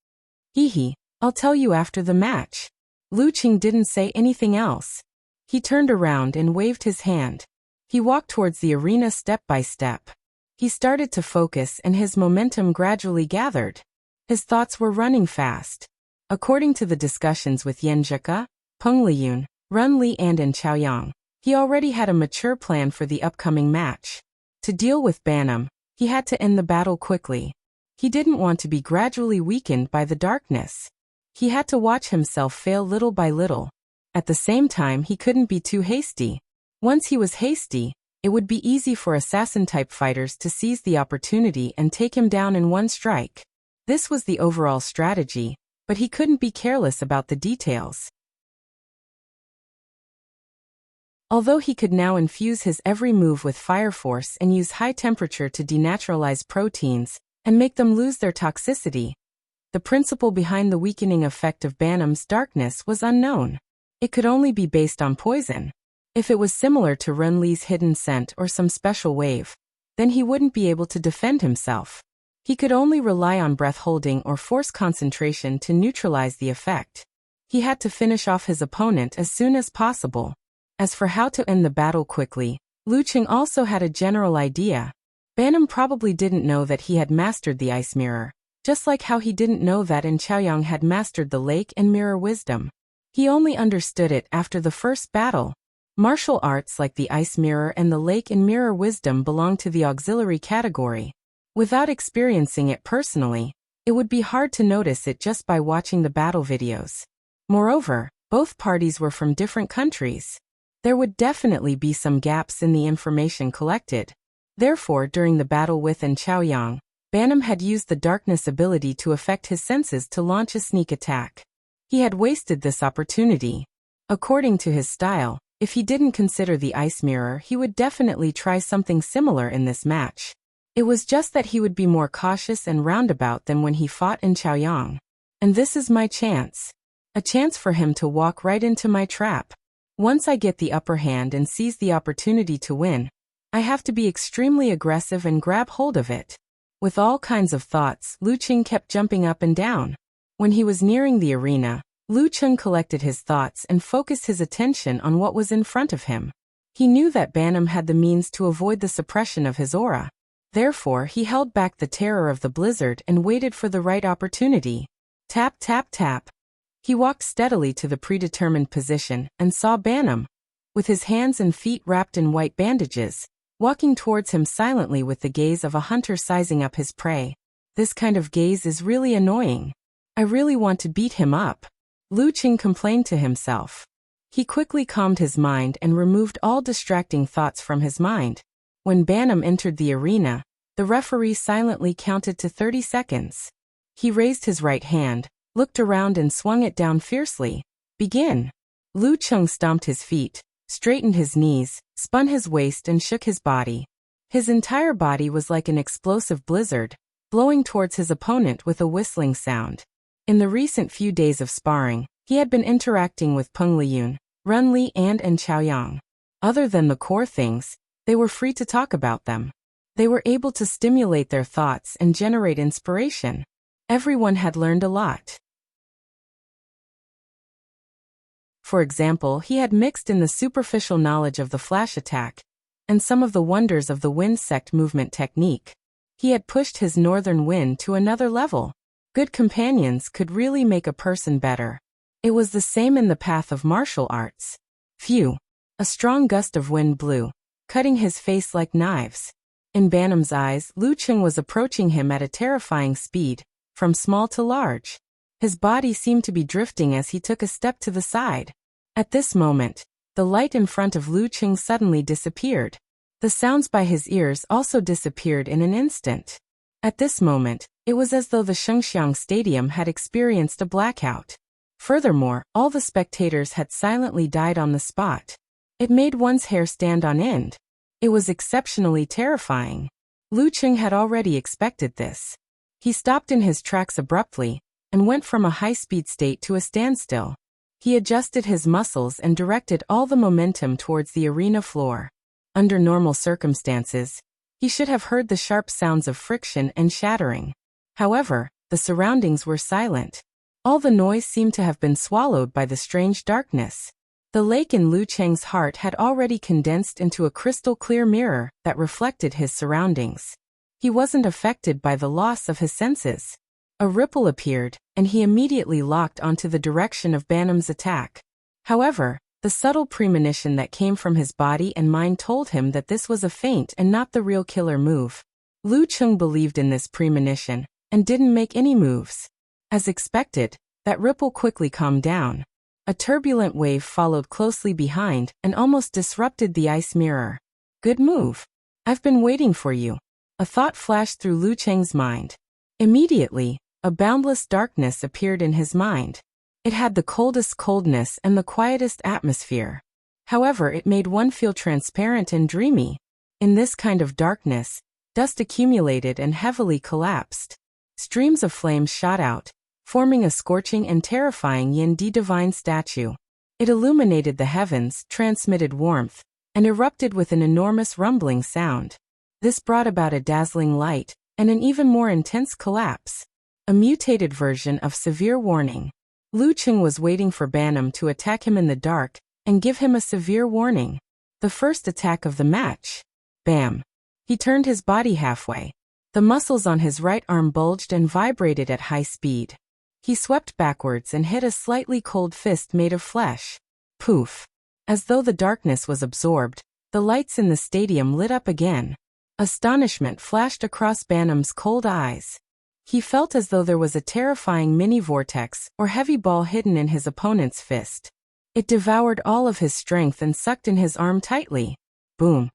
Hee, I'll tell you after the match. Lu Qing didn't say anything else. He turned around and waved his hand. He walked towards the arena step by step. He started to focus and his momentum gradually gathered. His thoughts were running fast. According to the discussions with Yan Zhika, Peng Liyun, Ren Li and Chaoyang, he already had a mature plan for the upcoming match. To deal with Banam, he had to end the battle quickly. He didn't want to be gradually weakened by the darkness. He had to watch himself fail little by little. At the same time, he couldn't be too hasty. Once he was hasty, it would be easy for assassin-type fighters to seize the opportunity and take him down in one strike. This was the overall strategy, but he couldn't be careless about the details. Although he could now infuse his every move with fire force and use high temperature to denaturalize proteins and make them lose their toxicity, the principle behind the weakening effect of Banam's darkness was unknown. It could only be based on poison. If it was similar to Ren Li's hidden scent or some special wave, then he wouldn't be able to defend himself. He could only rely on breath holding or force concentration to neutralize the effect. He had to finish off his opponent as soon as possible. As for how to end the battle quickly, Lu Qing also had a general idea. Banam probably didn't know that he had mastered the ice mirror, just like how he didn't know that Chaoyang had mastered the lake and mirror wisdom. He only understood it after the first battle. Martial arts like the ice mirror and the lake and mirror wisdom belong to the auxiliary category. Without experiencing it personally, it would be hard to notice it just by watching the battle videos. Moreover, both parties were from different countries. There would definitely be some gaps in the information collected. Therefore, during the battle with Chaoyang, Banam had used the darkness ability to affect his senses to launch a sneak attack. He had wasted this opportunity. According to his style, if he didn't consider the ice mirror, he would definitely try something similar in this match. It was just that he would be more cautious and roundabout than when he fought Chaoyang. And this is my chance. A chance for him to walk right into my trap. Once I get the upper hand and seize the opportunity to win, I have to be extremely aggressive and grab hold of it. With all kinds of thoughts, Lu Qing kept jumping up and down. When he was nearing the arena, Lu Qing collected his thoughts and focused his attention on what was in front of him. He knew that Banam had the means to avoid the suppression of his aura. Therefore, he held back the terror of the blizzard and waited for the right opportunity. Tap, tap, tap. He walked steadily to the predetermined position and saw Banam, with his hands and feet wrapped in white bandages, walking towards him silently with the gaze of a hunter sizing up his prey. This kind of gaze is really annoying. I really want to beat him up. Lu Qing complained to himself. He quickly calmed his mind and removed all distracting thoughts from his mind. When Banam entered the arena, the referee silently counted to 30 seconds. He raised his right hand, looked around and swung it down fiercely. Begin. Lu Qing stomped his feet, straightened his knees, spun his waist and shook his body. His entire body was like an explosive blizzard, blowing towards his opponent with a whistling sound. In the recent few days of sparring, he had been interacting with Peng Liyun, Ren Li and Chaoyang. Other than the core things, they were free to talk about them. They were able to stimulate their thoughts and generate inspiration. Everyone had learned a lot. For example, he had mixed in the superficial knowledge of the flash attack and some of the wonders of the wind sect movement technique. He had pushed his northern wind to another level. Good companions could really make a person better. It was the same in the path of martial arts. Phew! A strong gust of wind blew, cutting his face like knives. In Banam's eyes, Lu Qing was approaching him at a terrifying speed, from small to large. His body seemed to be drifting as he took a step to the side. At this moment, the light in front of Lu Qing suddenly disappeared. The sounds by his ears also disappeared in an instant. At this moment, it was as though the Shengxiang Stadium had experienced a blackout. Furthermore, all the spectators had silently died on the spot. It made one's hair stand on end. It was exceptionally terrifying. Lu Cheng had already expected this. He stopped in his tracks abruptly and went from a high-speed state to a standstill. He adjusted his muscles and directed all the momentum towards the arena floor. Under normal circumstances, he should have heard the sharp sounds of friction and shattering. However, the surroundings were silent. All the noise seemed to have been swallowed by the strange darkness. The lake in Lu Cheng's heart had already condensed into a crystal-clear mirror that reflected his surroundings. He wasn't affected by the loss of his senses. A ripple appeared, and he immediately locked onto the direction of Banam's attack. However, the subtle premonition that came from his body and mind told him that this was a feint and not the real killer move. Lu Cheng believed in this premonition and didn't make any moves. As expected, that ripple quickly calmed down. A turbulent wave followed closely behind and almost disrupted the ice mirror. Good move. I've been waiting for you. A thought flashed through Lu Cheng's mind. Immediately, a boundless darkness appeared in his mind. It had the coldest coldness and the quietest atmosphere. However, it made one feel transparent and dreamy. In this kind of darkness, dust accumulated and heavily collapsed. Streams of flames shot out, forming a scorching and terrifying Yin-Di divine statue. It illuminated the heavens, transmitted warmth, and erupted with an enormous rumbling sound. This brought about a dazzling light and an even more intense collapse. A mutated version of severe warning. Lu Cheng was waiting for Banam to attack him in the dark and give him a severe warning. The first attack of the match. Bam! He turned his body halfway. The muscles on his right arm bulged and vibrated at high speed. He swept backwards and hit a slightly cold fist made of flesh. Poof! As though the darkness was absorbed, the lights in the stadium lit up again. Astonishment flashed across Banam's cold eyes. He felt as though there was a terrifying mini-vortex or heavy ball hidden in his opponent's fist. It devoured all of his strength and sucked in his arm tightly. Boom!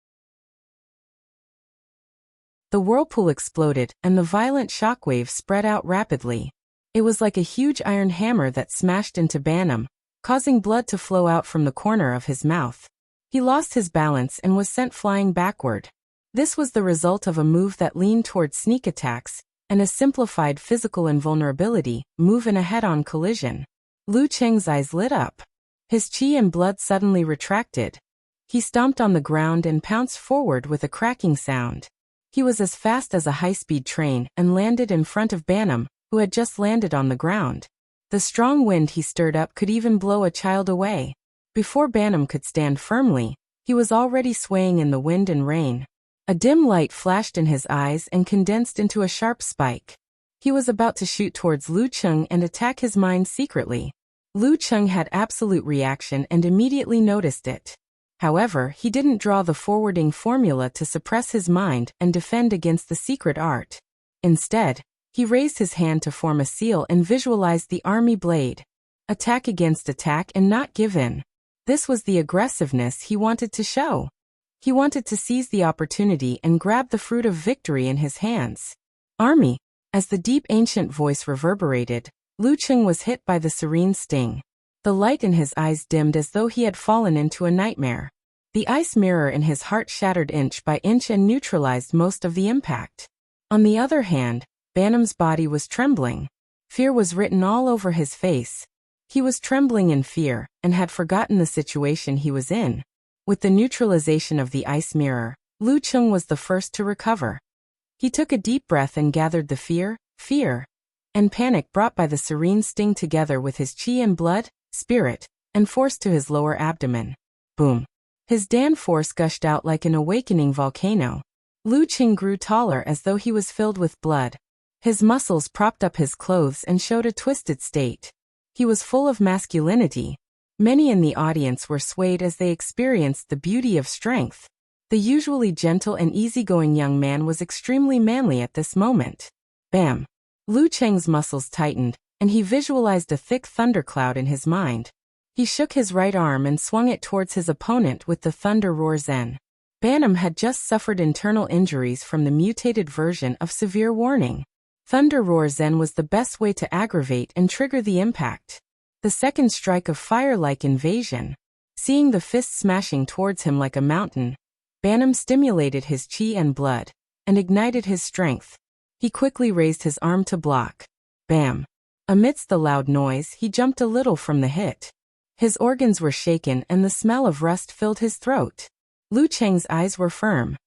The whirlpool exploded and the violent shockwave spread out rapidly. It was like a huge iron hammer that smashed into Banam, causing blood to flow out from the corner of his mouth. He lost his balance and was sent flying backward. This was the result of a move that leaned towards sneak attacks and a simplified physical invulnerability move in a head-on collision. Lu Cheng's eyes lit up. His chi and blood suddenly retracted. He stomped on the ground and pounced forward with a cracking sound. He was as fast as a high-speed train and landed in front of Banam, who had just landed on the ground. The strong wind he stirred up could even blow a child away. Before Banam could stand firmly, he was already swaying in the wind and rain. A dim light flashed in his eyes and condensed into a sharp spike. He was about to shoot towards Lu Cheng and attack his mind secretly. Lu Cheng had absolute reaction and immediately noticed it. However, he didn't draw the forwarding formula to suppress his mind and defend against the secret art. Instead, he raised his hand to form a seal and visualized the army blade. Attack against attack and not give in. This was the aggressiveness he wanted to show. He wanted to seize the opportunity and grab the fruit of victory in his hands. Army! As the deep ancient voice reverberated, Lu Cheng was hit by the serene sting. The light in his eyes dimmed as though he had fallen into a nightmare. The ice mirror in his heart shattered inch by inch and neutralized most of the impact. On the other hand, Banam's body was trembling. Fear was written all over his face. He was trembling in fear and had forgotten the situation he was in. With the neutralization of the ice mirror, Lu Cheng was the first to recover. He took a deep breath and gathered the fear, and panic brought by the serene sting together with his chi and blood, spirit, and force to his lower abdomen. Boom! His Dan force gushed out like an awakening volcano. Lu Cheng grew taller as though he was filled with blood. His muscles propped up his clothes and showed a twisted state. He was full of masculinity. Many in the audience were swayed as they experienced the beauty of strength. The usually gentle and easygoing young man was extremely manly at this moment. Bam! Lu Cheng's muscles tightened, and he visualized a thick thundercloud in his mind. He shook his right arm and swung it towards his opponent with the Thunder Roar Zen. Banam had just suffered internal injuries from the mutated version of severe warning. Thunder Roar Zen was the best way to aggravate and trigger the impact. The second strike of fire-like invasion. Seeing the fist smashing towards him like a mountain, Banam stimulated his chi and blood, and ignited his strength. He quickly raised his arm to block. Bam! Amidst the loud noise, he jumped a little from the hit. His organs were shaken and the smell of rust filled his throat. Lu Cheng's eyes were firm.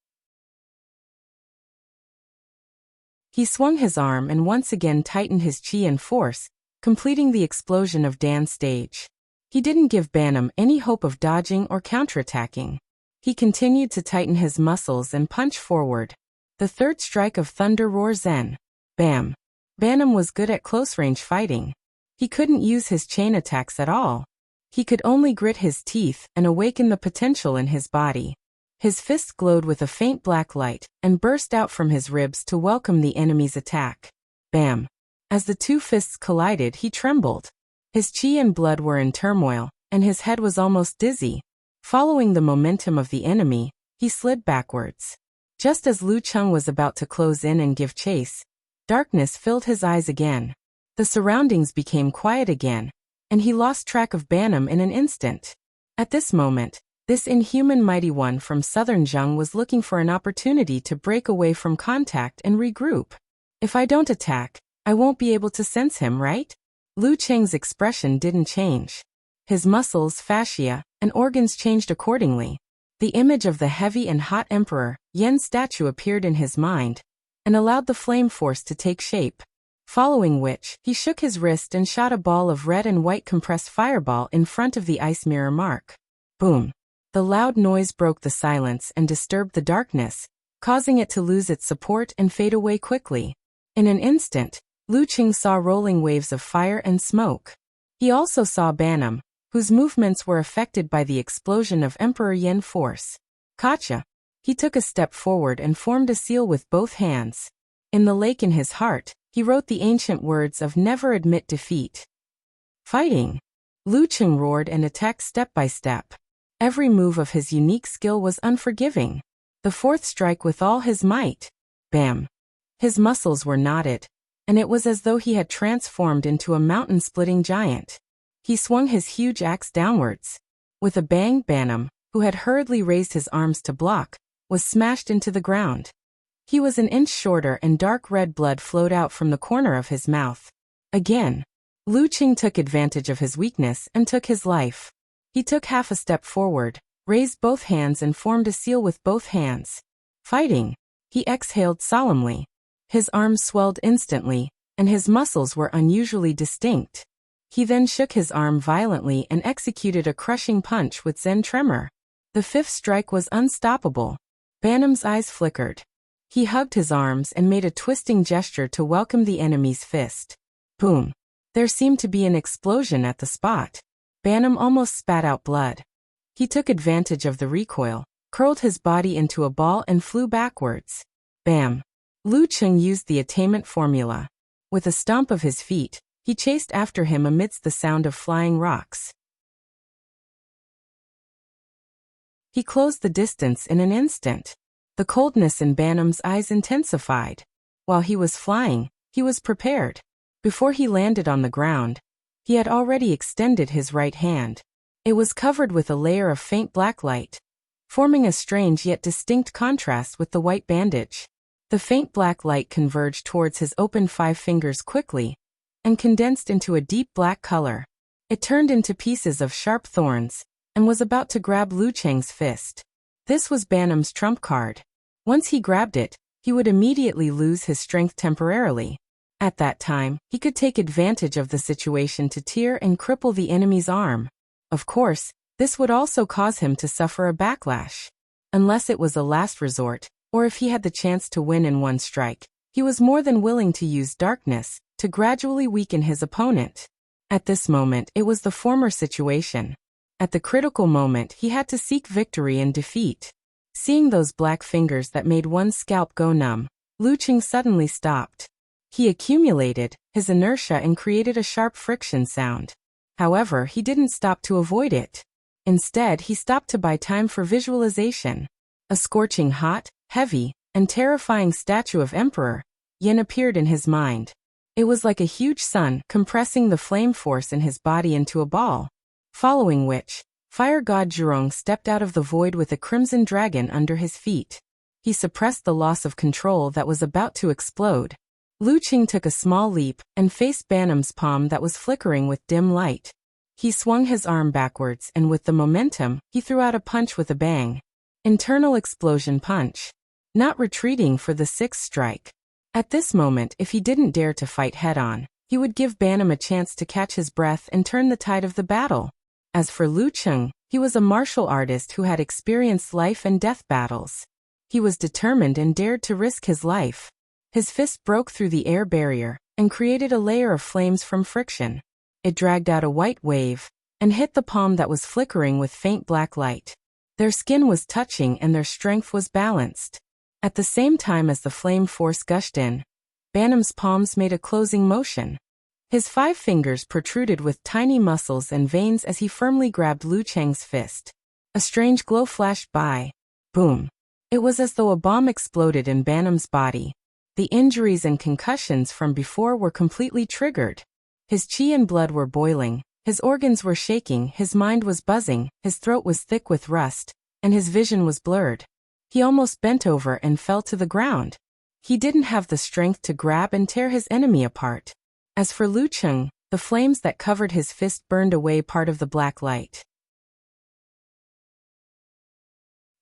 He swung his arm and once again tightened his chi and force, completing the explosion of Dan's stage. He didn't give Banam any hope of dodging or counterattacking. He continued to tighten his muscles and punch forward. The third strike of Thunder Roar Zen. Bam! Banam was good at close-range fighting. He couldn't use his chain attacks at all. He could only grit his teeth and awaken the potential in his body. His fists glowed with a faint black light and burst out from his ribs to welcome the enemy's attack. Bam! As the two fists collided, he trembled. His chi and blood were in turmoil, and his head was almost dizzy. Following the momentum of the enemy, he slid backwards. Just as Lu Cheng was about to close in and give chase, darkness filled his eyes again. The surroundings became quiet again, and he lost track of Banam in an instant. At this moment, this inhuman mighty one from southern Zheng was looking for an opportunity to break away from contact and regroup. If I don't attack, I won't be able to sense him, right? Lu Cheng's expression didn't change. His muscles, fascia, and organs changed accordingly. The image of the heavy and hot Emperor Yan's statue appeared in his mind, and allowed the flame force to take shape. Following which, he shook his wrist and shot a ball of red and white compressed fireball in front of the ice mirror mark. Boom! The loud noise broke the silence and disturbed the darkness, causing it to lose its support and fade away quickly. In an instant, Lu Cheng saw rolling waves of fire and smoke. He also saw Banam, whose movements were affected by the explosion of Emperor Yan force. Gotcha! He took a step forward and formed a seal with both hands. In the lake in his heart, he wrote the ancient words of never admit defeat. Fighting! Lu Cheng roared and attacked step by step. Every move of his unique skill was unforgiving. The fourth strike with all his might. Bam! His muscles were knotted, and it was as though he had transformed into a mountain-splitting giant. He swung his huge axe downwards. With a bang, Banam, who had hurriedly raised his arms to block, was smashed into the ground. He was an inch shorter and dark red blood flowed out from the corner of his mouth. Again, Lu Cheng took advantage of his weakness and took his life. He took half a step forward, raised both hands and formed a seal with both hands. Fighting! He exhaled solemnly. His arms swelled instantly, and his muscles were unusually distinct. He then shook his arm violently and executed a crushing punch with Zen tremor. The fifth strike was unstoppable. Banam's eyes flickered. He hugged his arms and made a twisting gesture to welcome the enemy's fist. Boom! There seemed to be an explosion at the spot. Banam almost spat out blood. He took advantage of the recoil, curled his body into a ball and flew backwards. Bam! Lu Cheng used the attainment formula. With a stomp of his feet, he chased after him amidst the sound of flying rocks. He closed the distance in an instant. The coldness in Banam's eyes intensified. While he was flying, he was prepared. Before he landed on the ground, he had already extended his right hand. It was covered with a layer of faint black light, forming a strange yet distinct contrast with the white bandage. The faint black light converged towards his open 5 fingers quickly, and condensed into a deep black color. It turned into pieces of sharp thorns, and was about to grab Lu Cheng's fist. This was Banam's trump card. Once he grabbed it, he would immediately lose his strength temporarily. At that time, he could take advantage of the situation to tear and cripple the enemy's arm. Of course, this would also cause him to suffer a backlash. Unless it was a last resort, or if he had the chance to win in one strike, he was more than willing to use darkness to gradually weaken his opponent. At this moment, it was the former situation. At the critical moment, he had to seek victory and defeat. Seeing those black fingers that made one's scalp go numb, Lu Cheng suddenly stopped. He accumulated his inertia and created a sharp friction sound. However, he didn't stop to avoid it. Instead, he stopped to buy time for visualization. A scorching hot, heavy, and terrifying statue of Emperor Yan appeared in his mind. It was like a huge sun compressing the flame force in his body into a ball. Following which, fire god Zhurong stepped out of the void with a crimson dragon under his feet. He suppressed the loss of control that was about to explode. Lu Qing took a small leap and faced Banam's palm that was flickering with dim light. He swung his arm backwards and with the momentum, he threw out a punch with a bang. Internal explosion punch. Not retreating for the sixth strike. At this moment, if he didn't dare to fight head-on, he would give Banam a chance to catch his breath and turn the tide of the battle. As for Lu Qing, he was a martial artist who had experienced life and death battles. He was determined and dared to risk his life. His fist broke through the air barrier and created a layer of flames from friction. It dragged out a white wave and hit the palm that was flickering with faint black light. Their skin was touching and their strength was balanced. At the same time as the flame force gushed in, Banam's palms made a closing motion. His 5 fingers protruded with tiny muscles and veins as he firmly grabbed Lu Cheng's fist. A strange glow flashed by. Boom. It was as though a bomb exploded in Banam's body. The injuries and concussions from before were completely triggered. His chi and blood were boiling, his organs were shaking, his mind was buzzing, his throat was thick with rust, and his vision was blurred. He almost bent over and fell to the ground. He didn't have the strength to grab and tear his enemy apart. As for Lu Qing, the flames that covered his fist burned away part of the black light.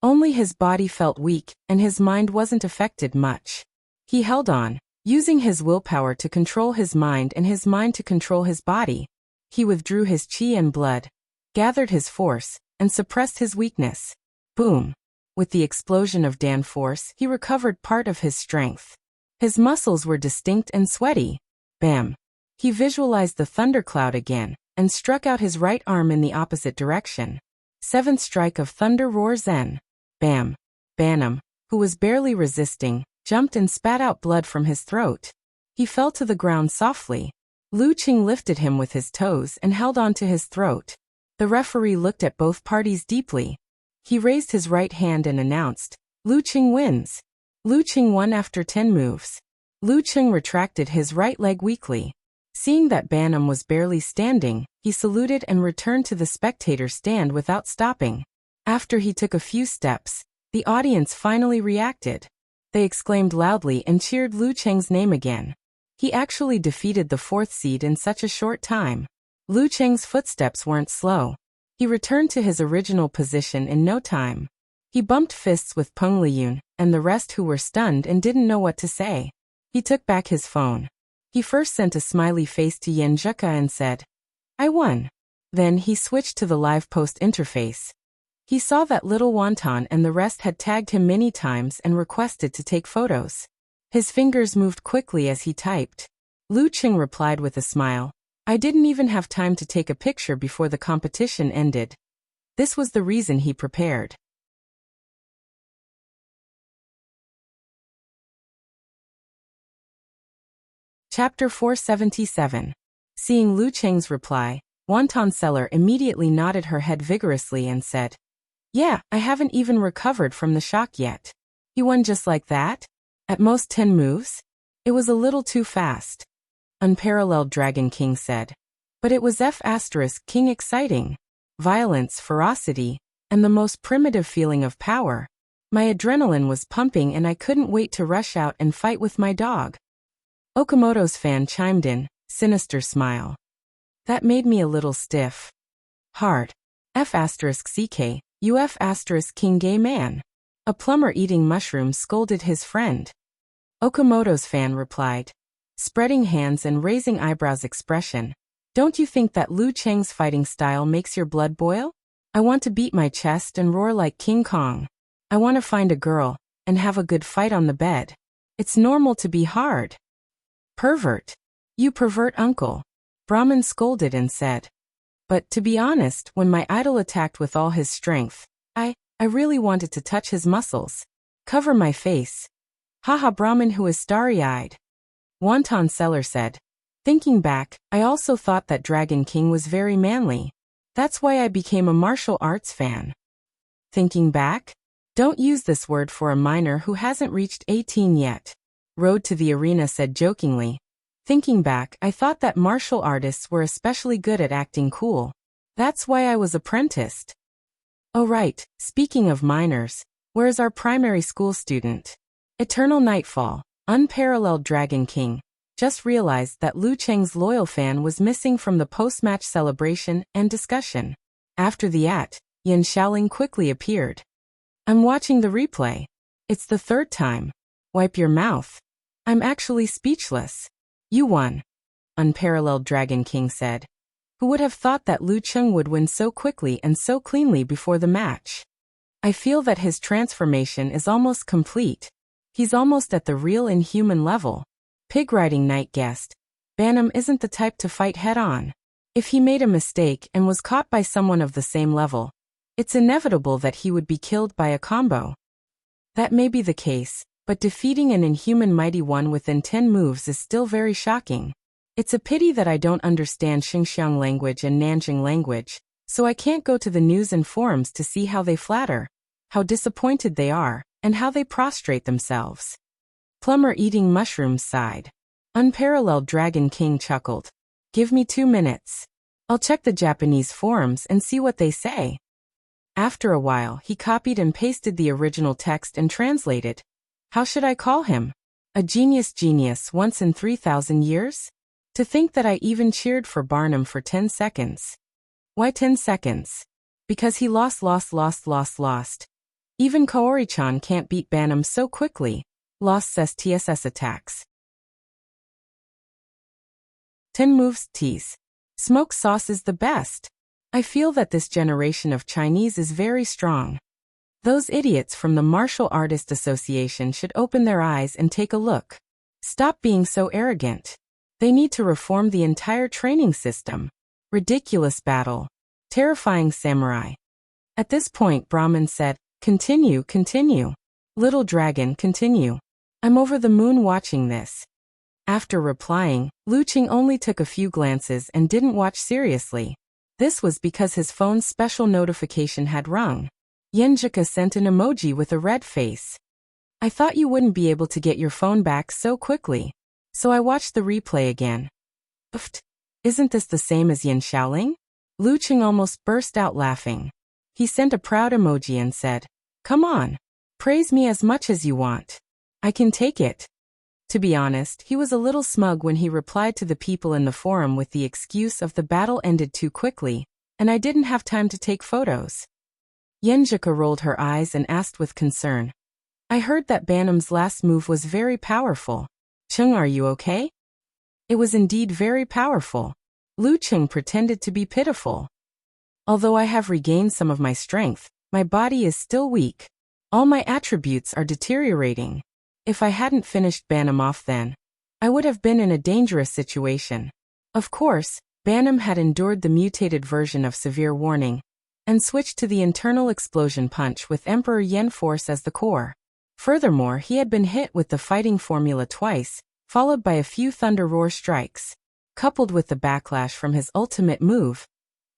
Only his body felt weak, and his mind wasn't affected much. He held on, using his willpower to control his mind and his mind to control his body. He withdrew his chi and blood, gathered his force, and suppressed his weakness. Boom! With the explosion of Dan force, he recovered part of his strength. His muscles were distinct and sweaty. Bam! He visualized the thundercloud again, and struck out his right arm in the opposite direction. 7th strike of Thunder Roar Zen. Bam! Banam, who was barely resisting, jumped and spat out blood from his throat. He fell to the ground softly. Lu Qing lifted him with his toes and held on to his throat. The referee looked at both parties deeply. He raised his right hand and announced, Lu Qing wins. Lu Qing won after 10 moves. Lu Qing retracted his right leg weakly. Seeing that Banam was barely standing, he saluted and returned to the spectator stand without stopping. After he took a few steps, the audience finally reacted. They exclaimed loudly and cheered Lu Cheng's name again. He actually defeated the 4th seed in such a short time. Lu Cheng's footsteps weren't slow. He returned to his original position in no time. He bumped fists with Peng Liyun and the rest who were stunned and didn't know what to say. He took back his phone. He first sent a smiley face to Yan Zheka and said, I won. Then he switched to the live post interface. He saw that little Wonton and the rest had tagged him many times and requested to take photos. His fingers moved quickly as he typed. Lu Qing replied with a smile, I didn't even have time to take a picture before the competition ended. This was the reason he prepared. Chapter 477. Seeing Lu Cheng's reply, Wonton Seller immediately nodded her head vigorously and said, Yeah, I haven't even recovered from the shock yet. He won just like that? At most 10 moves? It was a little too fast. Unparalleled Dragon King said. But it was King exciting. Violence, ferocity, and the most primitive feeling of power. My adrenaline was pumping and I couldn't wait to rush out and fight with my dog. Okamoto's fan chimed in, sinister smile. That made me a little stiff. Hard. CK, King gay man. A plumber eating mushrooms scolded his friend. Okamoto's fan replied, spreading hands and raising eyebrows expression. Don't you think that Lu Cheng's fighting style makes your blood boil? I want to beat my chest and roar like King Kong. I want to find a girl and have a good fight on the bed. It's normal to be hard. Pervert. You pervert uncle. Brahmin scolded and said. But to be honest, when my idol attacked with all his strength, I really wanted to touch his muscles. Cover my face. Haha, Brahmin who is starry-eyed. Wonton Seller said. Thinking back, I also thought that Dragon King was very manly. That's why I became a martial arts fan. Thinking back? Don't use this word for a minor who hasn't reached 18 yet. Road to the Arena said jokingly. Thinking back, I thought that martial artists were especially good at acting cool. That's why I was apprenticed. Oh right, speaking of minors, where's our primary school student? Eternal Nightfall, Unparalleled Dragon King. Just realized that Lu Cheng's loyal fan was missing from the post-match celebration and discussion. After the Yan Xiaoling quickly appeared. I'm watching the replay. It's the third time. Wipe your mouth. I'm actually speechless. You won. Unparalleled Dragon King said. Who would have thought that Lu Cheng would win so quickly and so cleanly before the match? I feel that his transformation is almost complete. He's almost at the real inhuman level. Pig riding Knight guessed. Banham isn't the type to fight head-on. If he made a mistake and was caught by someone of the same level, it's inevitable that he would be killed by a combo. That may be the case, but defeating an inhuman mighty one within 10 moves is still very shocking. It's a pity that I don't understand Xinjiang language and Nanjing language, so I can't go to the news and forums to see how they flatter, how disappointed they are, and how they prostrate themselves. Plumber eating mushrooms sighed. Unparalleled Dragon King chuckled. Give me 2 minutes. I'll check the Japanese forums and see what they say. After a while, he copied and pasted the original text and translated. How should I call him? A genius once in 3,000 years? To think that I even cheered for Barnum for 10 seconds. Why 10 seconds? Because he lost. Even Kaori-chan can't beat Banham so quickly. Lost says TSS attacks. 10 moves tease. Smoke sauce is the best. I feel that this generation of Chinese is very strong. Those idiots from the Martial Artist Association should open their eyes and take a look. Stop being so arrogant. They need to reform the entire training system. Ridiculous battle. Terrifying samurai. At this point Brahmin said, Continue. Little dragon, continue. I'm over the moon watching this. After replying, Lu Qing only took a few glances and didn't watch seriously. This was because his phone's special notification had rung. Yenjika sent an emoji with a red face. I thought you wouldn't be able to get your phone back so quickly. So I watched the replay again. Ooft. Isn't this the same as Yan Xiaoling? Lu Qing almost burst out laughing. He sent a proud emoji and said, Come on. Praise me as much as you want. I can take it. To be honest, he was a little smug when he replied to the people in the forum with the excuse of the battle ended too quickly, and I didn't have time to take photos. Yenjika rolled her eyes and asked with concern. I heard that Banham's last move was very powerful. Cheng, are you okay? It was indeed very powerful. Lu Cheng pretended to be pitiful. Although I have regained some of my strength, my body is still weak. All my attributes are deteriorating. If I hadn't finished Banham off then, I would have been in a dangerous situation. Of course, Banham had endured the mutated version of Severe Warning, and switched to the internal explosion punch with Emperor Yen Force as the core. Furthermore, he had been hit with the fighting formula twice, followed by a few Thunder Roar strikes. Coupled with the backlash from his ultimate move,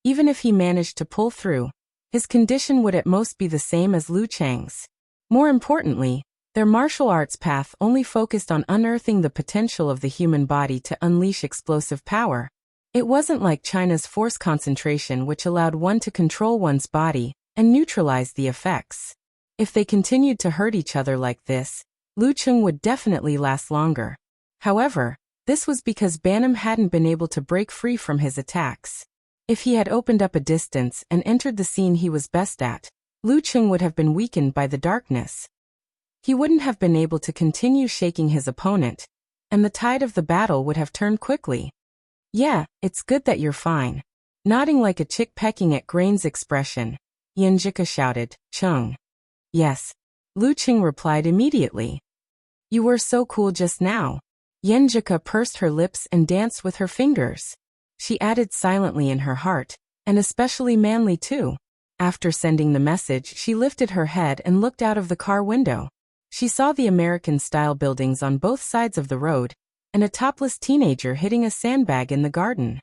even if he managed to pull through, his condition would at most be the same as Lu Cheng's. More importantly, their martial arts path only focused on unearthing the potential of the human body to unleash explosive power. It wasn't like China's force concentration, which allowed one to control one's body and neutralize the effects. If they continued to hurt each other like this, Lu Cheng would definitely last longer. However, this was because Banham hadn't been able to break free from his attacks. If he had opened up a distance and entered the scene he was best at, Lu Cheng would have been weakened by the darkness. He wouldn't have been able to continue shaking his opponent, and the tide of the battle would have turned quickly. Yeah, it's good that you're fine. Nodding like a chick pecking at grains expression, Yenjika shouted, Chung. Yes. Lu Cheng replied immediately. You were so cool just now. Yenjika pursed her lips and danced with her fingers. She added silently in her heart, and especially manly too. After sending the message, she lifted her head and looked out of the car window. She saw the American-style buildings on both sides of the road, and a topless teenager hitting a sandbag in the garden.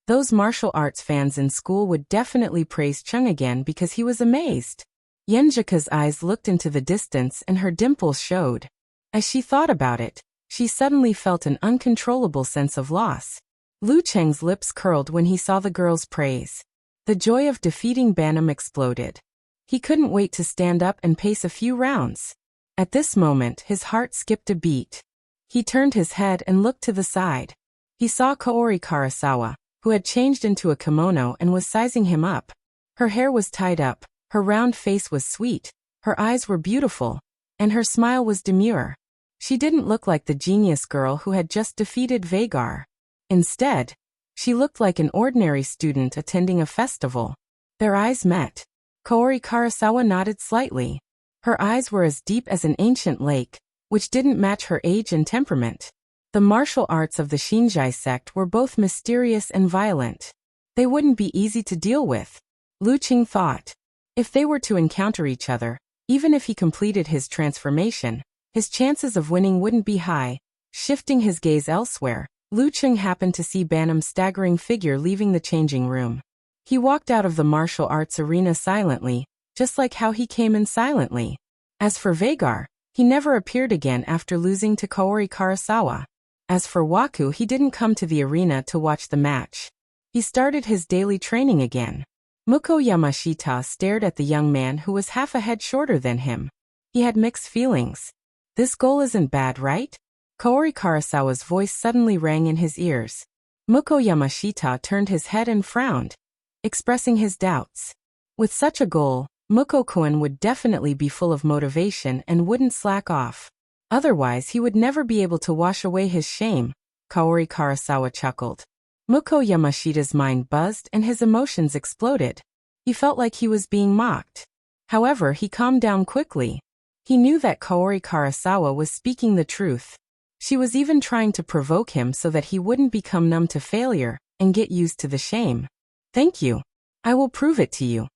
Those martial arts fans in school would definitely praise Chung again because he was amazed. Yenjika's eyes looked into the distance and her dimples showed. As she thought about it, she suddenly felt an uncontrollable sense of loss. Lu Cheng's lips curled when he saw the girl's praise. The joy of defeating Bantam exploded. He couldn't wait to stand up and pace a few rounds. At this moment, his heart skipped a beat. He turned his head and looked to the side. He saw Kaori Karasawa, who had changed into a kimono and was sizing him up. Her hair was tied up, her round face was sweet, her eyes were beautiful, and her smile was demure. She didn't look like the genius girl who had just defeated Vagar. Instead, she looked like an ordinary student attending a festival. Their eyes met. Kaori Karasawa nodded slightly. Her eyes were as deep as an ancient lake, which didn't match her age and temperament. The martial arts of the Shinjai sect were both mysterious and violent. They wouldn't be easy to deal with, Lu Qing thought. If they were to encounter each other, even if he completed his transformation, his chances of winning wouldn't be high. Shifting his gaze elsewhere, Lu Qing happened to see Bantam's staggering figure leaving the changing room. He walked out of the martial arts arena silently, just like how he came in silently. As for Vagar, he never appeared again after losing to Kaori Karasawa. As for Waku, he didn't come to the arena to watch the match. He started his daily training again. Muko Yamashita stared at the young man who was half a head shorter than him. He had mixed feelings. This goal isn't bad, right? Kaori Karasawa's voice suddenly rang in his ears. Muko Yamashita turned his head and frowned, expressing his doubts. With such a goal, Muko-kun would definitely be full of motivation and wouldn't slack off. Otherwise, he would never be able to wash away his shame, Kaori Karasawa chuckled. Muko Yamashita's mind buzzed and his emotions exploded. He felt like he was being mocked. However, he calmed down quickly. He knew that Kaori Karasawa was speaking the truth. She was even trying to provoke him so that he wouldn't become numb to failure and get used to the shame. Thank you. I will prove it to you.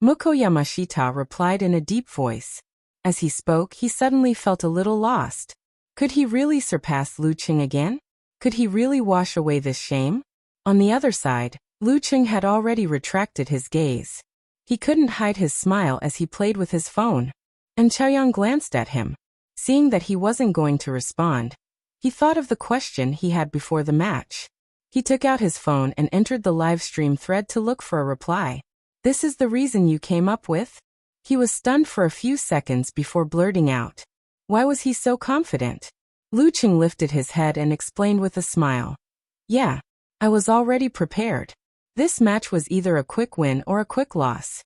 Muko Yamashita replied in a deep voice. As he spoke, he suddenly felt a little lost. Could he really surpass Lu Qing again? Could he really wash away this shame? On the other side, Lu Qing had already retracted his gaze. He couldn't hide his smile as he played with his phone. And Chaoyang glanced at him. Seeing that he wasn't going to respond, he thought of the question he had before the match. He took out his phone and entered the live stream thread to look for a reply. This is the reason you came up with? He was stunned for a few seconds before blurting out. Why was he so confident? Lu Qing lifted his head and explained with a smile. Yeah, I was already prepared. This match was either a quick win or a quick loss.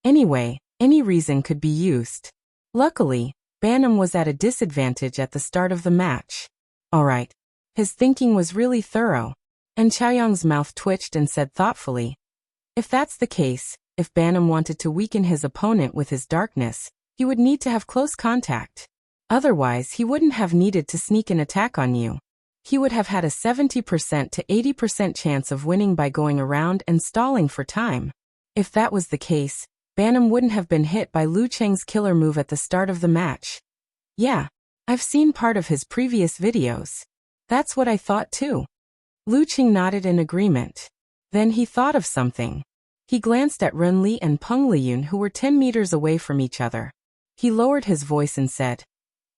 Anyway, any reason could be used. Luckily, Bantam was at a disadvantage at the start of the match. Alright. His thinking was really thorough. And Chaoyang's mouth twitched and said thoughtfully, if that's the case, if Bantam wanted to weaken his opponent with his darkness, he would need to have close contact. Otherwise, he wouldn't have needed to sneak an attack on you. He would have had a 70% to 80% chance of winning by going around and stalling for time. If that was the case, Bantam wouldn't have been hit by Lu Cheng's killer move at the start of the match. Yeah, I've seen part of his previous videos. That's what I thought too. Lu Qing nodded in agreement. Then he thought of something. He glanced at Renli and Peng Liyun, who were 10 meters away from each other. He lowered his voice and said,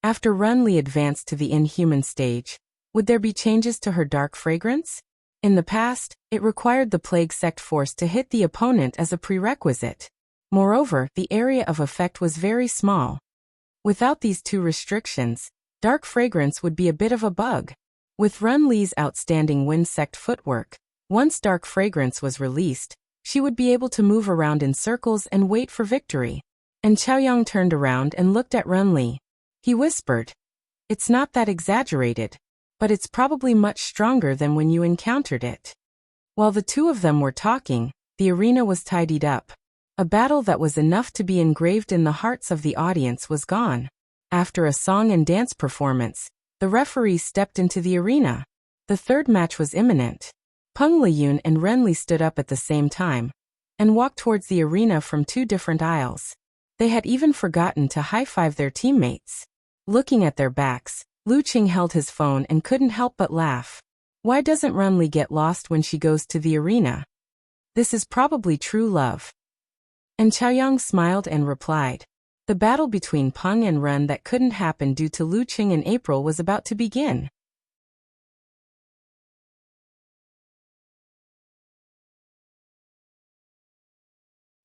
after Renli advanced to the inhuman stage, would there be changes to her dark fragrance? In the past, it required the Plague Sect force to hit the opponent as a prerequisite. Moreover, the area of effect was very small. Without these two restrictions, dark fragrance would be a bit of a bug. With Renli's outstanding Wind Sect footwork, once dark fragrance was released, she would be able to move around in circles and wait for victory. And Chaoyang turned around and looked at Renli. He whispered, it's not that exaggerated, but it's probably much stronger than when you encountered it. While the two of them were talking, the arena was tidied up. A battle that was enough to be engraved in the hearts of the audience was gone. After a song and dance performance, the referee stepped into the arena. The third match was imminent. Peng Liyun and Renli stood up at the same time and walked towards the arena from two different aisles. They had even forgotten to high-five their teammates. Looking at their backs, Lu Qing held his phone and couldn't help but laugh. Why doesn't Renli get lost when she goes to the arena? This is probably true love. And Chaoyang smiled and replied, The battle between Peng and Ren that couldn't happen due to Lu Qing in April was about to begin.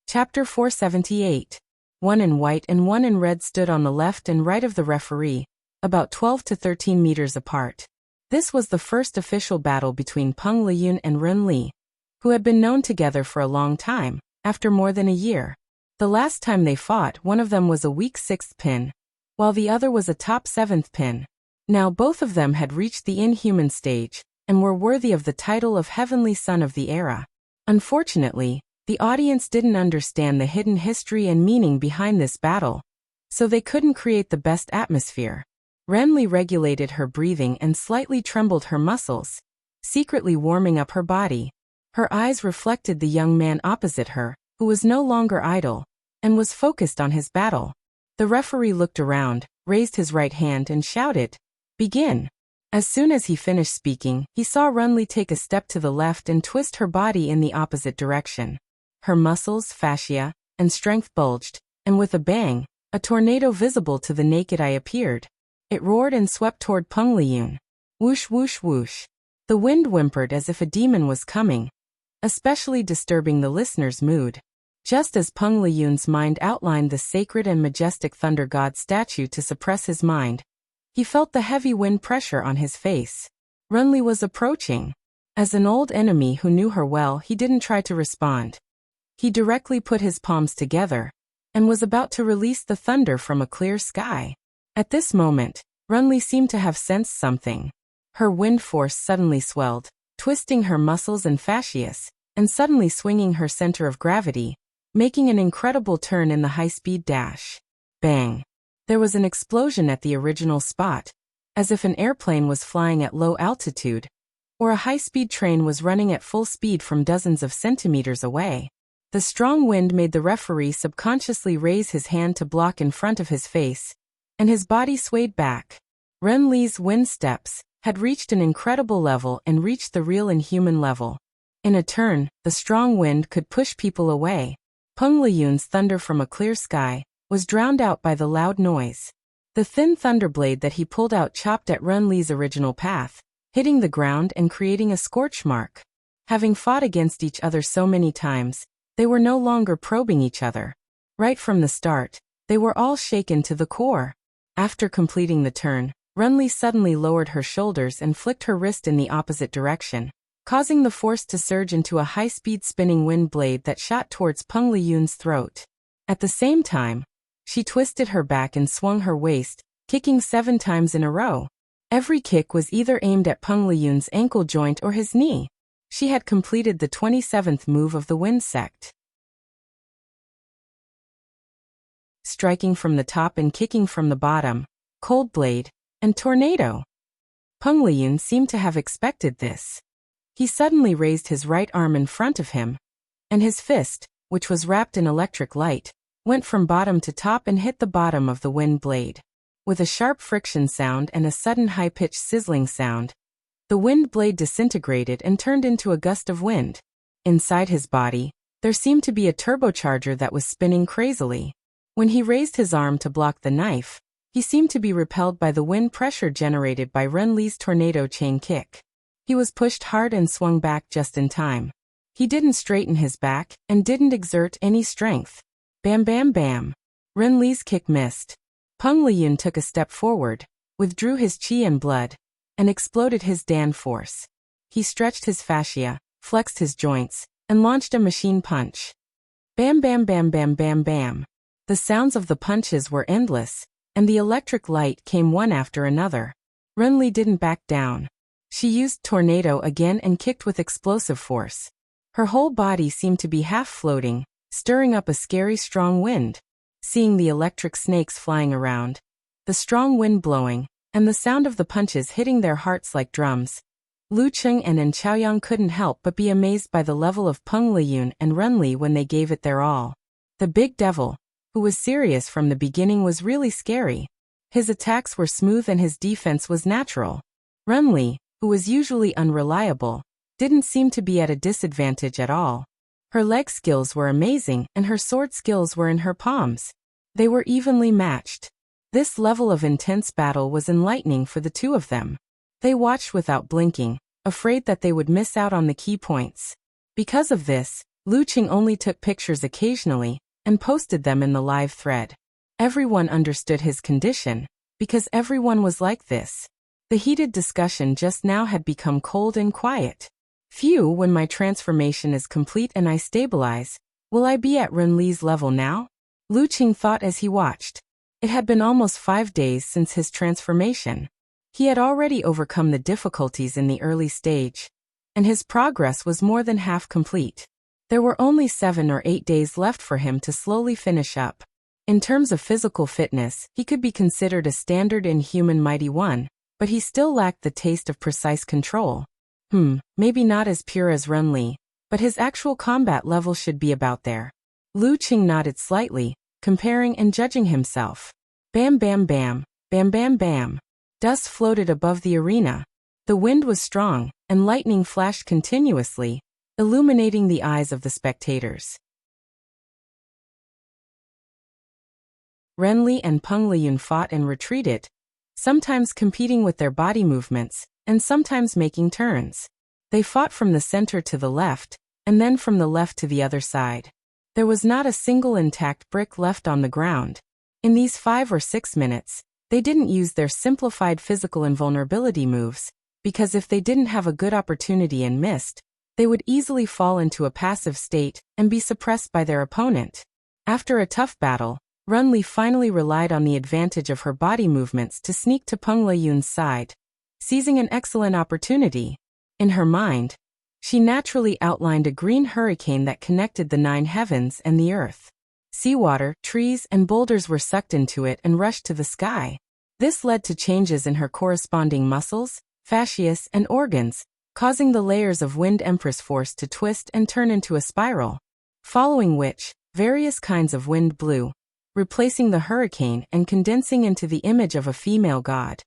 Chapter 478. One in white and one in red stood on the left and right of the referee, about 12 to 13 meters apart. This was the first official battle between Peng Liyun and Ren Li, who had been known together for a long time, after more than a year. The last time they fought, one of them was a weak 6th pin, while the other was a top 7th pin. Now both of them had reached the inhuman stage, and were worthy of the title of Heavenly Son of the Era. Unfortunately, the audience didn't understand the hidden history and meaning behind this battle, so they couldn't create the best atmosphere. Ren Li regulated her breathing and slightly trembled her muscles, secretly warming up her body. Her eyes reflected the young man opposite her, who was no longer idle, and was focused on his battle. The referee looked around, raised his right hand and shouted, "Begin." As soon as he finished speaking, he saw Ren Li take a step to the left and twist her body in the opposite direction. Her muscles, fascia, and strength bulged, and with a bang, a tornado visible to the naked eye appeared. It roared and swept toward Peng Liyun. Whoosh whoosh whoosh. The wind whimpered as if a demon was coming, especially disturbing the listener's mood. Just as Peng Liyun's mind outlined the sacred and majestic thunder god statue to suppress his mind, he felt the heavy wind pressure on his face. Ren Li was approaching. As an old enemy who knew her well, he didn't try to respond. He directly put his palms together, and was about to release the thunder from a clear sky. At this moment, Ren Li seemed to have sensed something. Her wind force suddenly swelled, twisting her muscles and fascias, and suddenly swinging her center of gravity, making an incredible turn in the high-speed dash. Bang! There was an explosion at the original spot, as if an airplane was flying at low altitude, or a high-speed train was running at full speed from dozens of centimeters away. The strong wind made the referee subconsciously raise his hand to block in front of his face, and his body swayed back. Ren Li's wind steps had reached an incredible level and reached the real inhuman level. In a turn, the strong wind could push people away. Peng Liyun's thunder from a clear sky was drowned out by the loud noise. The thin thunderblade that he pulled out chopped at Ren Li's original path, hitting the ground and creating a scorch mark. Having fought against each other so many times, they were no longer probing each other. Right from the start, they were all shaken to the core. After completing the turn, Ren Li suddenly lowered her shoulders and flicked her wrist in the opposite direction, causing the force to surge into a high-speed spinning wind blade that shot towards Peng Liyun's throat. At the same time, she twisted her back and swung her waist, kicking 7 times in a row. Every kick was either aimed at Peng Liyun's ankle joint or his knee. She had completed the 27th move of the wind sect. Striking from the top and kicking from the bottom, cold blade, and tornado. Peng Liyun seemed to have expected this. He suddenly raised his right arm in front of him, and his fist, which was wrapped in electric light, went from bottom to top and hit the bottom of the wind blade. With a sharp friction sound and a sudden high-pitched sizzling sound, the wind blade disintegrated and turned into a gust of wind. Inside his body, there seemed to be a turbocharger that was spinning crazily. When he raised his arm to block the knife, he seemed to be repelled by the wind pressure generated by Ren Li's tornado chain kick. He was pushed hard and swung back just in time. He didn't straighten his back and didn't exert any strength. Bam bam bam. Ren Li's kick missed. Peng Liyun took a step forward, withdrew his chi and blood, and exploded his Dan force. He stretched his fascia, flexed his joints, and launched a machine punch. Bam bam bam bam bam bam. The sounds of the punches were endless, and the electric light came one after another. Ren Li didn't back down. She used tornado again and kicked with explosive force. Her whole body seemed to be half floating, stirring up a scary strong wind. Seeing the electric snakes flying around, the strong wind blowing, and the sound of the punches hitting their hearts like drums, Lu Qing and An Chaoyang couldn't help but be amazed by the level of Peng Liyun and Ren Li when they gave it their all. The big devil, who was serious from the beginning, was really scary. His attacks were smooth and his defense was natural. Ren Li, who was usually unreliable, didn't seem to be at a disadvantage at all. Her leg skills were amazing and her sword skills were in her palms. They were evenly matched. This level of intense battle was enlightening for the two of them. They watched without blinking, afraid that they would miss out on the key points. Because of this, Lu Qing only took pictures occasionally and posted them in the live thread. Everyone understood his condition, because everyone was like this. The heated discussion just now had become cold and quiet. Phew, when my transformation is complete and I stabilize, will I be at Renli's level now? Lu Qing thought as he watched. It had been almost 5 days since his transformation. He had already overcome the difficulties in the early stage, and his progress was more than half complete. There were only 7 or 8 days left for him to slowly finish up. In terms of physical fitness, he could be considered a standard inhuman mighty one, but he still lacked the taste of precise control. Maybe not as pure as Renli, but his actual combat level should be about there. Lu Qing nodded slightly, comparing and judging himself. Bam bam bam, bam bam bam. Dust floated above the arena. The wind was strong, and lightning flashed continuously, illuminating the eyes of the spectators. Renli and Peng Liyun fought and retreated, sometimes competing with their body movements, and sometimes making turns. They fought from the center to the left, and then from the left to the other side. There was not a single intact brick left on the ground. In these 5 or 6 minutes, they didn't use their simplified physical invulnerability moves, because if they didn't have a good opportunity and missed, they would easily fall into a passive state and be suppressed by their opponent. After a tough battle, Renli finally relied on the advantage of her body movements to sneak to Peng Liyun's side, seizing an excellent opportunity. In her mind, she naturally outlined a green hurricane that connected the 9 heavens and the earth. Seawater, trees, and boulders were sucked into it and rushed to the sky. This led to changes in her corresponding muscles, fascias, and organs, causing the layers of Wind Empress force to twist and turn into a spiral. Following which, various kinds of wind blew, replacing the hurricane and condensing into the image of a female god,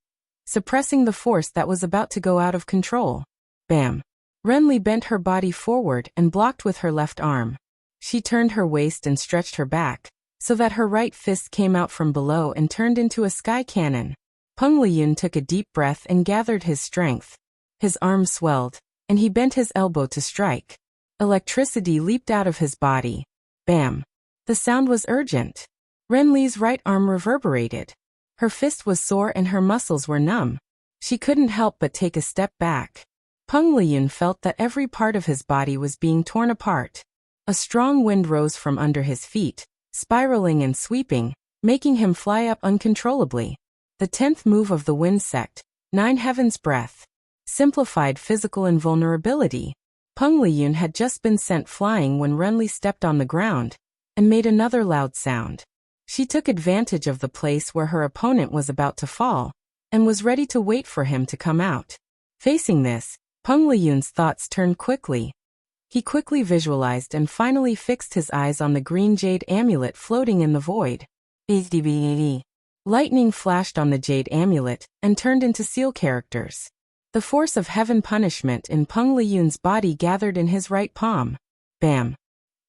suppressing the force that was about to go out of control. Bam! Renli bent her body forward and blocked with her left arm. She turned her waist and stretched her back, so that her right fist came out from below and turned into a sky cannon. Peng Liyun took a deep breath and gathered his strength. His arm swelled, and he bent his elbow to strike. Electricity leaped out of his body. Bam! The sound was urgent. Renli's right arm reverberated. Her fist was sore and her muscles were numb. She couldn't help but take a step back. Peng Liyun felt that every part of his body was being torn apart. A strong wind rose from under his feet, spiraling and sweeping, making him fly up uncontrollably. The 10th move of the wind sect, 9 heavens breath. Simplified physical invulnerability. Peng Liyun had just been sent flying when Renli stepped on the ground and made another loud sound. She took advantage of the place where her opponent was about to fall and was ready to wait for him to come out. Facing this, Peng Liyun's thoughts turned quickly. He quickly visualized and finally fixed his eyes on the green jade amulet floating in the void. Lightning flashed on the jade amulet and turned into seal characters. The force of heaven punishment in Peng Liyun's body gathered in his right palm. Bam!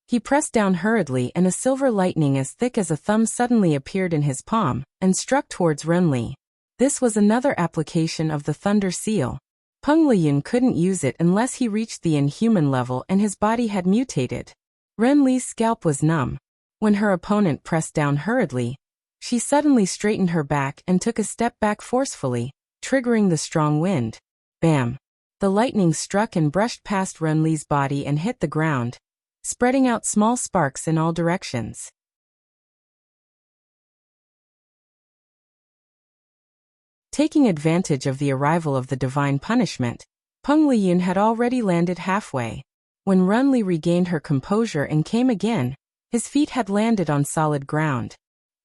He pressed down hurriedly and a silver lightning as thick as a thumb suddenly appeared in his palm and struck towards Renli. This was another application of the thunder seal. Peng Liyun couldn't use it unless he reached the inhuman level and his body had mutated. Renli's scalp was numb. When her opponent pressed down hurriedly, she suddenly straightened her back and took a step back forcefully, triggering the strong wind. Bam! The lightning struck and brushed past Renli's body and hit the ground, spreading out small sparks in all directions. Taking advantage of the arrival of the divine punishment, Peng Liyun had already landed halfway. When Renli regained her composure and came again, his feet had landed on solid ground.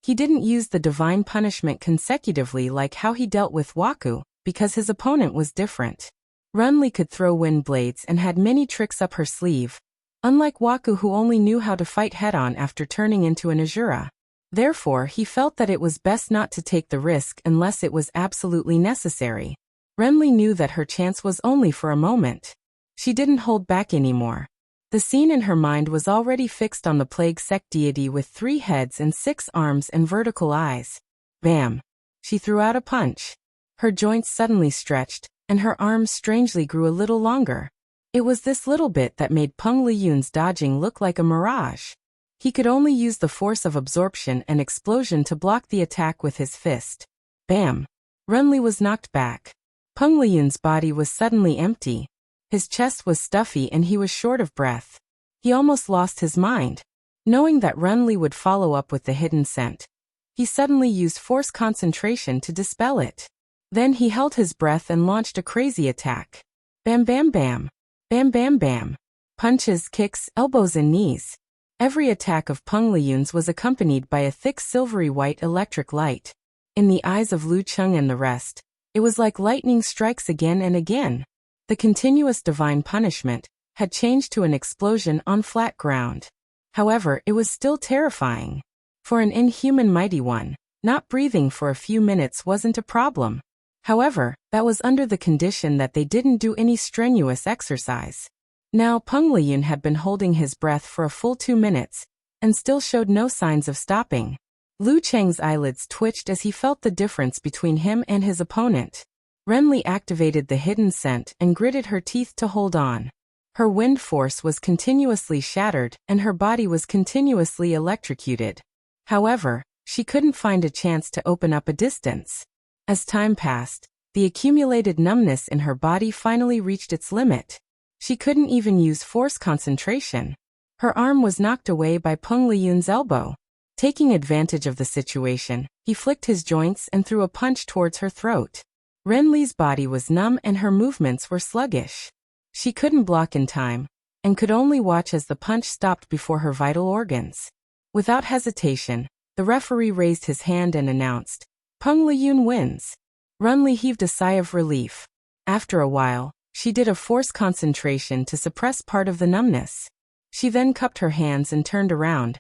He didn't use the divine punishment consecutively like how he dealt with Waku, because his opponent was different. Renli could throw wind blades and had many tricks up her sleeve, unlike Waku who only knew how to fight head-on after turning into an Asura. Therefore, he felt that it was best not to take the risk unless it was absolutely necessary. Renli knew that her chance was only for a moment. She didn't hold back anymore. The scene in her mind was already fixed on the plague sect deity with 3 heads and 6 arms and vertical eyes. Bam! She threw out a punch. Her joints suddenly stretched, and her arms strangely grew a little longer. It was this little bit that made Peng Liyun's dodging look like a mirage. He could only use the force of absorption and explosion to block the attack with his fist. Bam! Renly was knocked back. Peng Liyun's body was suddenly empty. His chest was stuffy and he was short of breath. He almost lost his mind. Knowing that Renly would follow up with the hidden scent, he suddenly used force concentration to dispel it. Then he held his breath and launched a crazy attack. Bam bam bam. Bam bam bam. Punches, kicks, elbows and knees. Every attack of Peng Liyun's was accompanied by a thick silvery white electric light. In the eyes of Lu Cheng and the rest, it was like lightning strikes again and again. The continuous divine punishment had changed to an explosion on flat ground. However, it was still terrifying. For an inhuman mighty one, not breathing for a few minutes wasn't a problem. However, that was under the condition that they didn't do any strenuous exercise. Now Peng Liyun had been holding his breath for a full 2 minutes, and still showed no signs of stopping. Lu Cheng's eyelids twitched as he felt the difference between him and his opponent. Renly activated the hidden scent and gritted her teeth to hold on. Her wind force was continuously shattered and her body was continuously electrocuted. However, she couldn't find a chance to open up a distance. As time passed, the accumulated numbness in her body finally reached its limit. She couldn't even use force concentration. Her arm was knocked away by Peng Liyun's elbow. Taking advantage of the situation, he flicked his joints and threw a punch towards her throat. Renly's body was numb and her movements were sluggish. She couldn't block in time, and could only watch as the punch stopped before her vital organs. Without hesitation, the referee raised his hand and announced, "Peng Liyun wins." Renly heaved a sigh of relief. After a while, she did a force concentration to suppress part of the numbness. She then cupped her hands and turned around,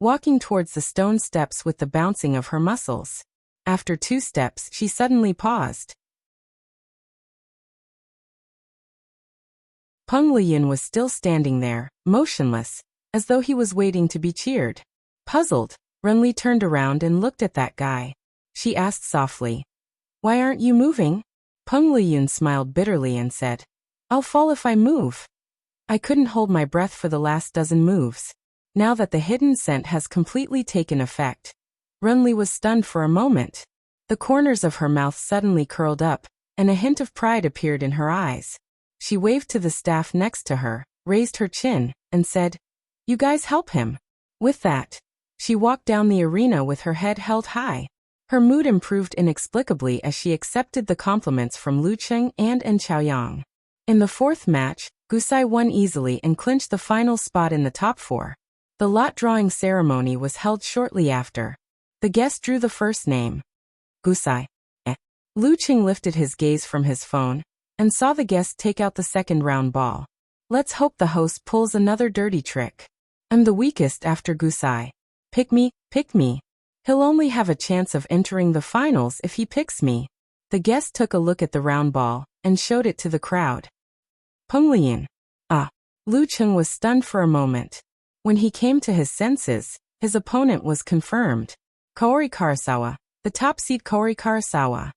walking towards the stone steps with the bouncing of her muscles. After 2 steps, she suddenly paused. Peng Liyun was still standing there, motionless, as though he was waiting to be cheered. Puzzled, Renly turned around and looked at that guy. She asked softly, "Why aren't you moving?" Peng Liyun smiled bitterly and said, "I'll fall if I move." I couldn't hold my breath for the last dozen moves. Now that the hidden scent has completely taken effect, Renly was stunned for a moment. The corners of her mouth suddenly curled up, and a hint of pride appeared in her eyes. She waved to the staff next to her, raised her chin, and said, "You guys help him." With that, she walked down the arena with her head held high. Her mood improved inexplicably as she accepted the compliments from Lu Cheng and Chaoyang. In the 4th match, Gusai won easily and clinched the final spot in the top 4. The lot drawing ceremony was held shortly after. The guest drew the first name. Gusai. Lu Cheng lifted his gaze from his phone and saw the guest take out the 2nd round ball. Let's hope the host pulls another dirty trick. I'm the weakest after Gusai. Pick me, pick me. He'll only have a chance of entering the finals if he picks me. The guest took a look at the round ball and showed it to the crowd. Peng Liyun. Ah. Lu Cheng was stunned for a moment. When he came to his senses, his opponent was confirmed. Kaori Karasawa, the top seed Kaori Karasawa.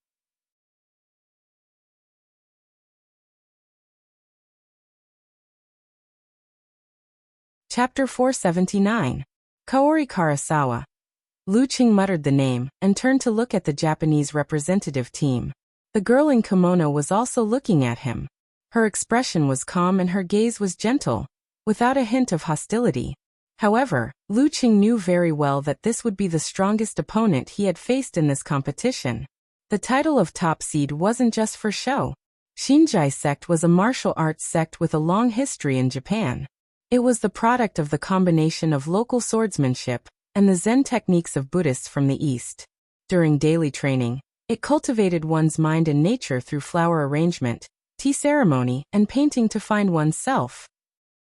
Chapter 479. Kaori Karasawa. Lu Cheng muttered the name and turned to look at the Japanese representative team. The girl in kimono was also looking at him. Her expression was calm and her gaze was gentle, without a hint of hostility. However, Lu Cheng knew very well that this would be the strongest opponent he had faced in this competition. The title of top seed wasn't just for show. Shinjai sect was a martial arts sect with a long history in Japan. It was the product of the combination of local swordsmanship and the Zen techniques of Buddhists from the East. During daily training, it cultivated one's mind and nature through flower arrangement, tea ceremony, and painting to find one's self.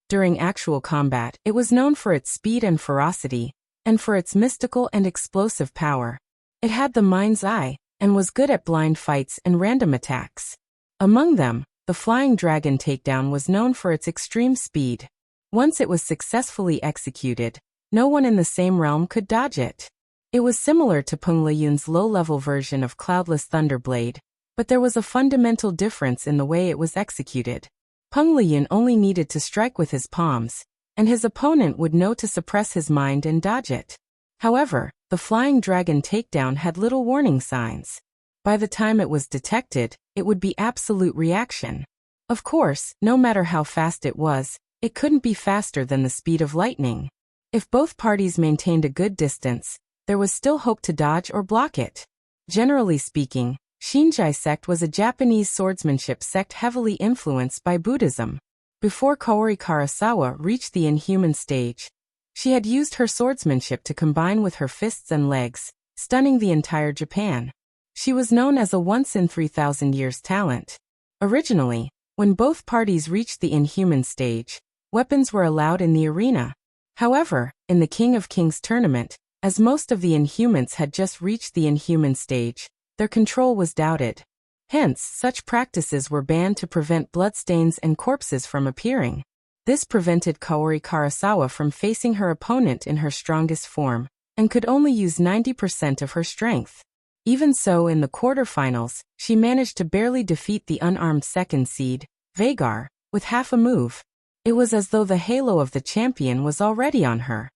During actual combat, it was known for its speed and ferocity, and for its mystical and explosive power. It had the mind's eye, and was good at blind fights and random attacks. Among them, the Flying Dragon takedown was known for its extreme speed. Once it was successfully executed, no one in the same realm could dodge it. It was similar to Peng Liyun's low-level version of Cloudless Thunderblade, but there was a fundamental difference in the way it was executed. Peng Liyun only needed to strike with his palms, and his opponent would know to suppress his mind and dodge it. However, the Flying Dragon takedown had little warning signs. By the time it was detected, it would be absolute reaction. Of course, no matter how fast it was, it couldn't be faster than the speed of lightning. If both parties maintained a good distance, there was still hope to dodge or block it. Generally speaking, Shinjai sect was a Japanese swordsmanship sect heavily influenced by Buddhism. Before Kaori Karasawa reached the inhuman stage, she had used her swordsmanship to combine with her fists and legs, stunning the entire Japan. She was known as a once-in-3,000 years talent. Originally, when both parties reached the inhuman stage, weapons were allowed in the arena. However, in the King of Kings tournament, as most of the Inhumans had just reached the inhuman stage, their control was doubted. Hence, such practices were banned to prevent bloodstains and corpses from appearing. This prevented Kaori Karasawa from facing her opponent in her strongest form, and could only use 90% of her strength. Even so, in the quarterfinals, she managed to barely defeat the unarmed second seed, Vagar, with half a move. It was as though the halo of the champion was already on her.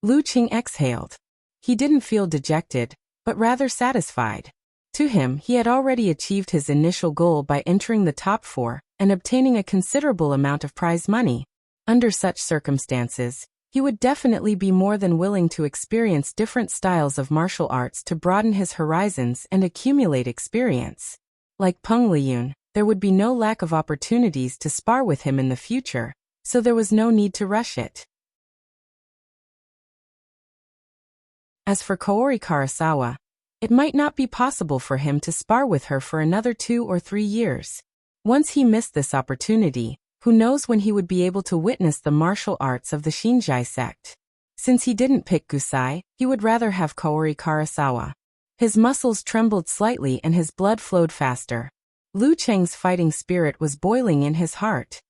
Lu Qing exhaled. He didn't feel dejected, but rather satisfied. To him, he had already achieved his initial goal by entering the top 4 and obtaining a considerable amount of prize money. Under such circumstances, he would definitely be more than willing to experience different styles of martial arts to broaden his horizons and accumulate experience. Like Peng Liyun, there would be no lack of opportunities to spar with him in the future, so there was no need to rush it. As for Kaori Karasawa, it might not be possible for him to spar with her for another 2 or 3 years. Once he missed this opportunity, who knows when he would be able to witness the martial arts of the Shinjai sect. Since he didn't pick Gusai, he would rather have Kaori Karasawa. His muscles trembled slightly and his blood flowed faster. Lu Cheng's fighting spirit was boiling in his heart.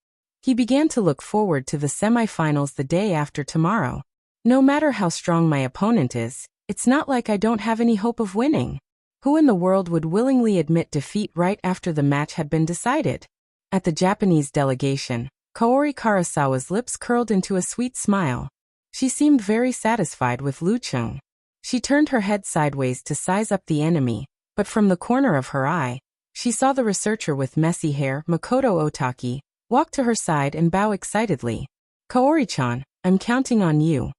He began to look forward to the semi-finals the day after tomorrow. No matter how strong my opponent is, it's not like I don't have any hope of winning. Who in the world would willingly admit defeat right after the match had been decided? At the Japanese delegation, Kaori Karasawa's lips curled into a sweet smile. She seemed very satisfied with Lu Cheng. She turned her head sideways to size up the enemy, but from the corner of her eye, she saw the researcher with messy hair, Makoto Otaki, walk to her side and bow excitedly. Kaori-chan, I'm counting on you.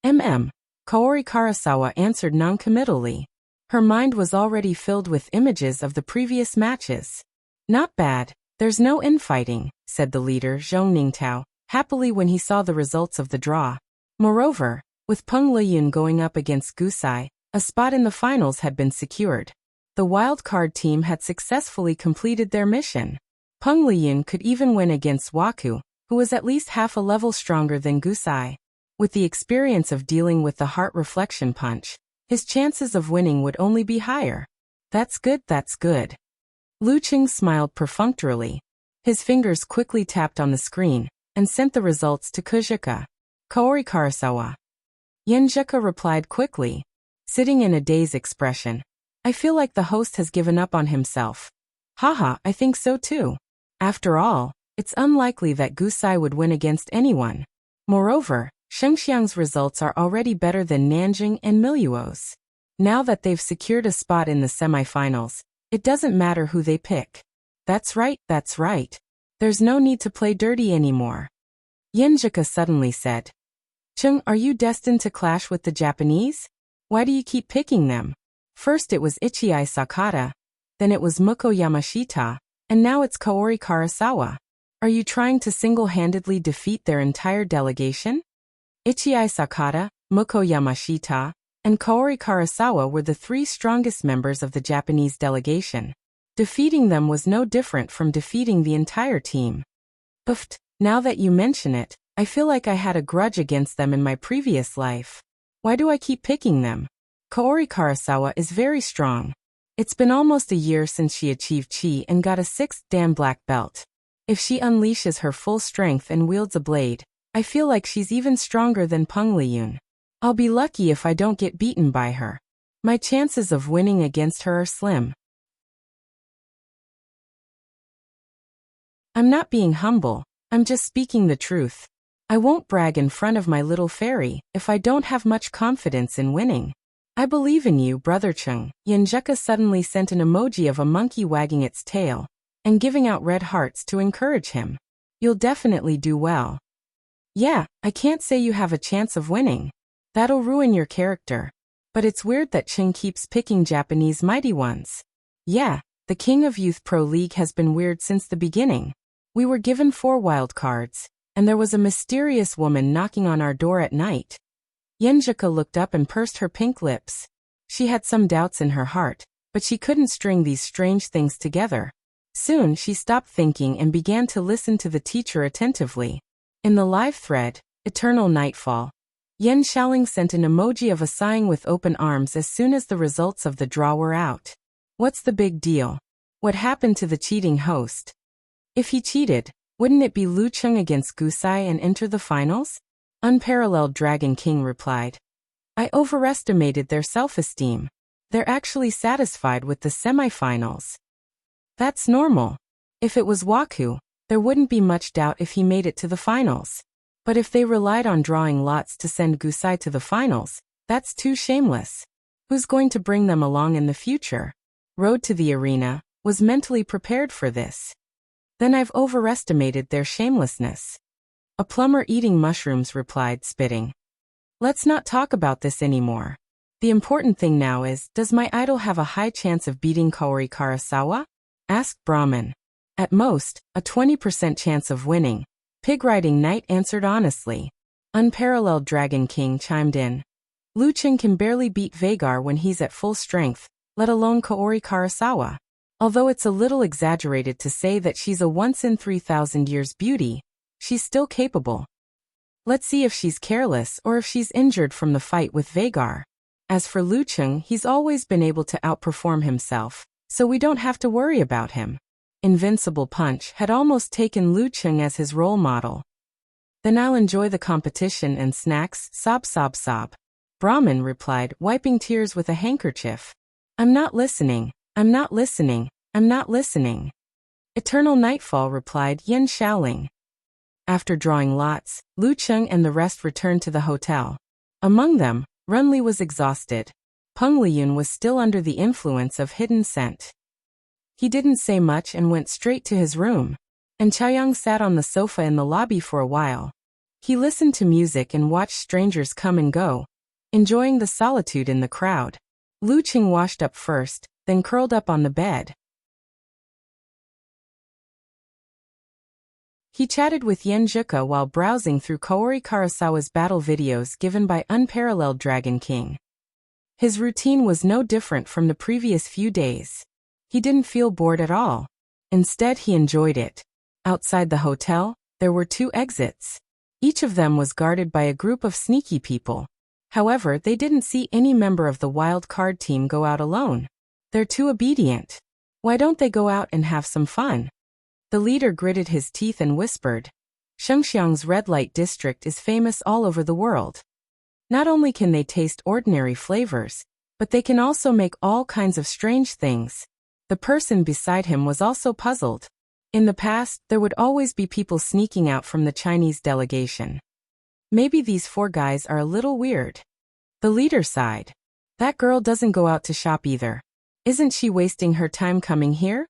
Kaori Karasawa answered non-committally. Her mind was already filled with images of the previous matches. Not bad, there's no infighting, said the leader Zhong Ningtao, happily when he saw the results of the draw. Moreover, with Peng Liyun going up against Gusai, a spot in the finals had been secured. The wildcard team had successfully completed their mission. Peng Liyun could even win against Waku, who was at least half a level stronger than Gusai. With the experience of dealing with the heart reflection punch, his chances of winning would only be higher. That's good, that's good. Lu Qing smiled perfunctorily. His fingers quickly tapped on the screen and sent the results to Kujika. Kaori Karasawa. Yenjika replied quickly, sitting in a dazed expression. I feel like the host has given up on himself. Haha, I think so too. After all, it's unlikely that Gusai would win against anyone. Moreover, Shengxiang's results are already better than Nanjing and Miluo's. Now that they've secured a spot in the semifinals, it doesn't matter who they pick. That's right, that's right. There's no need to play dirty anymore. Yenjika suddenly said. Chung, are you destined to clash with the Japanese? Why do you keep picking them? First it was Ichii Sakata, then it was Muko Yamashita, and now it's Kaori Karasawa. Are you trying to single-handedly defeat their entire delegation? Ichii Sakata, Muko Yamashita, and Kaori Karasawa were the 3 strongest members of the Japanese delegation. Defeating them was no different from defeating the entire team. Ooft, now that you mention it, I feel like I had a grudge against them in my previous life. Why do I keep picking them? Kaori Karasawa is very strong. It's been almost a year since she achieved Chi and got a 6th Dan black belt. If she unleashes her full strength and wields a blade, I feel like she's even stronger than Peng Liyun. I'll be lucky if I don't get beaten by her. My chances of winning against her are slim. I'm not being humble, I'm just speaking the truth. I won't brag in front of my little fairy if I don't have much confidence in winning. I believe in you, Brother Cheng. Yanjeka suddenly sent an emoji of a monkey wagging its tail and giving out red hearts to encourage him. You'll definitely do well. Yeah, I can't say you have a chance of winning. That'll ruin your character. But it's weird that Cheng keeps picking Japanese mighty ones. Yeah, the King of Youth Pro League has been weird since the beginning. We were given 4 wild cards, and there was a mysterious woman knocking on our door at night. Yenjika looked up and pursed her pink lips. She had some doubts in her heart, but she couldn't string these strange things together. Soon she stopped thinking and began to listen to the teacher attentively. In the live thread, Eternal Nightfall, Yen Xiaoling sent an emoji of a sighing with open arms as soon as the results of the draw were out. What's the big deal? What happened to the cheating host? If he cheated, wouldn't it be Lu Cheng against Gusai and enter the finals? Unparalleled Dragon King replied. I overestimated their self-esteem. They're actually satisfied with the semifinals. That's normal. If it was Waku, there wouldn't be much doubt if he made it to the finals. But if they relied on drawing lots to send Gusai to the finals, that's too shameless. Who's going to bring them along in the future? Road to the Arena was mentally prepared for this. Then I've overestimated their shamelessness. A plumber eating mushrooms replied, spitting. Let's not talk about this anymore. The important thing now is, does my idol have a high chance of beating Kaori Karasawa? Asked Brahman. At most, a 20% chance of winning. Pig Riding Knight answered honestly. Unparalleled Dragon King chimed in. Lu Cheng can barely beat Vagar when he's at full strength, let alone Kaori Karasawa. Although it's a little exaggerated to say that she's a once-in-3,000 years beauty, she's still capable. Let's see if she's careless or if she's injured from the fight with Vagar. As for Lu Cheng, he's always been able to outperform himself, so we don't have to worry about him. Invincible Punch had almost taken Lu Cheng as his role model. Then I'll enjoy the competition and snacks, sob sob sob. Brahman replied, wiping tears with a handkerchief. I'm not listening, I'm not listening, I'm not listening. Eternal Nightfall replied, Yen Xiaoling. After drawing lots, Lu Cheng and the rest returned to the hotel. Among them, Runli was exhausted. Peng Liyun was still under the influence of hidden scent. He didn't say much and went straight to his room. And Chaoyang sat on the sofa in the lobby for a while. He listened to music and watched strangers come and go, enjoying the solitude in the crowd. Lu Cheng washed up first, then curled up on the bed. He chatted with Yen Zhika while browsing through Kaori Karasawa's battle videos given by Unparalleled Dragon King. His routine was no different from the previous few days. He didn't feel bored at all. Instead, he enjoyed it. Outside the hotel, there were 2 exits. Each of them was guarded by a group of sneaky people. However, they didn't see any member of the wild card team go out alone. They're too obedient. Why don't they go out and have some fun? The leader gritted his teeth and whispered. Shengxiang's red light district is famous all over the world. Not only can they taste ordinary flavors, but they can also make all kinds of strange things. The person beside him was also puzzled. In the past, there would always be people sneaking out from the Chinese delegation. Maybe these 4 guys are a little weird. The leader sighed. That girl doesn't go out to shop either. Isn't she wasting her time coming here?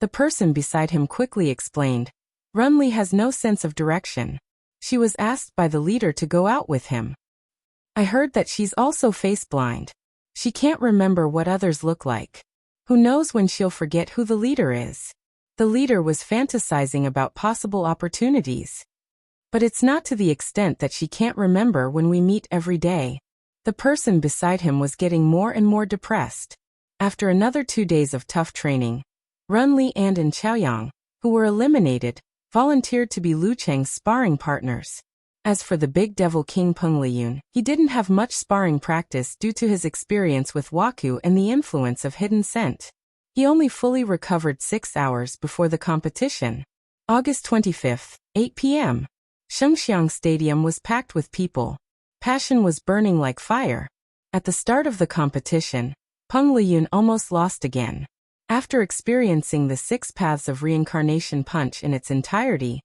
The person beside him quickly explained. Runli has no sense of direction. She was asked by the leader to go out with him. I heard that she's also face blind. She can't remember what others look like. Who knows when she'll forget who the leader is? The leader was fantasizing about possible opportunities. But it's not to the extent that she can't remember when we meet every day. The person beside him was getting more and more depressed. After another 2 days of tough training, Runli and Chaoyang, who were eliminated, volunteered to be Lu Cheng's sparring partners. As for the big devil King Peng Liyun, he didn't have much sparring practice due to his experience with Waku and the influence of hidden scent. He only fully recovered 6 hours before the competition. August 25th, 8 p.m. Shengxiang Stadium was packed with people. Passion was burning like fire. At the start of the competition, Peng Liyun almost lost again. After experiencing the 6 paths of reincarnation punch in its entirety,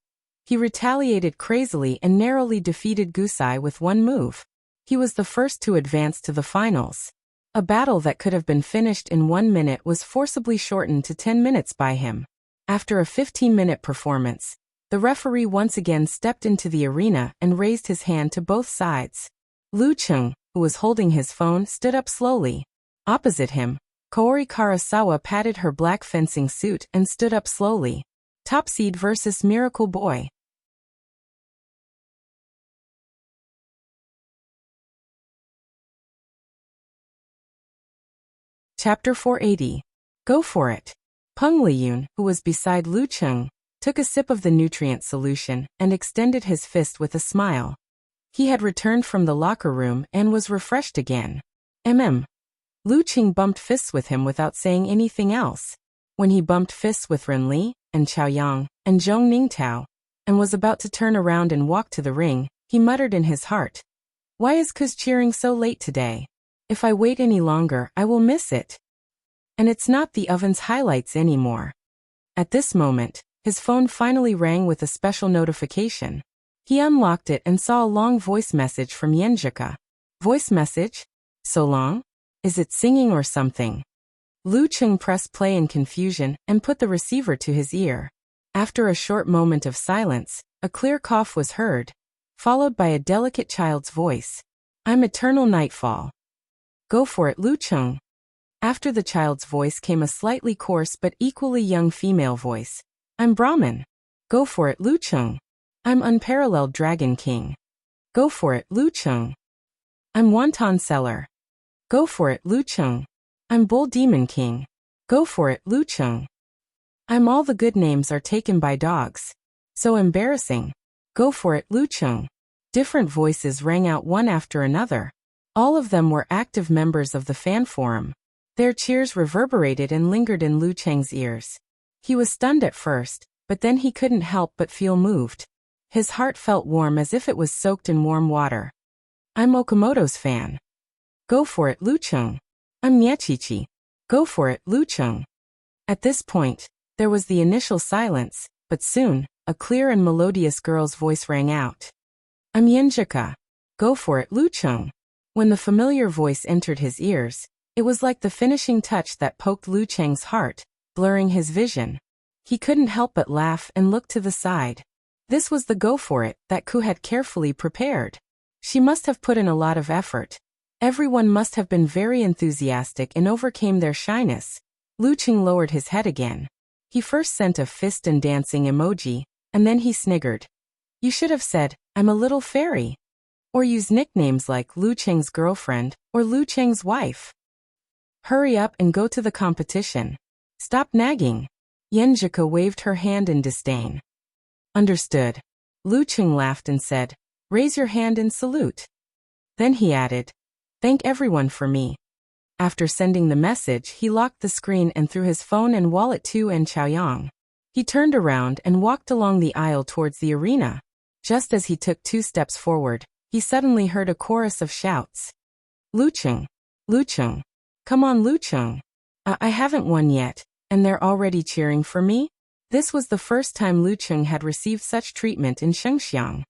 he retaliated crazily and narrowly defeated Gusai with one move. He was the first to advance to the finals. A battle that could have been finished in 1 minute was forcibly shortened to 10 minutes by him. After a 15-minute performance, the referee once again stepped into the arena and raised his hand to both sides. Lu Cheng, who was holding his phone, stood up slowly. Opposite him, Kaori Karasawa patted her black fencing suit and stood up slowly. Top seed versus Miracle Boy. Chapter 480. Go for it. Peng Liyun, who was beside Lu Cheng, took a sip of the nutrient solution and extended his fist with a smile. He had returned from the locker room and was refreshed again. Lu Cheng bumped fists with him without saying anything else. When he bumped fists with Ren Li, and Chao Yang, and Zhong Ningtao, and was about to turn around and walk to the ring, he muttered in his heart, "Why is Kuz cheering so late today? If I wait any longer, I will miss it. And it's not the oven's highlights anymore." At this moment, his phone finally rang with a special notification. He unlocked it and saw a long voice message from Yenjika. Voice message? So long? Is it singing or something? Lu Cheng pressed play in confusion and put the receiver to his ear. After a short moment of silence, a clear cough was heard, followed by a delicate child's voice. "I'm Eternal Nightfall." "Go for it, Lu Cheng." After the child's voice came a slightly coarse but equally young female voice. "I'm Brahmin." "Go for it, Lu Cheng." "I'm Unparalleled Dragon King." "Go for it, Lu Cheng." "I'm Wonton Seller." "Go for it, Lu Cheng." "I'm Bull Demon King." "Go for it, Lu Cheng." "I'm All the Good Names Are Taken by Dogs." "So embarrassing." "Go for it, Lu Cheng." Different voices rang out one after another. All of them were active members of the fan forum. Their cheers reverberated and lingered in Lu Cheng's ears. He was stunned at first, but then he couldn't help but feel moved. His heart felt warm as if it was soaked in warm water. "I'm Okamoto's fan." "Go for it, Lu Cheng." "I'm Nyechichi." "Go for it, Lu Cheng." At this point, there was the initial silence, but soon, a clear and melodious girl's voice rang out. "I'm Yenjika." "Go for it, Lu Cheng." When the familiar voice entered his ears, it was like the finishing touch that poked Lu Cheng's heart, blurring his vision. He couldn't help but laugh and look to the side. This was the go for it that Ku had carefully prepared. She must have put in a lot of effort. Everyone must have been very enthusiastic and overcame their shyness. Lu Cheng lowered his head again. He first sent a fist and dancing emoji, and then he sniggered. "You should have said, 'I'm a little fairy.' Or use nicknames like Lu Cheng's girlfriend or Lu Cheng's wife. Hurry up and go to the competition. Stop nagging." Yenjika waved her hand in disdain. "Understood." Lu Cheng laughed and said, "Raise your hand and salute." Then he added, "Thank everyone for me." After sending the message, he locked the screen and threw his phone and wallet to Chaoyang. He turned around and walked along the aisle towards the arena. Just as he took 2 steps forward, he suddenly heard a chorus of shouts. "Lu Cheng! Lu Cheng! Come on, Lu Cheng! I haven't won yet, and they're already cheering for me?" This was the first time Lu Cheng had received such treatment in Shengxiang.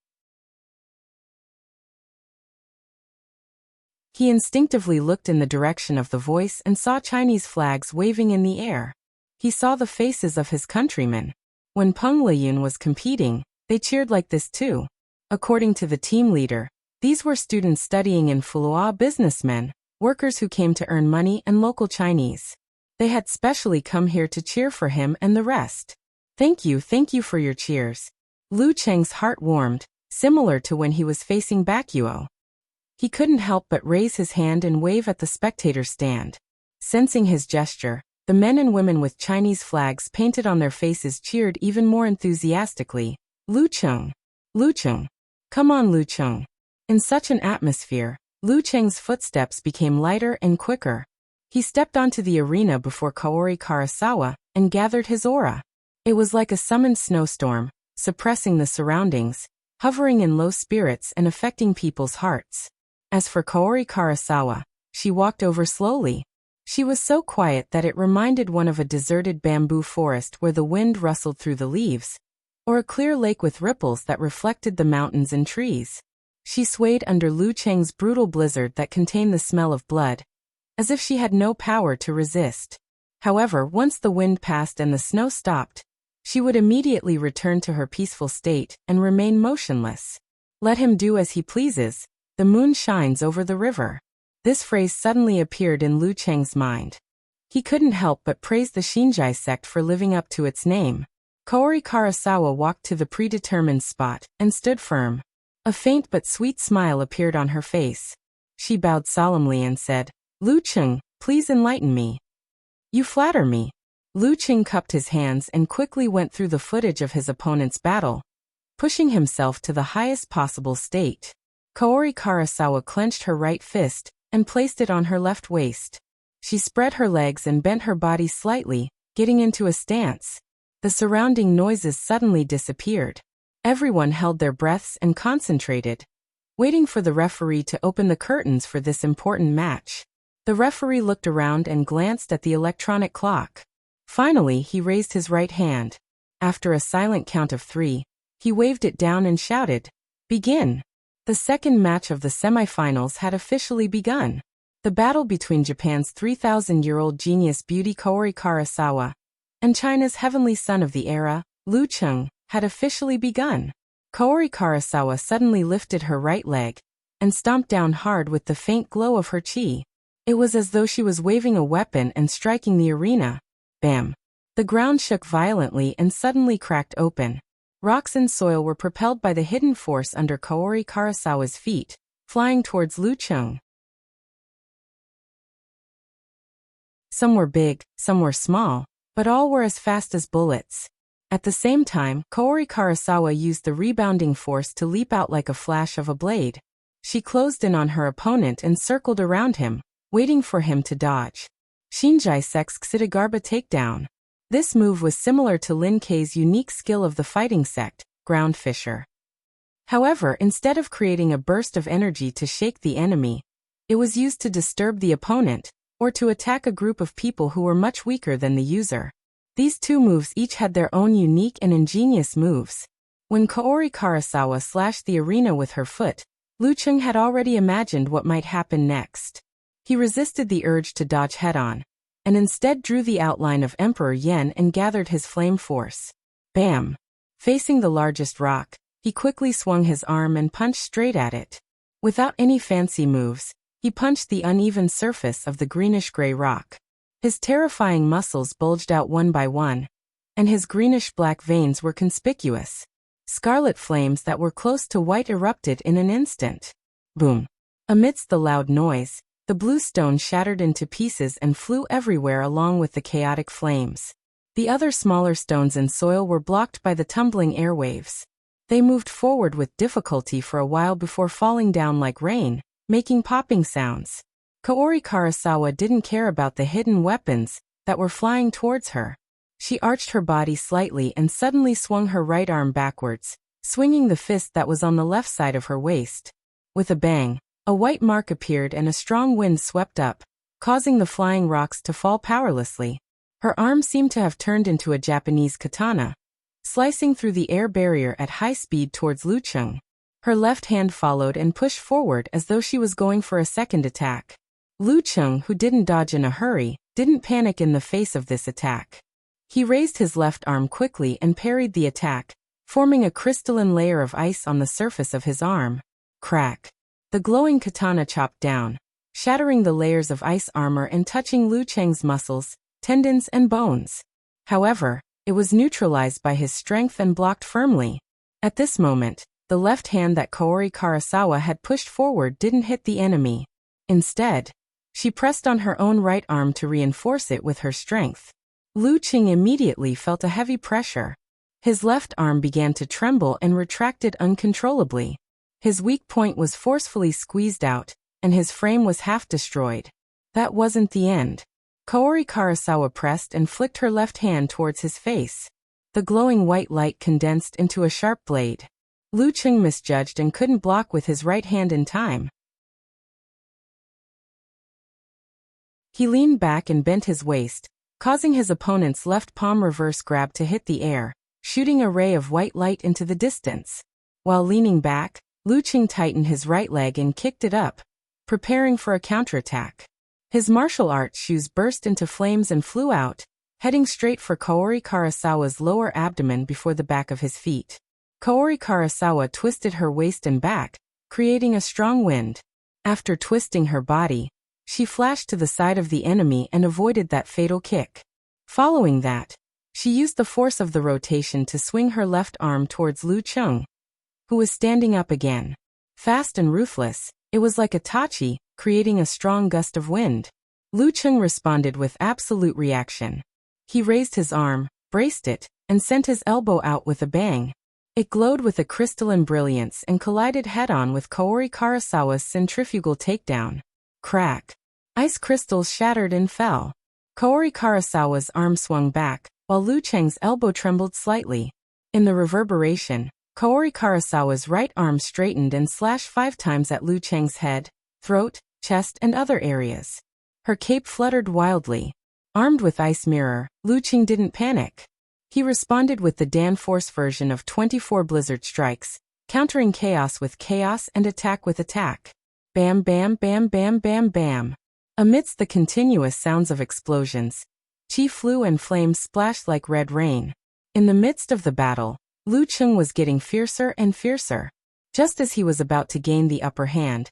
He instinctively looked in the direction of the voice and saw Chinese flags waving in the air. He saw the faces of his countrymen. When Peng Liyun was competing, they cheered like this too. According to the team leader, these were students studying in Fulua, businessmen, workers who came to earn money, and local Chinese. They had specially come here to cheer for him and the rest. Thank you for your cheers." Lu Cheng's heart warmed, similar to when he was facing Bakuo. He couldn't help but raise his hand and wave at the spectator stand. Sensing his gesture, the men and women with Chinese flags painted on their faces cheered even more enthusiastically. "Lu Cheng! Lu Cheng! Come on, Lu Cheng!" In such an atmosphere, Lu Cheng's footsteps became lighter and quicker. He stepped onto the arena before Kaori Karasawa and gathered his aura. It was like a summoned snowstorm, suppressing the surroundings. hovering in low spirits and affecting people's hearts. As for Kaori Karasawa, she walked over slowly. She was so quiet that it reminded one of a deserted bamboo forest where the wind rustled through the leaves, or a clear lake with ripples that reflected the mountains and trees. She swayed under Lu Cheng's brutal blizzard that contained the smell of blood, as if she had no power to resist. However, once the wind passed and the snow stopped, she would immediately return to her peaceful state and remain motionless. Let him do as he pleases, the moon shines over the river. This phrase suddenly appeared in Lu Cheng's mind. He couldn't help but praise the Shinjai sect for living up to its name. Kaori Karasawa walked to the predetermined spot and stood firm. A faint but sweet smile appeared on her face. She bowed solemnly and said, "Lu Cheng, please enlighten me." "You flatter me." Lu Cheng cupped his hands and quickly went through the footage of his opponent's battle, pushing himself to the highest possible state. Kaori Karasawa clenched her right fist and placed it on her left waist. She spread her legs and bent her body slightly, getting into a stance. The surrounding noises suddenly disappeared. Everyone held their breaths and concentrated, waiting for the referee to open the curtains for this important match. The referee looked around and glanced at the electronic clock. Finally, he raised his right hand. After a silent count of 3, he waved it down and shouted, "Begin!" The second match of the semifinals had officially begun. The battle between Japan's 3,000-year-old genius beauty Kaori Karasawa and China's heavenly son of the era, Lu Cheng, had officially begun. Kaori Karasawa suddenly lifted her right leg and stomped down hard with the faint glow of her chi. It was as though she was waving a weapon and striking the arena. Bam! The ground shook violently and suddenly cracked open. Rocks and soil were propelled by the hidden force under Kaori Karasawa's feet, flying towards Lu Cheng. Some were big, some were small, but all were as fast as bullets. At the same time, Kaori Karasawa used the rebounding force to leap out like a flash of a blade. She closed in on her opponent and circled around him, waiting for him to dodge. Shinjai Sect's Xidagarba takedown. This move was similar to Lin Kei's unique skill of the fighting sect, Ground Fisher. However, instead of creating a burst of energy to shake the enemy, it was used to disturb the opponent, or to attack a group of people who were much weaker than the user. These two moves each had their own unique and ingenious moves. When Kaori Karasawa slashed the arena with her foot, Lu Cheng had already imagined what might happen next. He resisted the urge to dodge head-on, and instead drew the outline of Emperor Yen and gathered his flame force. Bam! Facing the largest rock, he quickly swung his arm and punched straight at it. Without any fancy moves, he punched the uneven surface of the greenish-gray rock. His terrifying muscles bulged out one by one, and his greenish-black veins were conspicuous. Scarlet flames that were close to white erupted in an instant. Boom! Amidst the loud noise, the blue stone shattered into pieces and flew everywhere along with the chaotic flames. The other smaller stones and soil were blocked by the tumbling airwaves. They moved forward with difficulty for a while before falling down like rain, making popping sounds. Kaori Karasawa didn't care about the hidden weapons that were flying towards her. She arched her body slightly and suddenly swung her right arm backwards, swinging the fist that was on the left side of her waist. With a bang, a white mark appeared and a strong wind swept up, causing the flying rocks to fall powerlessly. Her arm seemed to have turned into a Japanese katana, slicing through the air barrier at high speed towards Lu Cheng. Her left hand followed and pushed forward as though she was going for a second attack. Lu Cheng, who didn't dodge in a hurry, didn't panic in the face of this attack. He raised his left arm quickly and parried the attack, forming a crystalline layer of ice on the surface of his arm. Crack! The glowing katana chopped down, shattering the layers of ice armor and touching Lu Cheng's muscles, tendons and bones. However, it was neutralized by his strength and blocked firmly. At this moment, the left hand that Kaori Karasawa had pushed forward didn't hit the enemy. Instead, she pressed on her own right arm to reinforce it with her strength. Lu Cheng immediately felt a heavy pressure. His left arm began to tremble and retracted uncontrollably. His weak point was forcefully squeezed out, and his frame was half destroyed. That wasn't the end. Kaori Karasawa pressed and flicked her left hand towards his face. The glowing white light condensed into a sharp blade. Lu Cheng misjudged and couldn't block with his right hand in time. He leaned back and bent his waist, causing his opponent's left palm reverse grab to hit the air, shooting a ray of white light into the distance. While leaning back, Lu Cheng tightened his right leg and kicked it up, preparing for a counterattack. His martial arts shoes burst into flames and flew out, heading straight for Kaori Karasawa's lower abdomen before the back of his feet. Kaori Karasawa twisted her waist and back, creating a strong wind. After twisting her body, she flashed to the side of the enemy and avoided that fatal kick. Following that, she used the force of the rotation to swing her left arm towards Lu Cheng, who was standing up again. Fast and ruthless, it was like a tachi, creating a strong gust of wind. Lu Cheng responded with absolute reaction. He raised his arm, braced it, and sent his elbow out with a bang. It glowed with a crystalline brilliance and collided head-on with Kaori Karasawa's centrifugal takedown. Crack. Ice crystals shattered and fell. Kaori Karasawa's arm swung back, while Lu Cheng's elbow trembled slightly. In the reverberation, Kaori Karasawa's right arm straightened and slashed 5 times at Lu Cheng's head, throat, chest, and other areas. Her cape fluttered wildly. Armed with Ice Mirror, Lu Cheng didn't panic. He responded with the Dan Force version of 24 Blizzard Strikes, countering chaos with chaos and attack with attack. Bam bam bam bam bam bam. Amidst the continuous sounds of explosions, chi flew and flames splashed like red rain. In the midst of the battle, Lu Cheng was getting fiercer and fiercer. Just as he was about to gain the upper hand,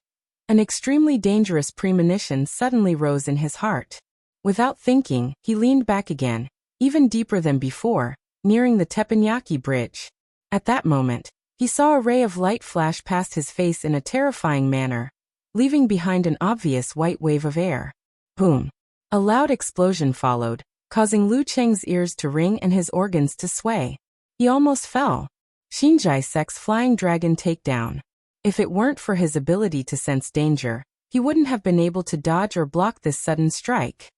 an extremely dangerous premonition suddenly rose in his heart. Without thinking, he leaned back again, even deeper than before, nearing the teppanyaki bridge. At that moment, he saw a ray of light flash past his face in a terrifying manner, leaving behind an obvious white wave of air. Boom! A loud explosion followed, causing Lu Cheng's ears to ring and his organs to sway. He almost fell. Shinjai Sek's flying dragon takedown. If it weren't for his ability to sense danger, he wouldn't have been able to dodge or block this sudden strike.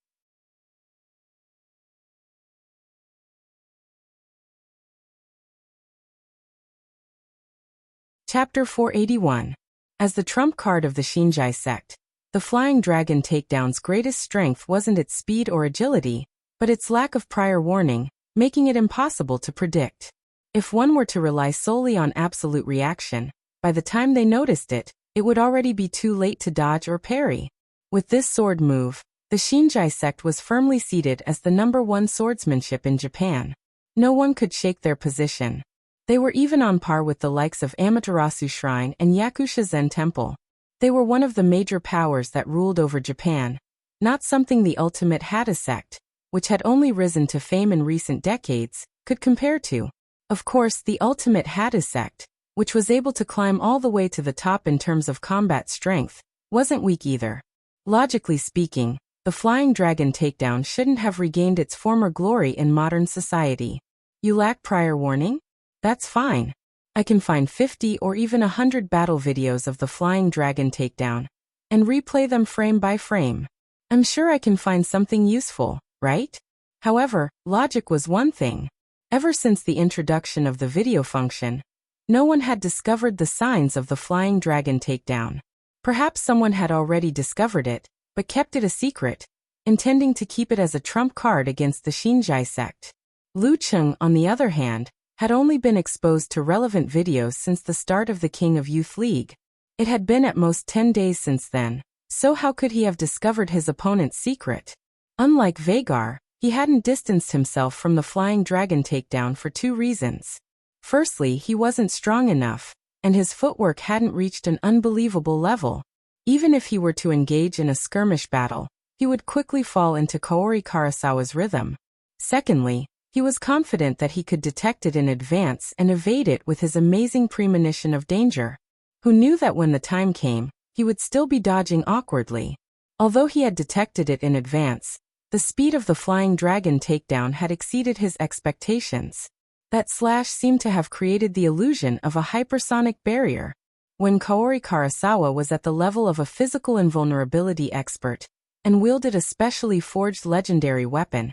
Chapter 481. As the trump card of the Shinjai sect, the Flying Dragon takedown's greatest strength wasn't its speed or agility, but its lack of prior warning, making it impossible to predict. If one were to rely solely on absolute reaction, by the time they noticed it, it would already be too late to dodge or parry. With this sword move, the Shinjai sect was firmly seated as the #1 swordsmanship in Japan. No one could shake their position. They were even on par with the likes of Amaterasu Shrine and Yakusha Zen Temple. They were one of the major powers that ruled over Japan, not something the ultimate Hada sect, which had only risen to fame in recent decades, could compare to. Of course, the ultimate Hada sect, which was able to climb all the way to the top in terms of combat strength, wasn't weak either. Logically speaking, the Flying Dragon takedown shouldn't have regained its former glory in modern society. You lack prior warning? That's fine. I can find 50 or even 100 battle videos of the Flying Dragon takedown, and replay them frame by frame. I'm sure I can find something useful, right? However, logic was one thing. Ever since the introduction of the video function, no one had discovered the signs of the Flying Dragon takedown. Perhaps someone had already discovered it, but kept it a secret, intending to keep it as a trump card against the Shinjai sect. Lu Cheng, on the other hand, had only been exposed to relevant videos since the start of the King of Youth League. It had been at most 10 days since then, so how could he have discovered his opponent's secret? Unlike Vagar, he hadn't distanced himself from the Flying Dragon takedown for 2 reasons. Firstly, he wasn't strong enough, and his footwork hadn't reached an unbelievable level. Even if he were to engage in a skirmish battle, he would quickly fall into Kaori Karasawa's rhythm. Secondly, he was confident that he could detect it in advance and evade it with his amazing premonition of danger. Who knew that when the time came, he would still be dodging awkwardly. Although he had detected it in advance, the speed of the Flying Dragon takedown had exceeded his expectations. That slash seemed to have created the illusion of a hypersonic barrier. When Kaori Karasawa was at the level of a physical invulnerability expert and wielded a specially forged legendary weapon,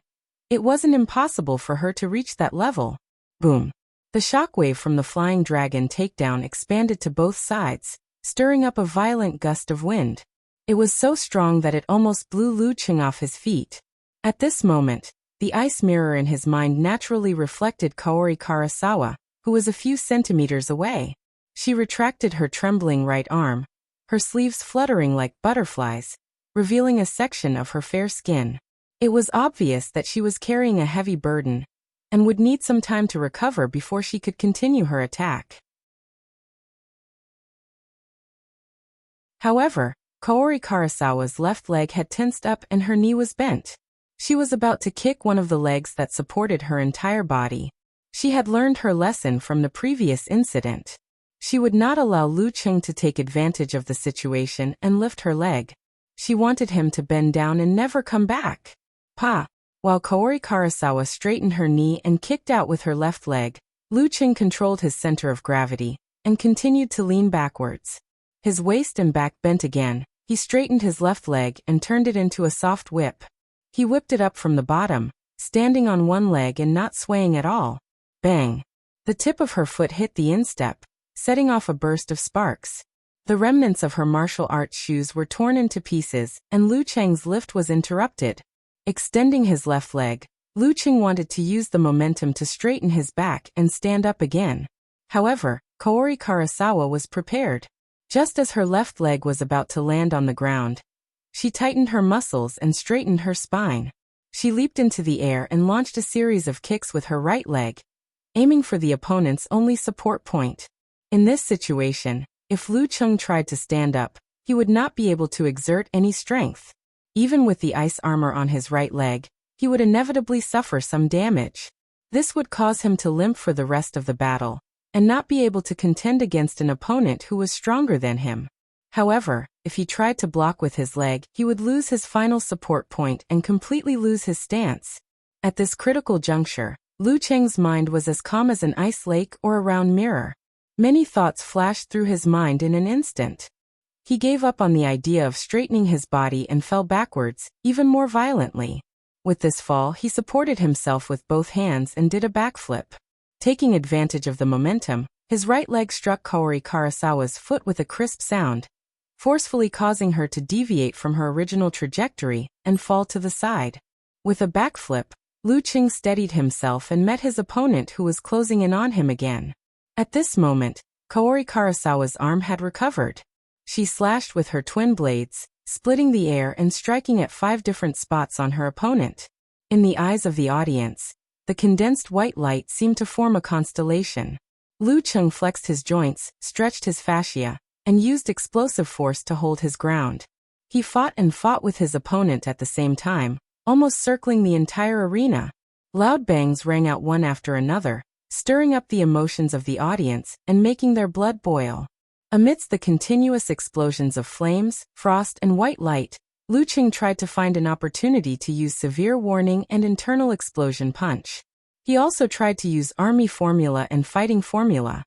it wasn't impossible for her to reach that level. Boom. The shockwave from the flying dragon takedown expanded to both sides, stirring up a violent gust of wind. It was so strong that it almost blew Lu Qing off his feet. At this moment, the ice mirror in his mind naturally reflected Kaori Karasawa, who was a few centimeters away. She retracted her trembling right arm, her sleeves fluttering like butterflies, revealing a section of her fair skin. It was obvious that she was carrying a heavy burden and would need some time to recover before she could continue her attack. However, Kaori Karasawa's left leg had tensed up and her knee was bent. She was about to kick one of the legs that supported her entire body. She had learned her lesson from the previous incident. She would not allow Lu Qing to take advantage of the situation and lift her leg. She wanted him to bend down and never come back. Pa! While Kaori Karasawa straightened her knee and kicked out with her left leg, Lu Qing controlled his center of gravity and continued to lean backwards. His waist and back bent again. He straightened his left leg and turned it into a soft whip. He whipped it up from the bottom, standing on one leg and not swaying at all. Bang! The tip of her foot hit the instep, setting off a burst of sparks. The remnants of her martial arts shoes were torn into pieces, and Lu Cheng's lift was interrupted. Extending his left leg, Lu Qing wanted to use the momentum to straighten his back and stand up again. However, Kaori Karasawa was prepared. Just as her left leg was about to land on the ground, she tightened her muscles and straightened her spine. She leaped into the air and launched a series of kicks with her right leg, aiming for the opponent's only support point. In this situation, if Lu Qing tried to stand up, he would not be able to exert any strength. Even with the ice armor on his right leg, he would inevitably suffer some damage. This would cause him to limp for the rest of the battle, and not be able to contend against an opponent who was stronger than him. However, if he tried to block with his leg, he would lose his final support point and completely lose his stance. At this critical juncture, Lu Cheng's mind was as calm as an ice lake or a round mirror. Many thoughts flashed through his mind in an instant. He gave up on the idea of straightening his body and fell backwards, even more violently. With this fall, he supported himself with both hands and did a backflip. Taking advantage of the momentum, his right leg struck Kaori Karasawa's foot with a crisp sound, forcefully causing her to deviate from her original trajectory and fall to the side. With a backflip, Lu Qing steadied himself and met his opponent who was closing in on him again. At this moment, Kaori Karasawa's arm had recovered. She slashed with her twin blades, splitting the air and striking at 5 different spots on her opponent. In the eyes of the audience, the condensed white light seemed to form a constellation. Lu Qing flexed his joints, stretched his fascia, and used explosive force to hold his ground. He fought and fought with his opponent at the same time, almost circling the entire arena. Loud bangs rang out one after another, stirring up the emotions of the audience and making their blood boil. Amidst the continuous explosions of flames, frost, and white light, Lu Qing tried to find an opportunity to use severe warning and internal explosion punch. He also tried to use army formula and fighting formula.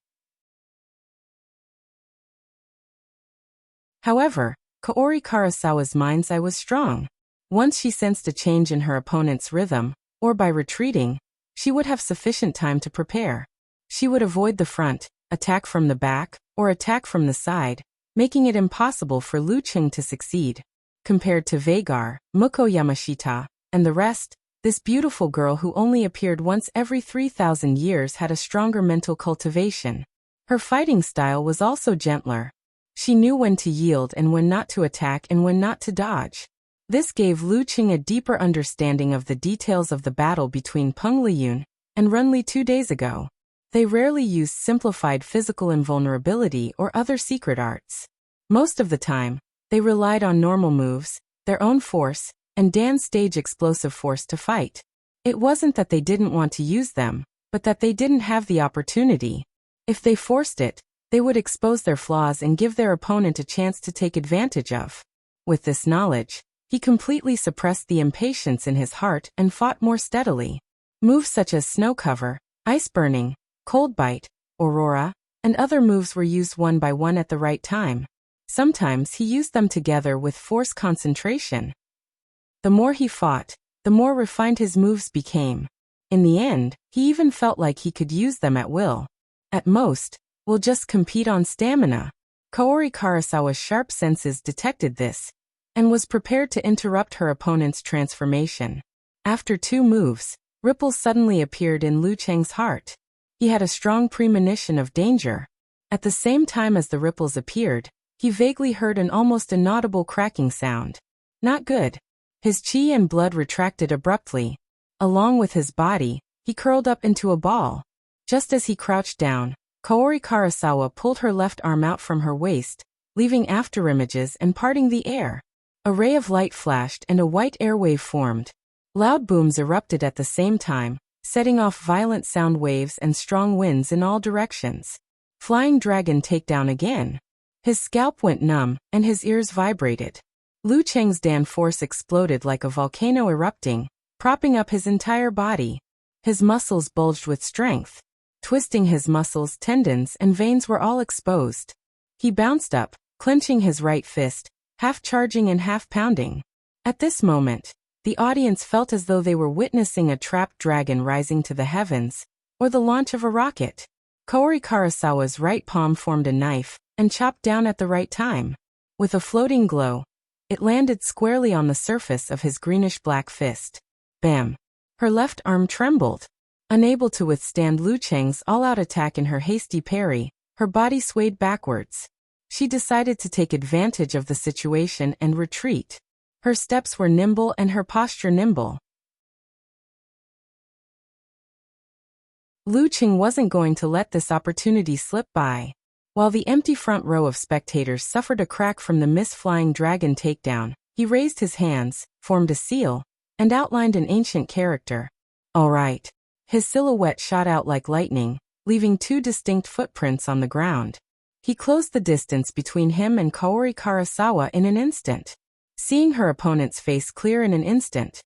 However, Kaori Karasawa's mind's eye was strong. Once she sensed a change in her opponent's rhythm, or by retreating, she would have sufficient time to prepare. She would avoid the front, attack from the back, or attack from the side, making it impossible for Lu Qing to succeed. Compared to Veigar, Muko Yamashita, and the rest, this beautiful girl who only appeared once every 3,000 years had a stronger mental cultivation. Her fighting style was also gentler. She knew when to yield and when not to attack and when not to dodge. This gave Lu Qing a deeper understanding of the details of the battle between Peng Liyun and Renli 2 days ago. They rarely used simplified physical invulnerability or other secret arts. Most of the time, they relied on normal moves, their own force, and Dan's stage explosive force to fight. It wasn't that they didn't want to use them, but that they didn't have the opportunity. If they forced it, they would expose their flaws and give their opponent a chance to take advantage of. With this knowledge, he completely suppressed the impatience in his heart and fought more steadily. Moves such as snow cover, ice burning, cold bite, aurora, and other moves were used one by one at the right time. Sometimes he used them together with force concentration. The more he fought, the more refined his moves became. In the end, he even felt like he could use them at will. At most, we'll just compete on stamina. Kaori Karasawa's sharp senses detected this, and was prepared to interrupt her opponent's transformation. After 2 moves, ripples suddenly appeared in Lu Cheng's heart. He had a strong premonition of danger. At the same time as the ripples appeared, he vaguely heard an almost inaudible cracking sound. Not good. His chi and blood retracted abruptly. Along with his body, he curled up into a ball. Just as he crouched down, Kaori Karasawa pulled her left arm out from her waist, leaving afterimages and parting the air. A ray of light flashed and a white airwave formed. Loud booms erupted at the same time, setting off violent sound waves and strong winds in all directions. Flying dragon takedown again. His scalp went numb, and his ears vibrated. Lu Cheng's Dan force exploded like a volcano erupting, propping up his entire body. His muscles bulged with strength. Twisting his muscles, tendons, and veins were all exposed. He bounced up, clenching his right fist, half charging and half pounding. At this moment, the audience felt as though they were witnessing a trapped dragon rising to the heavens, or the launch of a rocket. Kaori Karasawa's right palm formed a knife, and chopped down at the right time. With a floating glow, it landed squarely on the surface of his greenish-black fist. Bam! Her left arm trembled. Unable to withstand Lu Cheng's all-out attack in her hasty parry, her body swayed backwards. She decided to take advantage of the situation and retreat. Her steps were nimble and her posture nimble. Lu Cheng wasn't going to let this opportunity slip by. While the empty front row of spectators suffered a crack from the Miss-Flying Dragon takedown, he raised his hands, formed a seal, and outlined an ancient character. All right. His silhouette shot out like lightning, leaving 2 distinct footprints on the ground. He closed the distance between him and Kaori Karasawa in an instant. Seeing her opponent's face clear in an instant,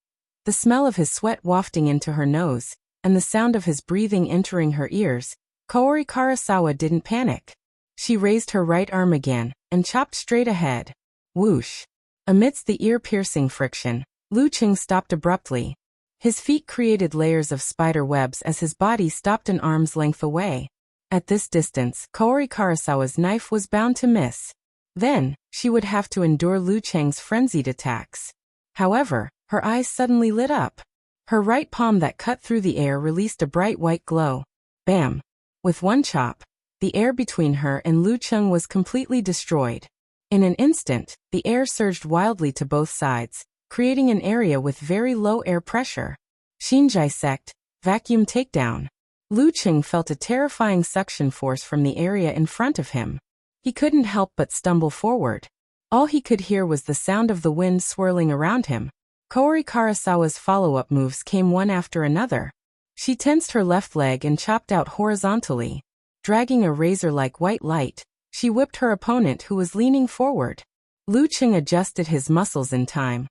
the smell of his sweat wafting into her nose, and the sound of his breathing entering her ears, Kaori Karasawa didn't panic. She raised her right arm again, and chopped straight ahead. Whoosh! Amidst the ear-piercing friction, Lu Cheng stopped abruptly. His feet created layers of spider webs as his body stopped an arm's length away. At this distance, Kaori Karasawa's knife was bound to miss. Then, she would have to endure Lu Cheng's frenzied attacks. However, her eyes suddenly lit up. Her right palm that cut through the air released a bright white glow. Bam! With one chop, the air between her and Lu Cheng was completely destroyed. In an instant, the air surged wildly to both sides, creating an area with very low air pressure. Shinjai sect, vacuum takedown. Lu Cheng felt a terrifying suction force from the area in front of him. He couldn't help but stumble forward. All he could hear was the sound of the wind swirling around him. Kaori Karasawa's follow-up moves came one after another. She tensed her left leg and chopped out horizontally. Dragging a razor-like white light, she whipped her opponent who was leaning forward. Lu Cheng adjusted his muscles in time,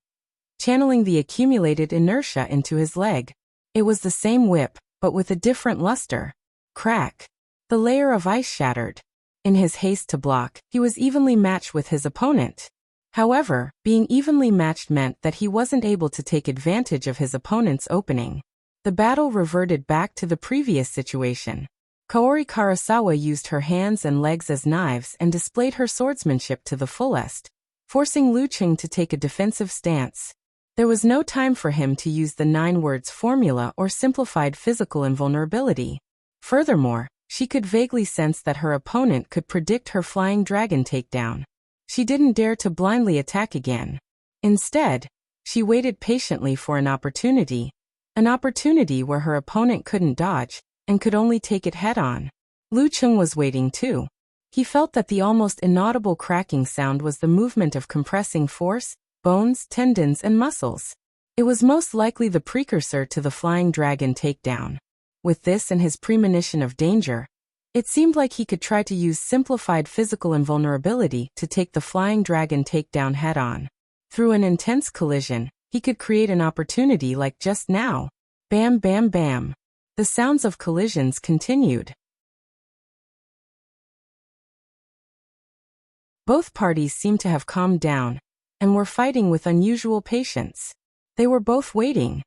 channeling the accumulated inertia into his leg. It was the same whip, but with a different luster. Crack! The layer of ice shattered. In his haste to block, he was evenly matched with his opponent. However, being evenly matched meant that he wasn't able to take advantage of his opponent's opening. The battle reverted back to the previous situation. Kaori Karasawa used her hands and legs as knives and displayed her swordsmanship to the fullest, forcing Lu Cheng to take a defensive stance. There was no time for him to use the 9 words formula or simplified physical invulnerability. Furthermore, she could vaguely sense that her opponent could predict her flying dragon takedown. She didn't dare to blindly attack again. Instead, she waited patiently for an opportunity where her opponent couldn't dodge and could only take it head-on. Lu Cheng was waiting too. He felt that the almost inaudible cracking sound was the movement of compressing force, bones, tendons, and muscles. It was most likely the precursor to the flying dragon takedown. With this and his premonition of danger, it seemed like he could try to use simplified physical invulnerability to take the flying dragon takedown head-on. Through an intense collision, he could create an opportunity like just now. Bam, bam, bam. The sounds of collisions continued. Both parties seemed to have calmed down and were fighting with unusual patience. They were both waiting.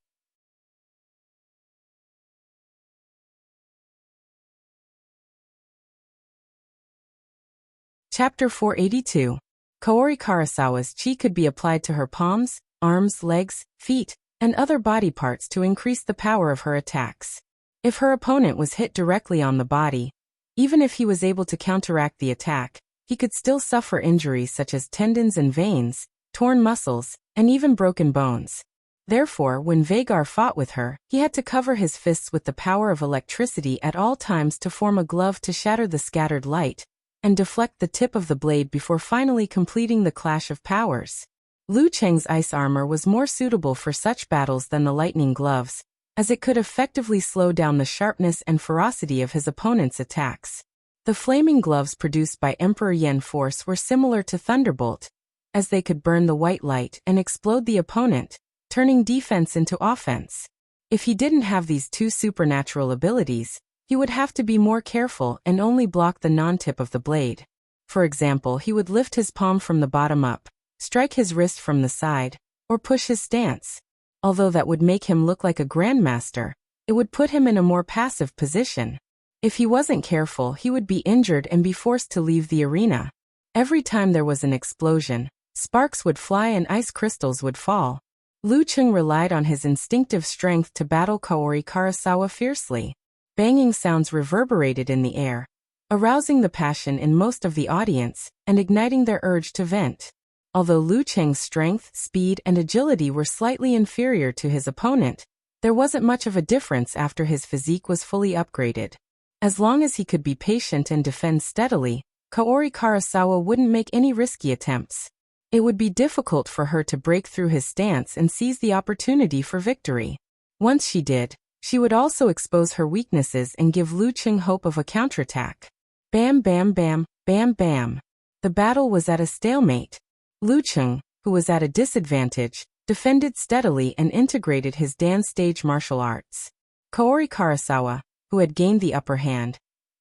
Chapter 482. Kaori Karasawa's chi could be applied to her palms, arms, legs, feet, and other body parts to increase the power of her attacks. If her opponent was hit directly on the body, even if he was able to counteract the attack, he could still suffer injuries such as tendons and veins, torn muscles, and even broken bones. Therefore, when Vagar fought with her, he had to cover his fists with the power of electricity at all times to form a glove to shatter the scattered light and deflect the tip of the blade before finally completing the clash of powers. Liu Cheng's ice armor was more suitable for such battles than the lightning gloves, as it could effectively slow down the sharpness and ferocity of his opponent's attacks. The flaming gloves produced by Emperor Yen Force were similar to Thunderbolt, as they could burn the white light and explode the opponent, turning defense into offense. If he didn't have these two supernatural abilities, he would have to be more careful and only block the non-tip of the blade. For example, he would lift his palm from the bottom up, strike his wrist from the side, or push his stance. Although that would make him look like a Grandmaster, it would put him in a more passive position. If he wasn't careful, he would be injured and be forced to leave the arena. Every time there was an explosion, sparks would fly and ice crystals would fall. Liu Cheng relied on his instinctive strength to battle Kaori Karasawa fiercely. Banging sounds reverberated in the air, arousing the passion in most of the audience and igniting their urge to vent. Although Liu Cheng's strength, speed, and agility were slightly inferior to his opponent, there wasn't much of a difference after his physique was fully upgraded. As long as he could be patient and defend steadily, Kaori Karasawa wouldn't make any risky attempts. It would be difficult for her to break through his stance and seize the opportunity for victory. Once she did, she would also expose her weaknesses and give Liu Cheng hope of a counterattack. Bam bam bam, bam bam. The battle was at a stalemate. Liu Cheng, who was at a disadvantage, defended steadily and integrated his dance stage martial arts. Kaori Karasawa, who had gained the upper hand,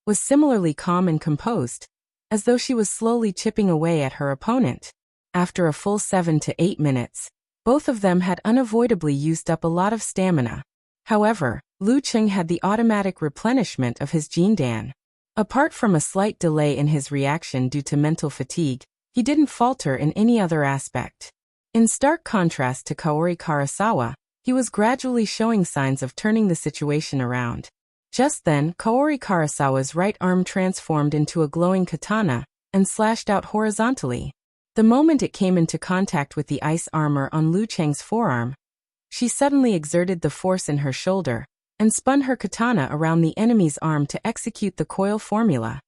was similarly calm and composed, as though she was slowly chipping away at her opponent. After a full 7 to 8 minutes, both of them had unavoidably used up a lot of stamina. However, Liu Cheng had the automatic replenishment of his Jindan. Apart from a slight delay in his reaction due to mental fatigue, he didn't falter in any other aspect. In stark contrast to Kaori Karasawa, he was gradually showing signs of turning the situation around. Just then, Kaori Karasawa's right arm transformed into a glowing katana and slashed out horizontally. The moment it came into contact with the ice armor on Liu Cheng's forearm, she suddenly exerted the force in her shoulder and spun her katana around the enemy's arm to execute the coil formula.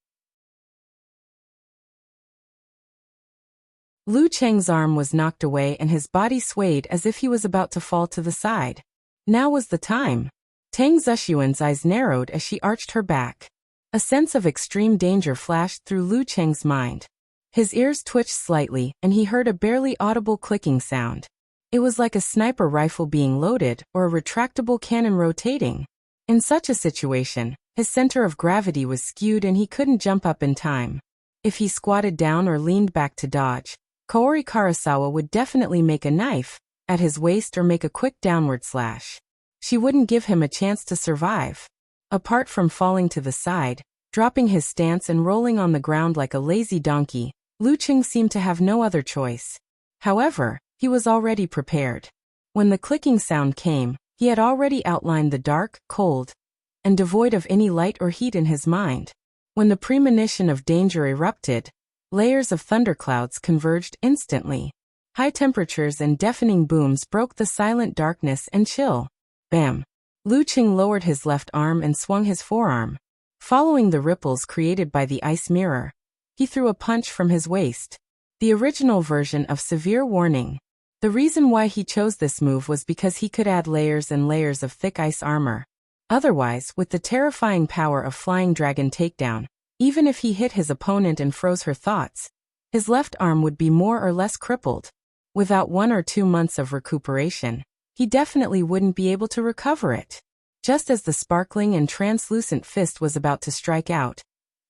Liu Cheng's arm was knocked away and his body swayed as if he was about to fall to the side. Now was the time. Tang Zexuan's eyes narrowed as she arched her back. A sense of extreme danger flashed through Liu Cheng's mind. His ears twitched slightly and he heard a barely audible clicking sound. It was like a sniper rifle being loaded or a retractable cannon rotating. In such a situation, his center of gravity was skewed and he couldn't jump up in time. If he squatted down or leaned back to dodge, Kaori Karasawa would definitely make a knife at his waist or make a quick downward slash. She wouldn't give him a chance to survive. Apart from falling to the side, dropping his stance and rolling on the ground like a lazy donkey, Liu Cheng seemed to have no other choice. However, he was already prepared. When the clicking sound came, he had already outlined the dark, cold, and devoid of any light or heat in his mind. When the premonition of danger erupted, layers of thunderclouds converged instantly. High temperatures and deafening booms broke the silent darkness and chill. Bam! Liu Cheng lowered his left arm and swung his forearm. Following the ripples created by the ice mirror, he threw a punch from his waist. The original version of Severe Warning. The reason why he chose this move was because he could add layers and layers of thick ice armor. Otherwise, with the terrifying power of Flying Dragon Takedown, even if he hit his opponent and froze her thoughts, his left arm would be more or less crippled. Without 1 or 2 months of recuperation, he definitely wouldn't be able to recover it. Just as the sparkling and translucent fist was about to strike out,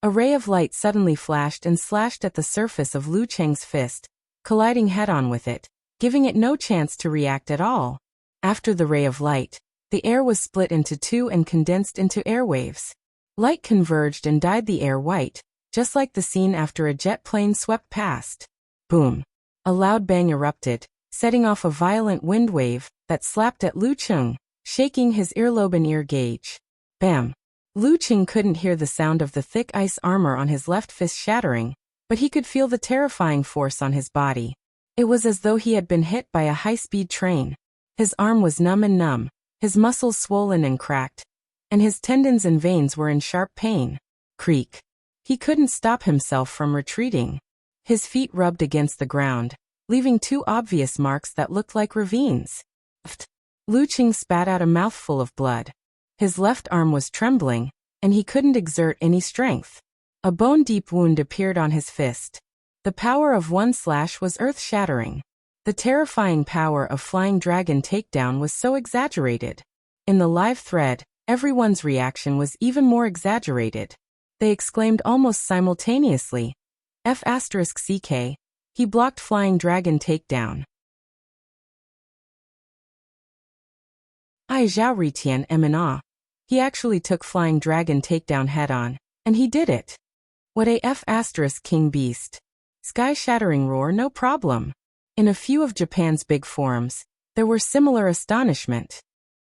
a ray of light suddenly flashed and slashed at the surface of Liu Cheng's fist, colliding head-on with it, giving it no chance to react at all. After the ray of light, the air was split into two and condensed into airwaves. Light converged and dyed the air white, just like the scene after a jet plane swept past. Boom. A loud bang erupted, setting off a violent wind wave that slapped at Lu Cheng, shaking his earlobe and ear gauge. Bam. Lu Cheng couldn't hear the sound of the thick ice armor on his left fist shattering, but he could feel the terrifying force on his body. It was as though he had been hit by a high-speed train. His arm was numb, his muscles swollen and cracked, and his tendons and veins were in sharp pain. Creak. He couldn't stop himself from retreating. His feet rubbed against the ground, leaving two obvious marks that looked like ravines. Lu Cheng spat out a mouthful of blood. His left arm was trembling, and he couldn't exert any strength. A bone-deep wound appeared on his fist. The power of one slash was earth-shattering. The terrifying power of Flying Dragon Takedown was so exaggerated. In the live thread, everyone's reaction was even more exaggerated. They exclaimed almost simultaneously, F***CK. He blocked Flying Dragon Takedown. I Zhao Ritian am in awe. He actually took Flying Dragon Takedown head-on, and he did it. What a F***king beast. Sky-shattering roar, no problem. In a few of Japan's big forums, there were similar astonishment.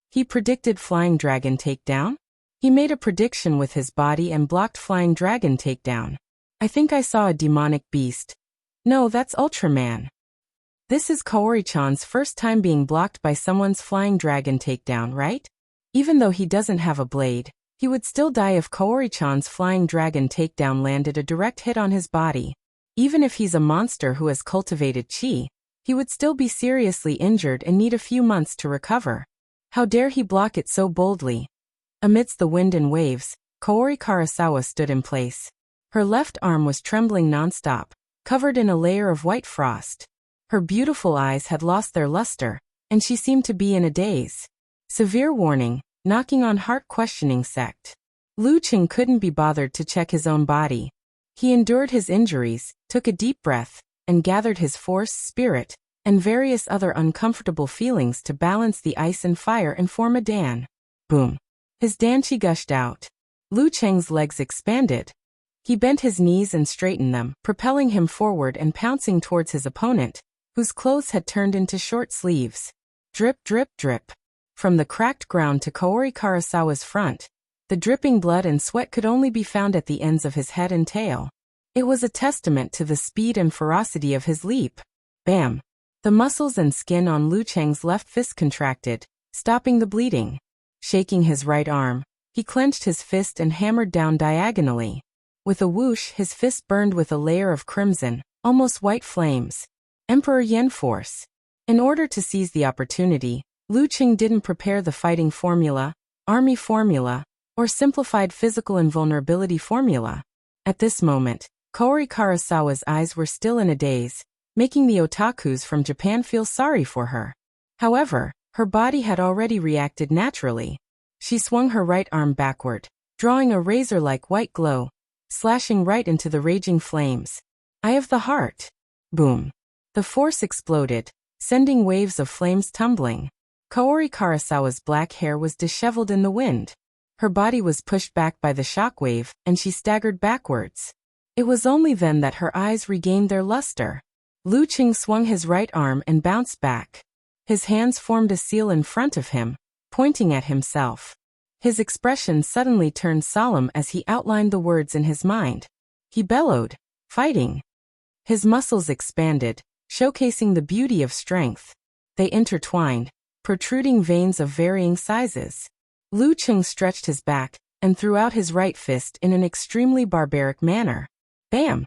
He predicted Flying Dragon Takedown? He made a prediction with his body and blocked Flying Dragon Takedown. I think I saw a demonic beast. No, that's Ultraman. This is Kaori-chan's first time being blocked by someone's Flying Dragon Takedown, right? Even though he doesn't have a blade, he would still die if Kaori-chan's Flying Dragon Takedown landed a direct hit on his body. Even if he's a monster who has cultivated chi, he would still be seriously injured and need a few months to recover. How dare he block it so boldly? Amidst the wind and waves, Kaori Karasawa stood in place. Her left arm was trembling nonstop, covered in a layer of white frost. Her beautiful eyes had lost their luster, and she seemed to be in a daze. Severe warning, knocking on heart-questioning sect. Lu Cheng couldn't be bothered to check his own body. He endured his injuries, took a deep breath, and gathered his force, spirit, and various other uncomfortable feelings to balance the ice and fire and form a dan. Boom. His danchi gushed out. Lu Cheng's legs expanded. He bent his knees and straightened them, propelling him forward and pouncing towards his opponent, whose clothes had turned into short sleeves. Drip, drip, drip. From the cracked ground to Kaori Karasawa's front, the dripping blood and sweat could only be found at the ends of his head and tail. It was a testament to the speed and ferocity of his leap. Bam! The muscles and skin on Lu Cheng's left fist contracted, stopping the bleeding. Shaking his right arm, he clenched his fist and hammered down diagonally. With a whoosh, his fist burned with a layer of crimson, almost white flames. Emperor Yen Force. In order to seize the opportunity, Lu Cheng didn't prepare the fighting formula, army formula, or simplified physical invulnerability formula. At this moment, Kaori Karasawa's eyes were still in a daze, making the otakus from Japan feel sorry for her. However, her body had already reacted naturally. She swung her right arm backward, drawing a razor-like white glow, slashing right into the raging flames. Eye of the heart. Boom. The force exploded, sending waves of flames tumbling. Kaori Karasawa's black hair was disheveled in the wind. Her body was pushed back by the shockwave, and she staggered backwards. It was only then that her eyes regained their luster. Lu Cheng swung his right arm and bounced back. His hands formed a seal in front of him, pointing at himself. His expression suddenly turned solemn as he outlined the words in his mind. He bellowed, "Fighting." His muscles expanded, showcasing the beauty of strength. They intertwined, protruding veins of varying sizes. Lu Cheng stretched his back and threw out his right fist in an extremely barbaric manner. Bam!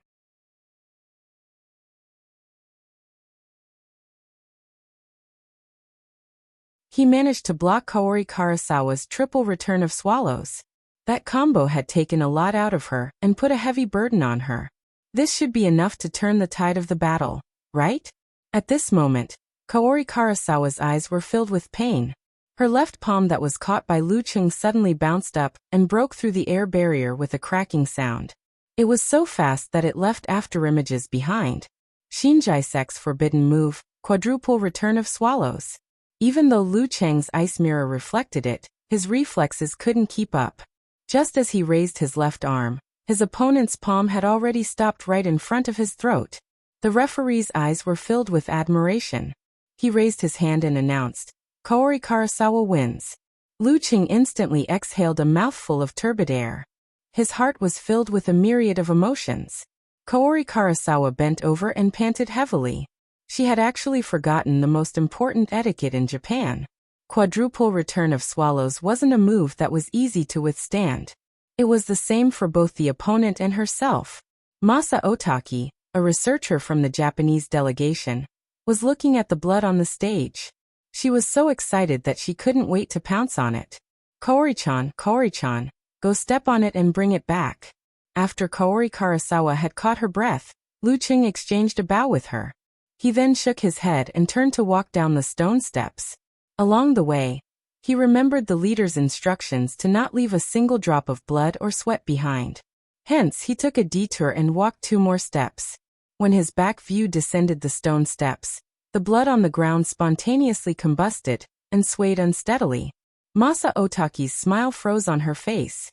He managed to block Kaori Karasawa's triple return of swallows. That combo had taken a lot out of her and put a heavy burden on her. This should be enough to turn the tide of the battle, right? At this moment, Kaori Karasawa's eyes were filled with pain. Her left palm that was caught by Lu Cheng suddenly bounced up and broke through the air barrier with a cracking sound. It was so fast that it left afterimages behind. Shinjaisek's forbidden move, quadruple return of swallows. Even though Lu Cheng's ice mirror reflected it, his reflexes couldn't keep up. Just as he raised his left arm, His opponent's palm had already stopped right in front of his throat. The referee's eyes were filled with admiration. He raised his hand and announced, "Kaori Karasawa wins." Lu Qing instantly exhaled a mouthful of turbid air. His heart was filled with a myriad of emotions. Kaori Karasawa bent over and panted heavily. She had actually forgotten the most important etiquette in Japan. Quadruple return of swallows wasn't a move that was easy to withstand. It was the same for both the opponent and herself. Masa Otaki, a researcher from the Japanese delegation, was looking at the blood on the stage. She was so excited that she couldn't wait to pounce on it. Kaori-chan, go step on it and bring it back." After Kaori Karasawa had caught her breath, Lu Qing exchanged a bow with her. He then shook his head and turned to walk down the stone steps. Along the way, he remembered the leader's instructions to not leave a single drop of blood or sweat behind. Hence, he took a detour and walked 2 more steps. When his back view descended the stone steps, the blood on the ground spontaneously combusted and swayed unsteadily. Masa Otaki's smile froze on her face.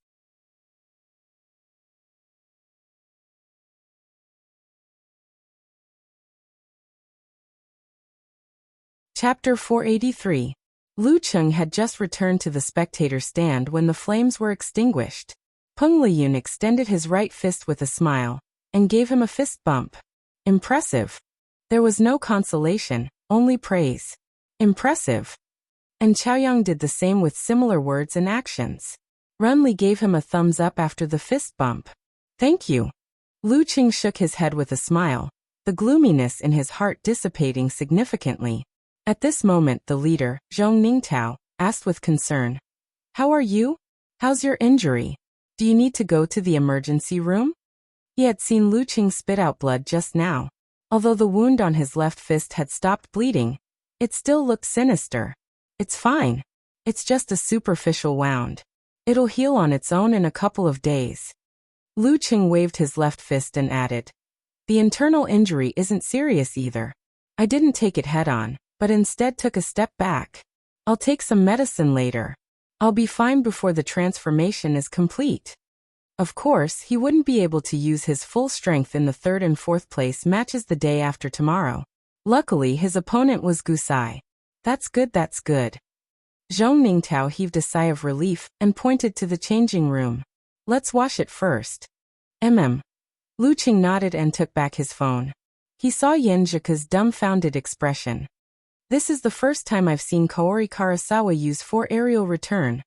Chapter 483. Lu Qing had just returned to the spectator stand when the flames were extinguished. Peng Liyun extended his right fist with a smile and gave him a fist bump. "Impressive." There was no consolation, only praise. "Impressive." And Chaoyang did the same with similar words and actions. Renli gave him a thumbs up after the fist bump. "Thank you." Lu Qing shook his head with a smile, the gloominess in his heart dissipating significantly. At this moment the leader, Zhong Ningtao, asked with concern, "How are you? How's your injury? Do you need to go to the emergency room?" He had seen Lu Qing spit out blood just now. Although the wound on his left fist had stopped bleeding, it still looked sinister. "It's fine. It's just a superficial wound. It'll heal on its own in a couple of days." Lu Qing waved his left fist and added, "The internal injury isn't serious either. I didn't take it head-on, but instead took a step back. I'll take some medicine later. I'll be fine before the transformation is complete." Of course, he wouldn't be able to use his full strength in the 3rd and 4th place matches the day after tomorrow. Luckily, his opponent was Gusai. That's good. Zhong Ningtao heaved a sigh of relief and pointed to the changing room. "Let's wash it first." Lu Qing nodded and took back his phone. He saw Yenjika's dumbfounded expression. "This is the first time I've seen Kaori Karasawa use 4 aerial return."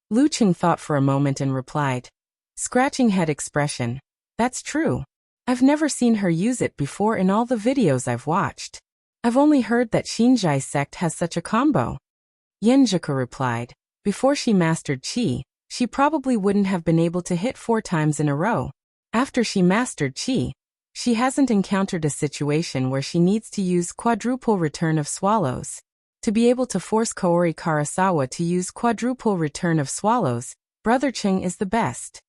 Lu Qing thought for a moment and replied, scratching head expression, "That's true. I've never seen her use it before in all the videos I've watched. I've only heard that Shinjai sect has such a combo." Yenjika replied, "Before she mastered Qi, she probably wouldn't have been able to hit 4 times in a row. After she mastered Qi, she hasn't encountered a situation where she needs to use quadruple return of swallows. To be able to force Kaori Karasawa to use quadruple return of swallows, Brother Qing is the best."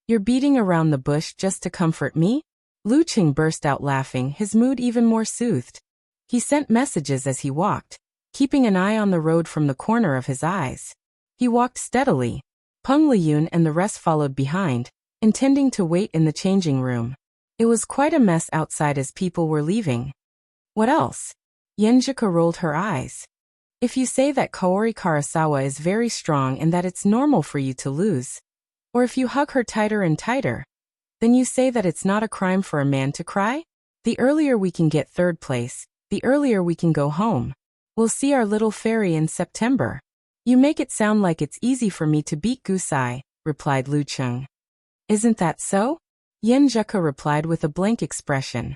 "You're beating around the bush just to comfort me?" Lu Qing burst out laughing, his mood even more soothed. He sent messages as he walked, keeping an eye on the road from the corner of his eyes. He walked steadily. Peng Liyun and the rest followed behind, intending to wait in the changing room. It was quite a mess outside as people were leaving. "What else?" Yenjika rolled her eyes. "If you say that Kaori Karasawa is very strong and that it's normal for you to lose, or if you hug her tighter and tighter, then you say that it's not a crime for a man to cry? The earlier we can get 3rd place, the earlier we can go home. We'll see our little fairy in September." "You make it sound like it's easy for me to beat Gusai," replied Lu Qing. "Isn't that so?" Yenjika replied with a blank expression.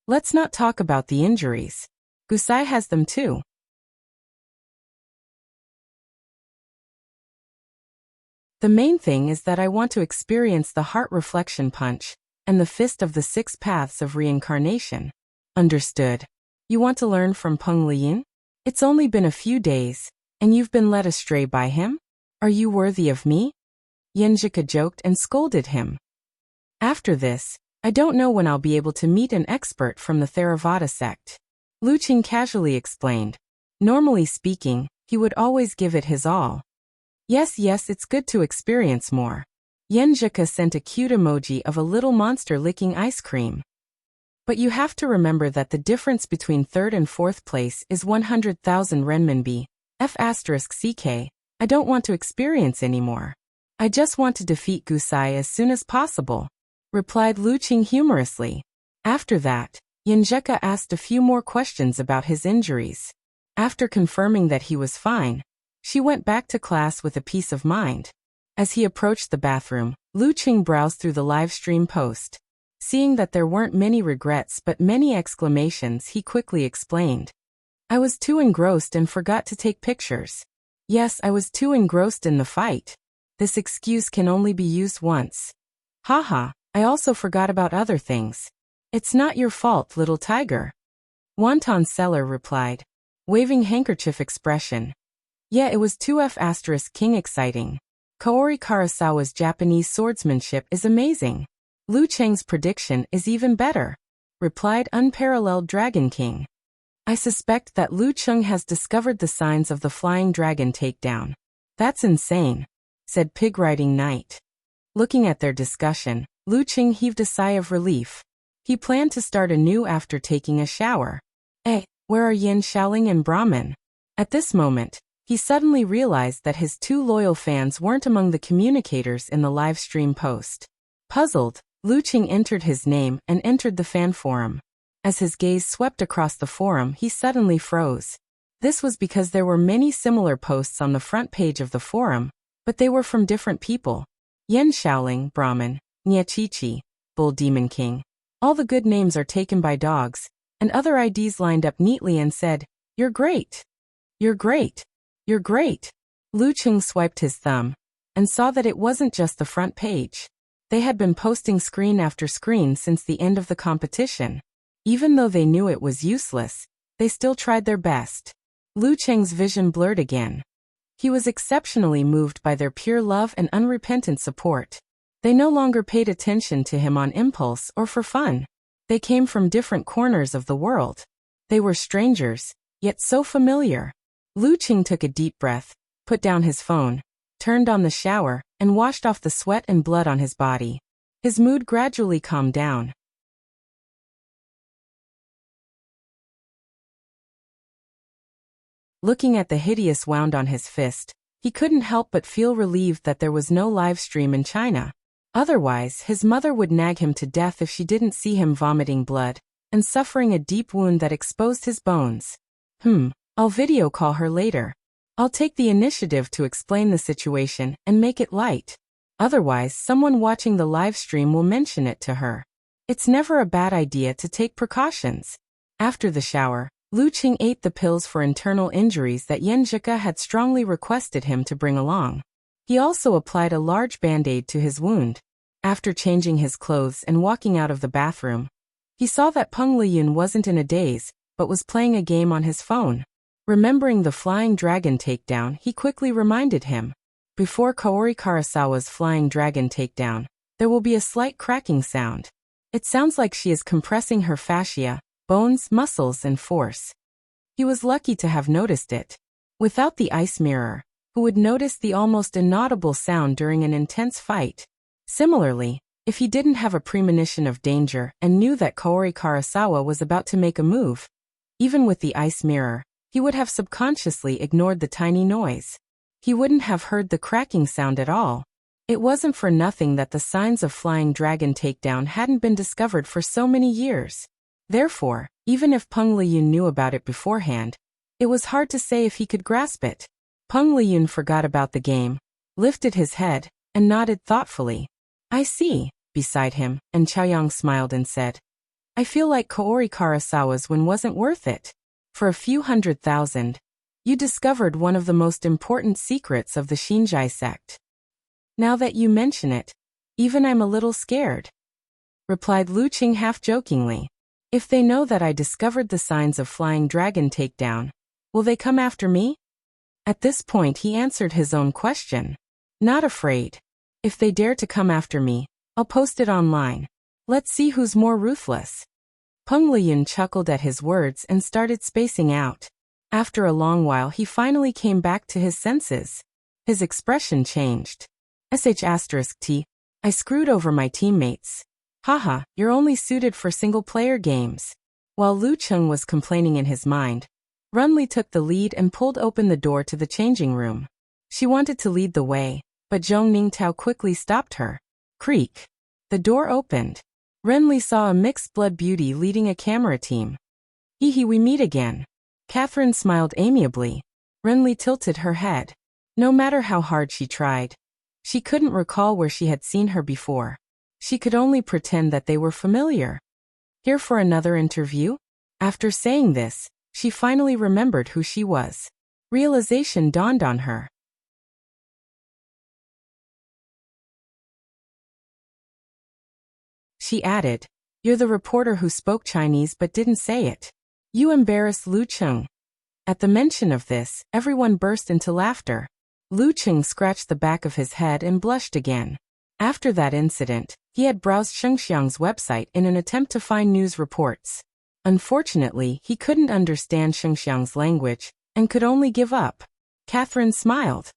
"Let's not talk about the injuries. Gusai has them too." "The main thing is that I want to experience the heart reflection punch and the fist of the 6 paths of reincarnation." "Understood. You want to learn from Peng Liyun? It's only been a few days, and you've been led astray by him? Are you worthy of me?" Yenjika joked and scolded him. "After this, I don't know when I'll be able to meet an expert from the Theravada sect," Lu Qing casually explained. Normally speaking, he would always give it his all. Yes, it's good to experience more. Yenjika sent a cute emoji of a little monster licking ice cream. But you have to remember that the difference between third and fourth place is 100,000 renminbi. F*ck. I don't want to experience anymore. I just want to defeat Gusai as soon as possible, replied Lu Qing humorously. After that, Yenjika asked a few more questions about his injuries. After confirming that he was fine, she went back to class with a peace of mind. As he approached the bathroom, Lu Qing browsed through the live stream post. Seeing that there weren't many regrets but many exclamations, he quickly explained. I was too engrossed and forgot to take pictures. Yes, I was too engrossed in the fight. This excuse can only be used once. Haha, I also forgot about other things. It's not your fault, little tiger. Wonton Seller replied, waving handkerchief expression. Yeah, it was 2F** king exciting. Kaori Karasawa's Japanese swordsmanship is amazing. Lu Cheng's prediction is even better, replied unparalleled Dragon King. I suspect that Lu Cheng has discovered the signs of the flying dragon takedown. That's insane, said Pig Riding Knight. Looking at their discussion, Lu Cheng heaved a sigh of relief. He planned to start anew after taking a shower. Where are Yin Shaoling and Brahmin? At this moment, he suddenly realized that his two loyal fans weren't among the communicators in the live stream post. Puzzled, Lu Qing entered his name and entered the fan forum. As his gaze swept across the forum, he suddenly froze. This was because there were many similar posts on the front page of the forum, but they were from different people. Yen Shaoling, Brahmin, Nyachichi, Bull Demon King. All the good names are taken by dogs, and other IDs lined up neatly and said, "You're great. You're great. You're great." Lu Qing swiped his thumb and saw that it wasn't just the front page. They had been posting screen after screen since the end of the competition. Even though they knew it was useless, they still tried their best. Lu Cheng's vision blurred again. He was exceptionally moved by their pure love and unrepentant support. They no longer paid attention to him on impulse or for fun. They came from different corners of the world. They were strangers, yet so familiar. Lu Qing took a deep breath, put down his phone, turned on the shower, and washed off the sweat and blood on his body. His mood gradually calmed down. Looking at the hideous wound on his fist, he couldn't help but feel relieved that there was no live stream in China. Otherwise, his mother would nag him to death if she didn't see him vomiting blood and suffering a deep wound that exposed his bones. I'll video call her later. I'll take the initiative to explain the situation and make it light. Otherwise, someone watching the live stream will mention it to her. It's never a bad idea to take precautions. After the shower, Lu Qing ate the pills for internal injuries that Yenjika had strongly requested him to bring along. He also applied a large band-aid to his wound. After changing his clothes and walking out of the bathroom, he saw that Peng Liyun wasn't in a daze, but was playing a game on his phone. Remembering the flying dragon takedown, he quickly reminded him. Before Kaori Karasawa's flying dragon takedown, there will be a slight cracking sound. It sounds like she is compressing her fascia, bones, muscles, and force. He was lucky to have noticed it. Without the ice mirror, who would notice the almost inaudible sound during an intense fight? Similarly, if he didn't have a premonition of danger and knew that Kaori Karasawa was about to make a move, even with the ice mirror, he would have subconsciously ignored the tiny noise. He wouldn't have heard the cracking sound at all. It wasn't for nothing that the signs of flying dragon takedown hadn't been discovered for so many years. Therefore, even if Peng Liyun knew about it beforehand, it was hard to say if he could grasp it. Peng Liyun forgot about the game, lifted his head, and nodded thoughtfully. I see, beside him, and Chaoyang smiled and said, I feel like Kaori Karasawa's win wasn't worth it. For a few 100,000, you discovered one of the most important secrets of the Xinjai sect. Now that you mention it, even I'm a little scared, replied Lu Qing half-jokingly. If they know that I discovered the signs of flying dragon takedown, will they come after me? At this point he answered his own question. Not afraid. If they dare to come after me, I'll post it online. Let's see who's more ruthless. Peng Liyun chuckled at his words and started spacing out. After a long while he finally came back to his senses. His expression changed. Sh*t, I screwed over my teammates. Haha, you're only suited for single-player games. While Lu Cheng was complaining in his mind, Runli took the lead and pulled open the door to the changing room. She wanted to lead the way, but Zhong Ningtao quickly stopped her. Creak. The door opened. Renli saw a mixed-blood beauty leading a camera team. Hee, we meet again. Catherine smiled amiably. Renli tilted her head. No matter how hard she tried, she couldn't recall where she had seen her before. She could only pretend that they were familiar. Here for another interview? After saying this, she finally remembered who she was. Realization dawned on her. She added, "You're the reporter who spoke Chinese but didn't say it. You embarrassed Lu Cheng." At the mention of this, everyone burst into laughter. Lu Cheng scratched the back of his head and blushed again. After that incident, he had browsed Shengxiang's website in an attempt to find news reports. Unfortunately, he couldn't understand Shengxiang's language and could only give up. Catherine smiled.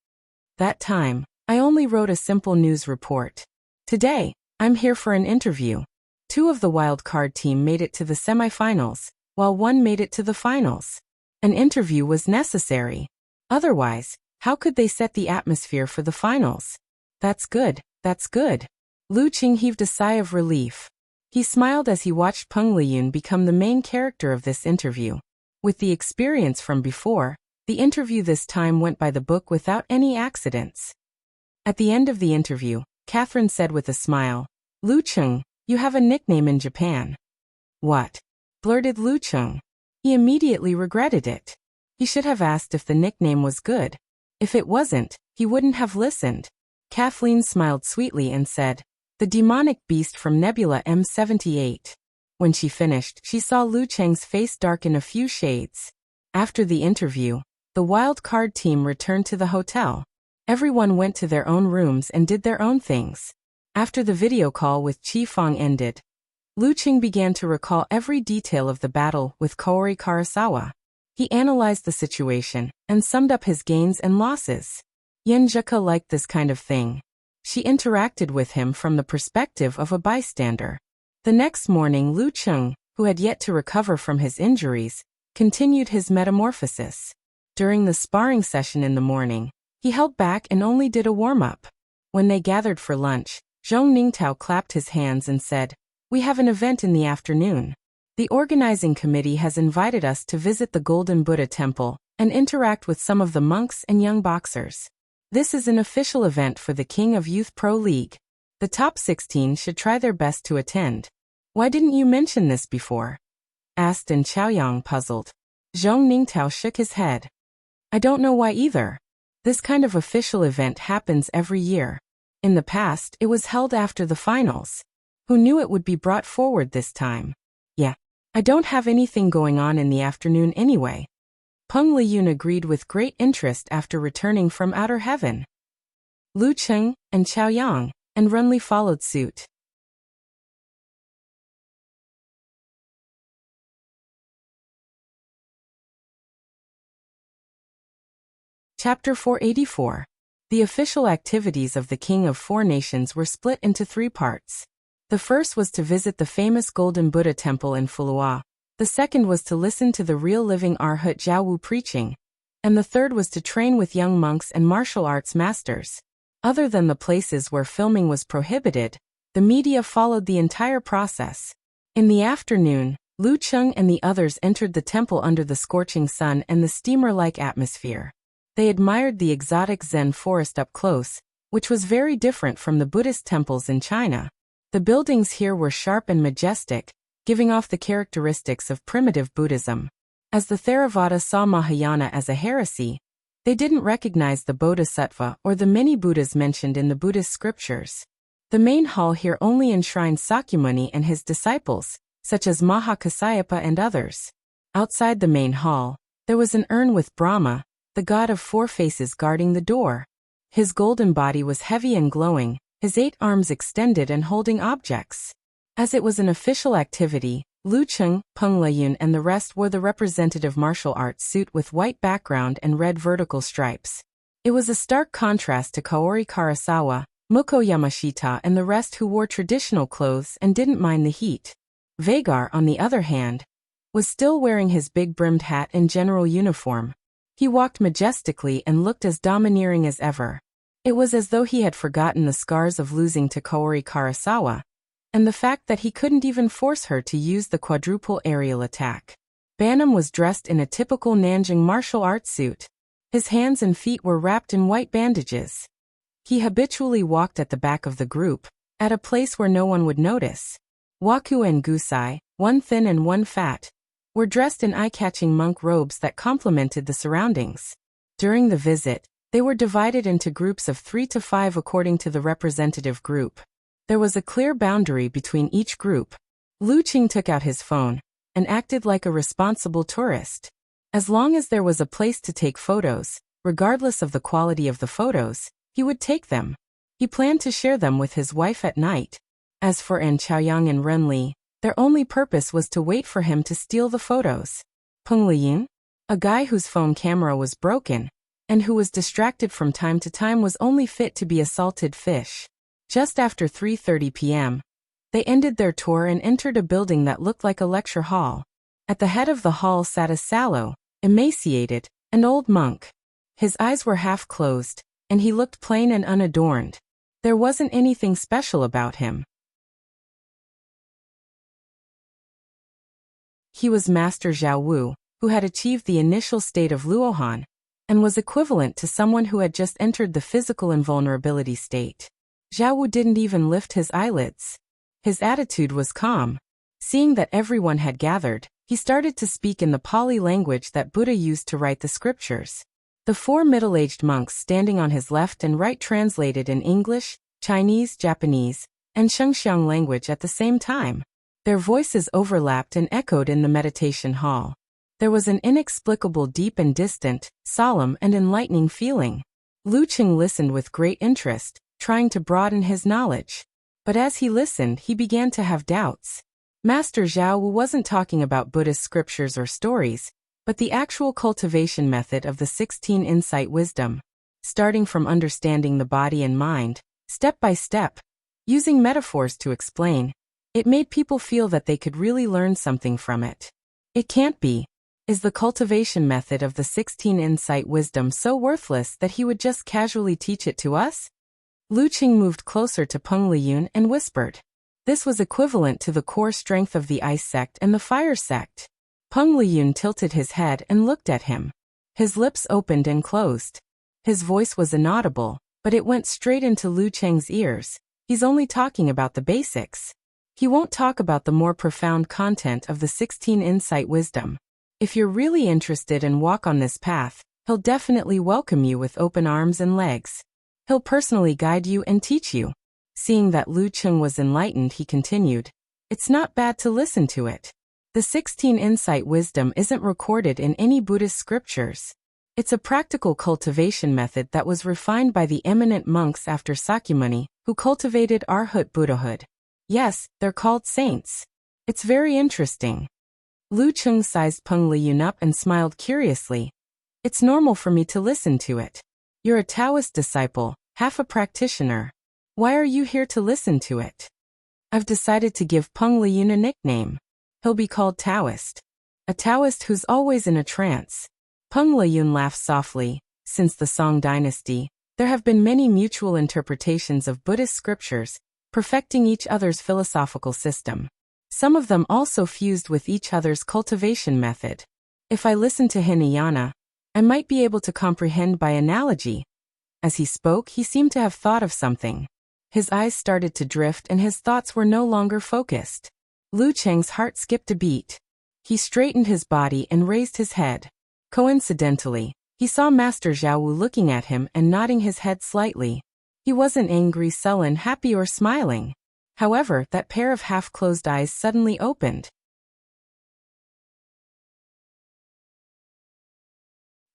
That time, I only wrote a simple news report. Today, I'm here for an interview. 2 of the wild card team made it to the semifinals, while 1 made it to the finals. An interview was necessary. Otherwise, how could they set the atmosphere for the finals? That's good, that's good. Lu Cheng heaved a sigh of relief. He smiled as he watched Peng Liyun become the main character of this interview. With the experience from before, the interview this time went by the book without any accidents. At the end of the interview, Catherine said with a smile, "Lu Cheng, you have a nickname in Japan." "What?" blurted Lu Cheng. He immediately regretted it. He should have asked if the nickname was good. If it wasn't, he wouldn't have listened. Kathleen smiled sweetly and said, "The demonic beast from Nebula M78. When she finished, she saw Lu Cheng's face darken a few shades. After the interview, the wild card team returned to the hotel. Everyone went to their own rooms and did their own things. After the video call with Qi Fang ended, Lu Cheng began to recall every detail of the battle with Kaori Karasawa. He analyzed the situation and summed up his gains and losses. Yen Zheka liked this kind of thing. She interacted with him from the perspective of a bystander. The next morning, Lu Cheng, who had yet to recover from his injuries, continued his metamorphosis. During the sparring session in the morning, he held back and only did a warm-up. When they gathered for lunch, Zhong Ningtao clapped his hands and said, "We have an event in the afternoon. The organizing committee has invited us to visit the Golden Buddha Temple and interact with some of the monks and young boxers. This is an official event for the King of Youth Pro League. The top 16 should try their best to attend." "Why didn't you mention this before?" asked An Chaoyang, puzzled. Zhong Ningtao shook his head. "I don't know why either. This kind of official event happens every year. In the past, it was held after the finals. Who knew it would be brought forward this time? Yeah, I don't have anything going on in the afternoon anyway." Peng Liyun agreed with great interest after returning from outer heaven. Lu Cheng and Chaoyang and Runli followed suit. Chapter 484. The official activities of the King of Four Nations were split into 3 parts. The first was to visit the famous Golden Buddha Temple in Fulua. The second was to listen to the real living Arhat Jiawu preaching. And the third was to train with young monks and martial arts masters. Other than the places where filming was prohibited, the media followed the entire process. In the afternoon, Lu Cheng and the others entered the temple under the scorching sun and the steamer-like atmosphere. They admired the exotic Zen forest up close, which was very different from the Buddhist temples in China. The buildings here were sharp and majestic, giving off the characteristics of primitive Buddhism. As the Theravada saw Mahayana as a heresy, they didn't recognize the Bodhisattva or the many Buddhas mentioned in the Buddhist scriptures. The main hall here only enshrined Sakyamuni and his disciples, such as Mahakasyapa and others. Outside the main hall, there was an urn with Brahma, the god of 4 faces, guarding the door. His golden body was heavy and glowing, his 8 arms extended and holding objects. As it was an official activity, Lu Cheng, Peng Liyun and the rest wore the representative martial arts suit with white background and red vertical stripes. It was a stark contrast to Kaori Karasawa, Muko Yamashita and the rest who wore traditional clothes and didn't mind the heat. Vagar, on the other hand, was still wearing his big brimmed hat and general uniform. He walked majestically and looked as domineering as ever. It was as though he had forgotten the scars of losing to Kaori Karasawa, and the fact that he couldn't even force her to use the quadruple aerial attack. Banam was dressed in a typical Nanjing martial arts suit. His hands and feet were wrapped in white bandages. He habitually walked at the back of the group, at a place where no one would notice. Waku and Gusai, one thin and one fat, were dressed in eye-catching monk robes that complemented the surroundings. During the visit, they were divided into groups of 3 to 5 according to the representative group. There was a clear boundary between each group. Lu Qing took out his phone and acted like a responsible tourist. As long as there was a place to take photos, regardless of the quality of the photos, he would take them. He planned to share them with his wife at night. As for An Chaoyang and Renli, their only purpose was to wait for him to steal the photos. Peng Liyun, a guy whose phone camera was broken, and who was distracted from time to time, was only fit to be a salted fish. Just after 3:30 p.m., they ended their tour and entered a building that looked like a lecture hall. At the head of the hall sat a sallow, emaciated, and old monk. His eyes were half closed, and he looked plain and unadorned. There wasn't anything special about him. He was Master Zhao Wu, who had achieved the initial state of Luohan, and was equivalent to someone who had just entered the physical invulnerability state. Zhao Wu didn't even lift his eyelids. His attitude was calm. Seeing that everyone had gathered, he started to speak in the Pali language that Buddha used to write the scriptures. The 4 middle-aged monks standing on his left and right translated in English, Chinese, Japanese, and Shengxiang language at the same time. Their voices overlapped and echoed in the meditation hall. There was an inexplicable deep and distant, solemn and enlightening feeling. Lu Qing listened with great interest, trying to broaden his knowledge. But as he listened, he began to have doubts. Master Zhao Wu wasn't talking about Buddhist scriptures or stories, but the actual cultivation method of the 16 insight wisdom. Starting from understanding the body and mind, step by step, using metaphors to explain, it made people feel that they could really learn something from it. It can't be. Is the cultivation method of the 16 insight wisdom so worthless that he would just casually teach it to us? Lu Qing moved closer to Peng Liyun and whispered. This was equivalent to the core strength of the ice sect and the fire sect. Peng Liyun tilted his head and looked at him. His lips opened and closed. His voice was inaudible, but it went straight into Lu Qing's ears. He's only talking about the basics. He won't talk about the more profound content of the 16 insight wisdom. If you're really interested and walk on this path, he'll definitely welcome you with open arms and legs. He'll personally guide you and teach you. Seeing that Lu Qing was enlightened, he continued, it's not bad to listen to it. The 16 insight wisdom isn't recorded in any Buddhist scriptures. It's a practical cultivation method that was refined by the eminent monks after Sakyamuni, who cultivated Arhat Buddhahood. Yes, they're called saints. It's very interesting. Lu Qing sized Peng Liyun up and smiled curiously. It's normal for me to listen to it. You're a Taoist disciple, half a practitioner. Why are you here to listen to it? I've decided to give Peng Liyun a nickname. He'll be called Taoist. A Taoist who's always in a trance. Peng Liyun laughed softly. Since the Song dynasty, there have been many mutual interpretations of Buddhist scriptures, perfecting each other's philosophical system. Some of them also fused with each other's cultivation method. If I listen to Hinayana, I might be able to comprehend by analogy. As he spoke, he seemed to have thought of something. His eyes started to drift and his thoughts were no longer focused. Lu Qing's heart skipped a beat. He straightened his body and raised his head. Coincidentally, he saw Master Zhao Wu looking at him and nodding his head slightly. He wasn't angry, sullen, happy, or smiling. However, that pair of half-closed eyes suddenly opened.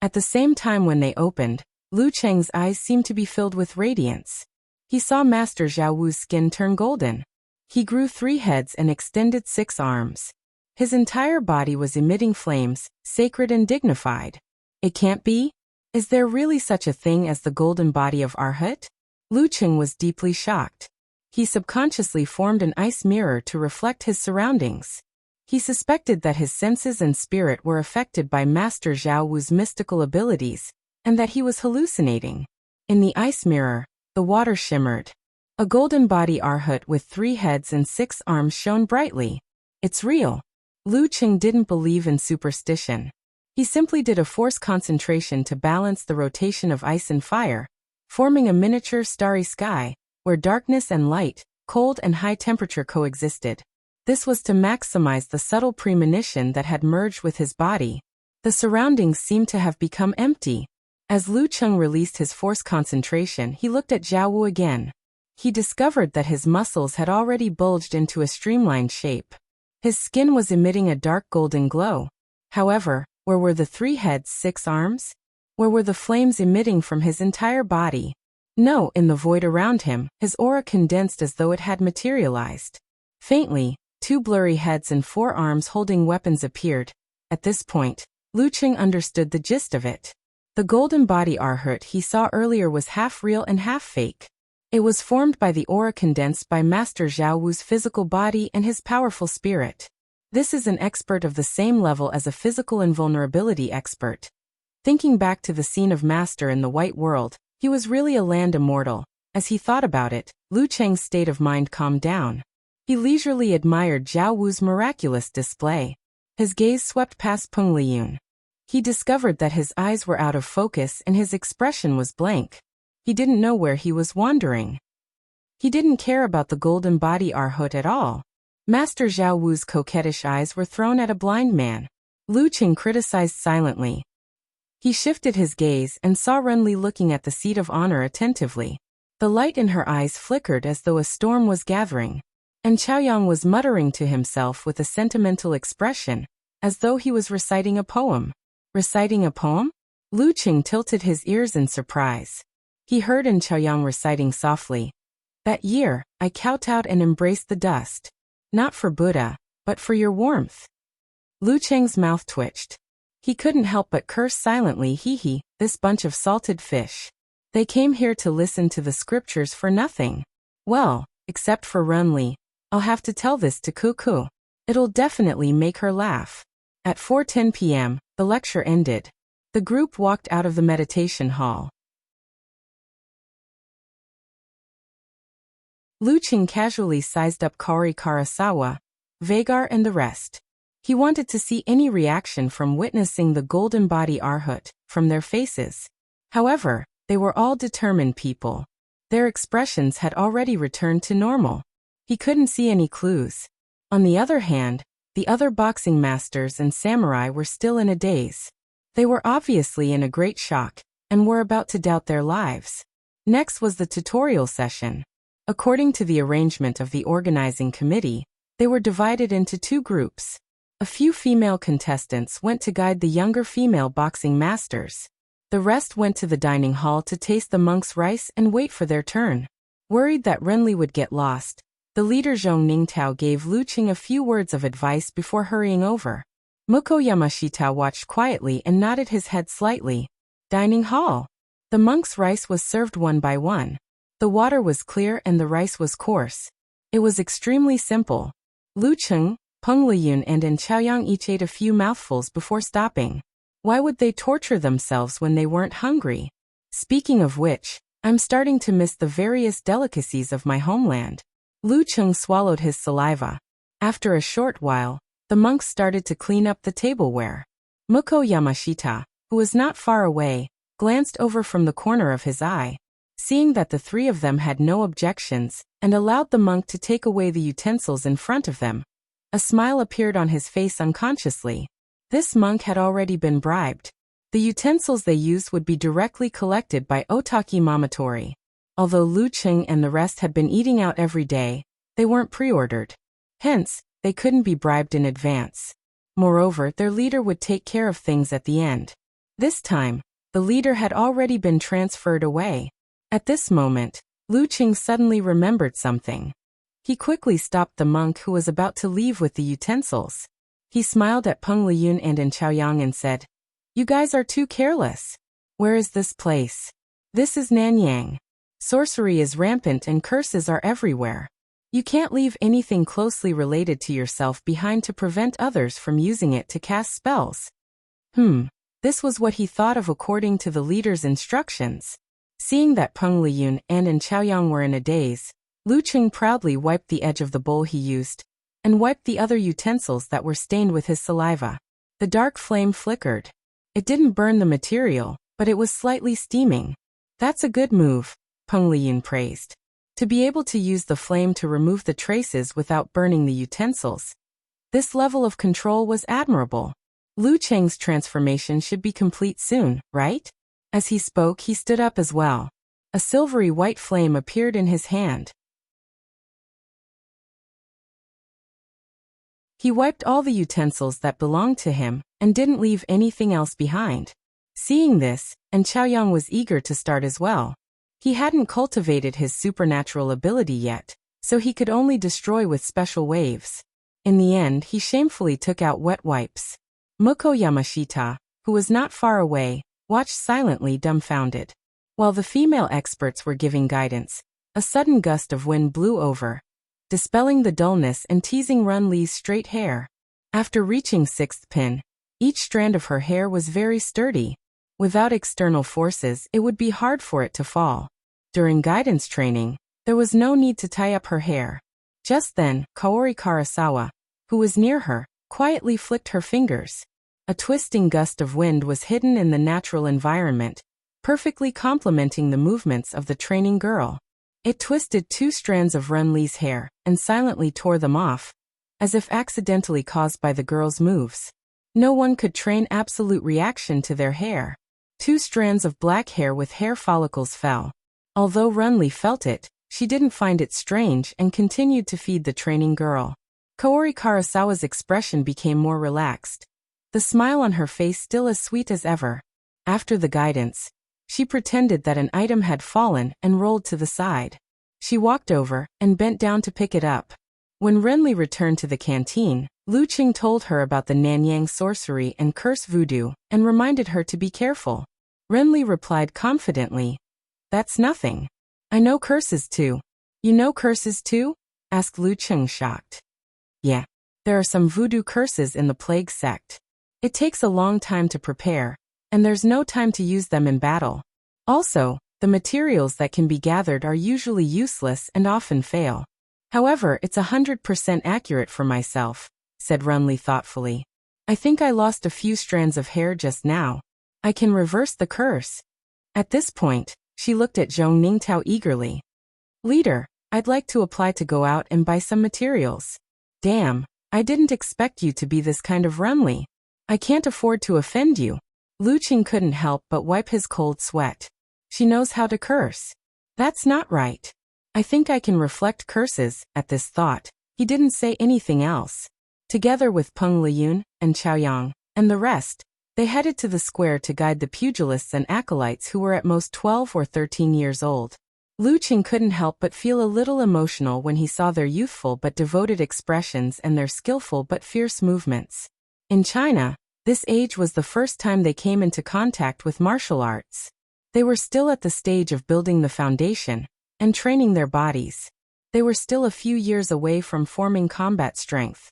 At the same time when they opened, Lu Qing's eyes seemed to be filled with radiance. He saw Master Zhao Wu's skin turn golden. He grew 3 heads and extended 6 arms. His entire body was emitting flames, sacred and dignified. It can't be? Is there really such a thing as the golden body of Arhat? Lu Cheng was deeply shocked. He subconsciously formed an ice mirror to reflect his surroundings. He suspected that his senses and spirit were affected by Master Zhao Wu's mystical abilities, and that he was hallucinating. In the ice mirror, the water shimmered. A golden body arhat with 3 heads and 6 arms shone brightly. It's real. Lu Cheng didn't believe in superstition. He simply did a force concentration to balance the rotation of ice and fire, forming a miniature starry sky, where darkness and light, cold and high temperature coexisted. This was to maximize the subtle premonition that had merged with his body. The surroundings seemed to have become empty. As Lu Cheng released his force concentration, he looked at Zhao Wu again. He discovered that his muscles had already bulged into a streamlined shape. His skin was emitting a dark golden glow. However, where were the 3 heads, 6 arms? Where were the flames emitting from his entire body? No, in the void around him, his aura condensed as though it had materialized. Faintly, 2 blurry heads and 4 arms holding weapons appeared. At this point, Lu Cheng understood the gist of it. The golden body arhat he saw earlier was half real and half fake. It was formed by the aura condensed by Master Zhao Wu's physical body and his powerful spirit. This is an expert of the same level as a physical invulnerability expert. Thinking back to the scene of Master in the White World, he was really a land immortal. As he thought about it, Lu Cheng's state of mind calmed down. He leisurely admired Zhao Wu's miraculous display. His gaze swept past Peng Liyun. He discovered that his eyes were out of focus and his expression was blank. He didn't know where he was wandering. He didn't care about the golden body arhat at all. Master Zhao Wu's coquettish eyes were thrown at a blind man. Lu Cheng criticized silently. He shifted his gaze and saw Renli looking at the seat of honor attentively. The light in her eyes flickered as though a storm was gathering. And Chaoyang was muttering to himself with a sentimental expression, as though he was reciting a poem. Reciting a poem? Lu Cheng tilted his ears in surprise. He heard in Chaoyang reciting softly. That year, I kowtowed and embraced the dust. Not for Buddha, but for your warmth. Lu Cheng's mouth twitched. He couldn't help but curse silently. Hee, this bunch of salted fish. They came here to listen to the scriptures for nothing. Well, except for Renli. I'll have to tell this to Cuckoo. It'll definitely make her laugh. At 4:10 p.m., the lecture ended. The group walked out of the meditation hall. Lu Cheng casually sized up Kaori Karasawa, Vagar and the rest. He wanted to see any reaction from witnessing the golden body arhat, from their faces. However, they were all determined people. Their expressions had already returned to normal. He couldn't see any clues. On the other hand, the other boxing masters and samurai were still in a daze. They were obviously in a great shock, and were about to doubt their lives. Next was the tutorial session. According to the arrangement of the organizing committee, they were divided into 2 groups. A few female contestants went to guide the younger female boxing masters. The rest went to the dining hall to taste the monk's rice and wait for their turn. Worried that Renli would get lost, the leader Zhong Ningtao gave Lu Cheng a few words of advice before hurrying over. Muko Yamashita watched quietly and nodded his head slightly. Dining hall. The monk's rice was served one by one. The water was clear and the rice was coarse. It was extremely simple. Lu Cheng, Peng Liyun and Chaoyang each ate a few mouthfuls before stopping. Why would they torture themselves when they weren't hungry? Speaking of which, I'm starting to miss the various delicacies of my homeland. Lu Cheng swallowed his saliva. After a short while, the monks started to clean up the tableware. Muko Yamashita, who was not far away, glanced over from the corner of his eye. Seeing that the 3 of them had no objections, and allowed the monk to take away the utensils in front of them, a smile appeared on his face unconsciously. This monk had already been bribed. The utensils they used would be directly collected by Otaki Mamatori. Although Lu Cheng and the rest had been eating out every day, they weren't pre-ordered. Hence, they couldn't be bribed in advance. Moreover, their leader would take care of things at the end. This time, the leader had already been transferred away. At this moment, Lu Cheng suddenly remembered something. He quickly stopped the monk who was about to leave with the utensils. He smiled at Peng Liyun and Chaoyang and said, "You guys are too careless. Where is this place?" "This is Nanyang." Sorcery is rampant and curses are everywhere. You can't leave anything closely related to yourself behind to prevent others from using it to cast spells. This was what he thought of according to the leader's instructions. Seeing that Peng Liyun and Chaoyang were in a daze, Lu Qing proudly wiped the edge of the bowl he used, and wiped the other utensils that were stained with his saliva. The dark flame flickered. It didn't burn the material, but it was slightly steaming. That's a good move, Peng Liyun praised. To be able to use the flame to remove the traces without burning the utensils. This level of control was admirable. Lu Cheng's transformation should be complete soon, right? As he spoke, he stood up as well. A silvery white flame appeared in his hand. He wiped all the utensils that belonged to him, and didn't leave anything else behind. Seeing this, Chaoyang was eager to start as well. He hadn't cultivated his supernatural ability yet, so he could only destroy with special waves. In the end, he shamefully took out wet wipes. Muko Yamashita, who was not far away, watched silently dumbfounded. While the female experts were giving guidance, a sudden gust of wind blew over, dispelling the dullness and teasing Run Li's straight hair. After reaching 6th pin, each strand of her hair was very sturdy. Without external forces, it would be hard for it to fall. During guidance training, there was no need to tie up her hair. Just then, Kaori Karasawa, who was near her, quietly flicked her fingers. A twisting gust of wind was hidden in the natural environment, perfectly complementing the movements of the training girl. It twisted 2 strands of Run Li's hair and silently tore them off, as if accidentally caused by the girl's moves. No one could train absolute reaction to their hair. 2 strands of black hair with hair follicles fell. Although Run Li felt it, she didn't find it strange and continued to feed the training girl. Kaori Karasawa's expression became more relaxed, the smile on her face still as sweet as ever. After the guidance, she pretended that an item had fallen and rolled to the side. She walked over and bent down to pick it up. When Renli returned to the canteen, Lu Qing told her about the Nanyang sorcery and curse voodoo and reminded her to be careful. Renli replied confidently, "That's nothing. I know curses too." "You know curses too?" asked Lu Qing, shocked. "Yeah. There are some voodoo curses in the plague sect. It takes a long time to prepare, and there's no time to use them in battle. Also, the materials that can be gathered are usually useless and often fail. However, it's 100% accurate for myself," said Runli thoughtfully. "I think I lost a few strands of hair just now. I can reverse the curse." At this point, she looked at Zhong Ningtao eagerly. "Leader, I'd like to apply to go out and buy some materials." "Damn, I didn't expect you to be this kind of Runli. I can't afford to offend you." Lu Qing couldn't help but wipe his cold sweat. "She knows how to curse." "That's not right. I think I can reflect curses." At this thought, he didn't say anything else. Together with Peng Liyun and Chaoyang and the rest, they headed to the square to guide the pugilists and acolytes who were at most 12 or 13 years old. Lu Qing couldn't help but feel a little emotional when he saw their youthful but devoted expressions and their skillful but fierce movements. In China, this age was the first time they came into contact with martial arts. They were still at the stage of building the foundation and training their bodies. They were still a few years away from forming combat strength.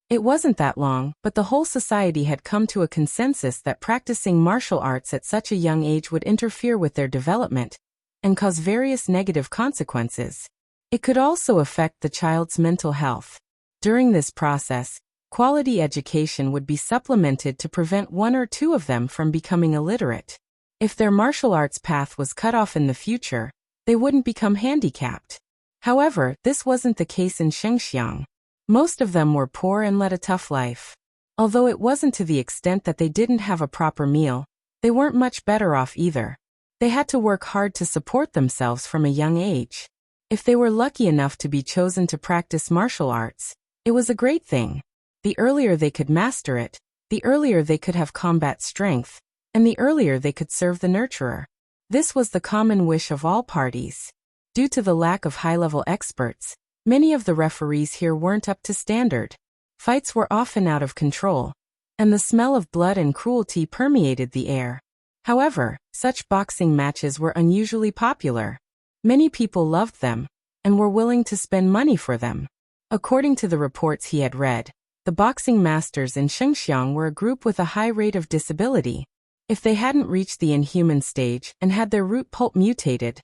It wasn't that long, but the whole society had come to a consensus that practicing martial arts at such a young age would interfere with their development and cause various negative consequences. It could also affect the child's mental health. During this process, quality education would be supplemented to prevent 1 or 2 of them from becoming illiterate. If their martial arts path was cut off in the future, they wouldn't become handicapped. However, this wasn't the case in Shengxiang. Most of them were poor and led a tough life. Although it wasn't to the extent that they didn't have a proper meal, they weren't much better off either. They had to work hard to support themselves from a young age. If they were lucky enough to be chosen to practice martial arts, it was a great thing. The earlier they could master it, the earlier they could have combat strength, and the earlier they could serve the nurturer. This was the common wish of all parties. Due to the lack of high-level experts, many of the referees here weren't up to standard. Fights were often out of control, and the smell of blood and cruelty permeated the air. However, such boxing matches were unusually popular. Many people loved them and were willing to spend money for them. According to the reports he had read, the boxing masters in Shengxiang were a group with a high rate of disability. If they hadn't reached the inhuman stage and had their root pulp mutated,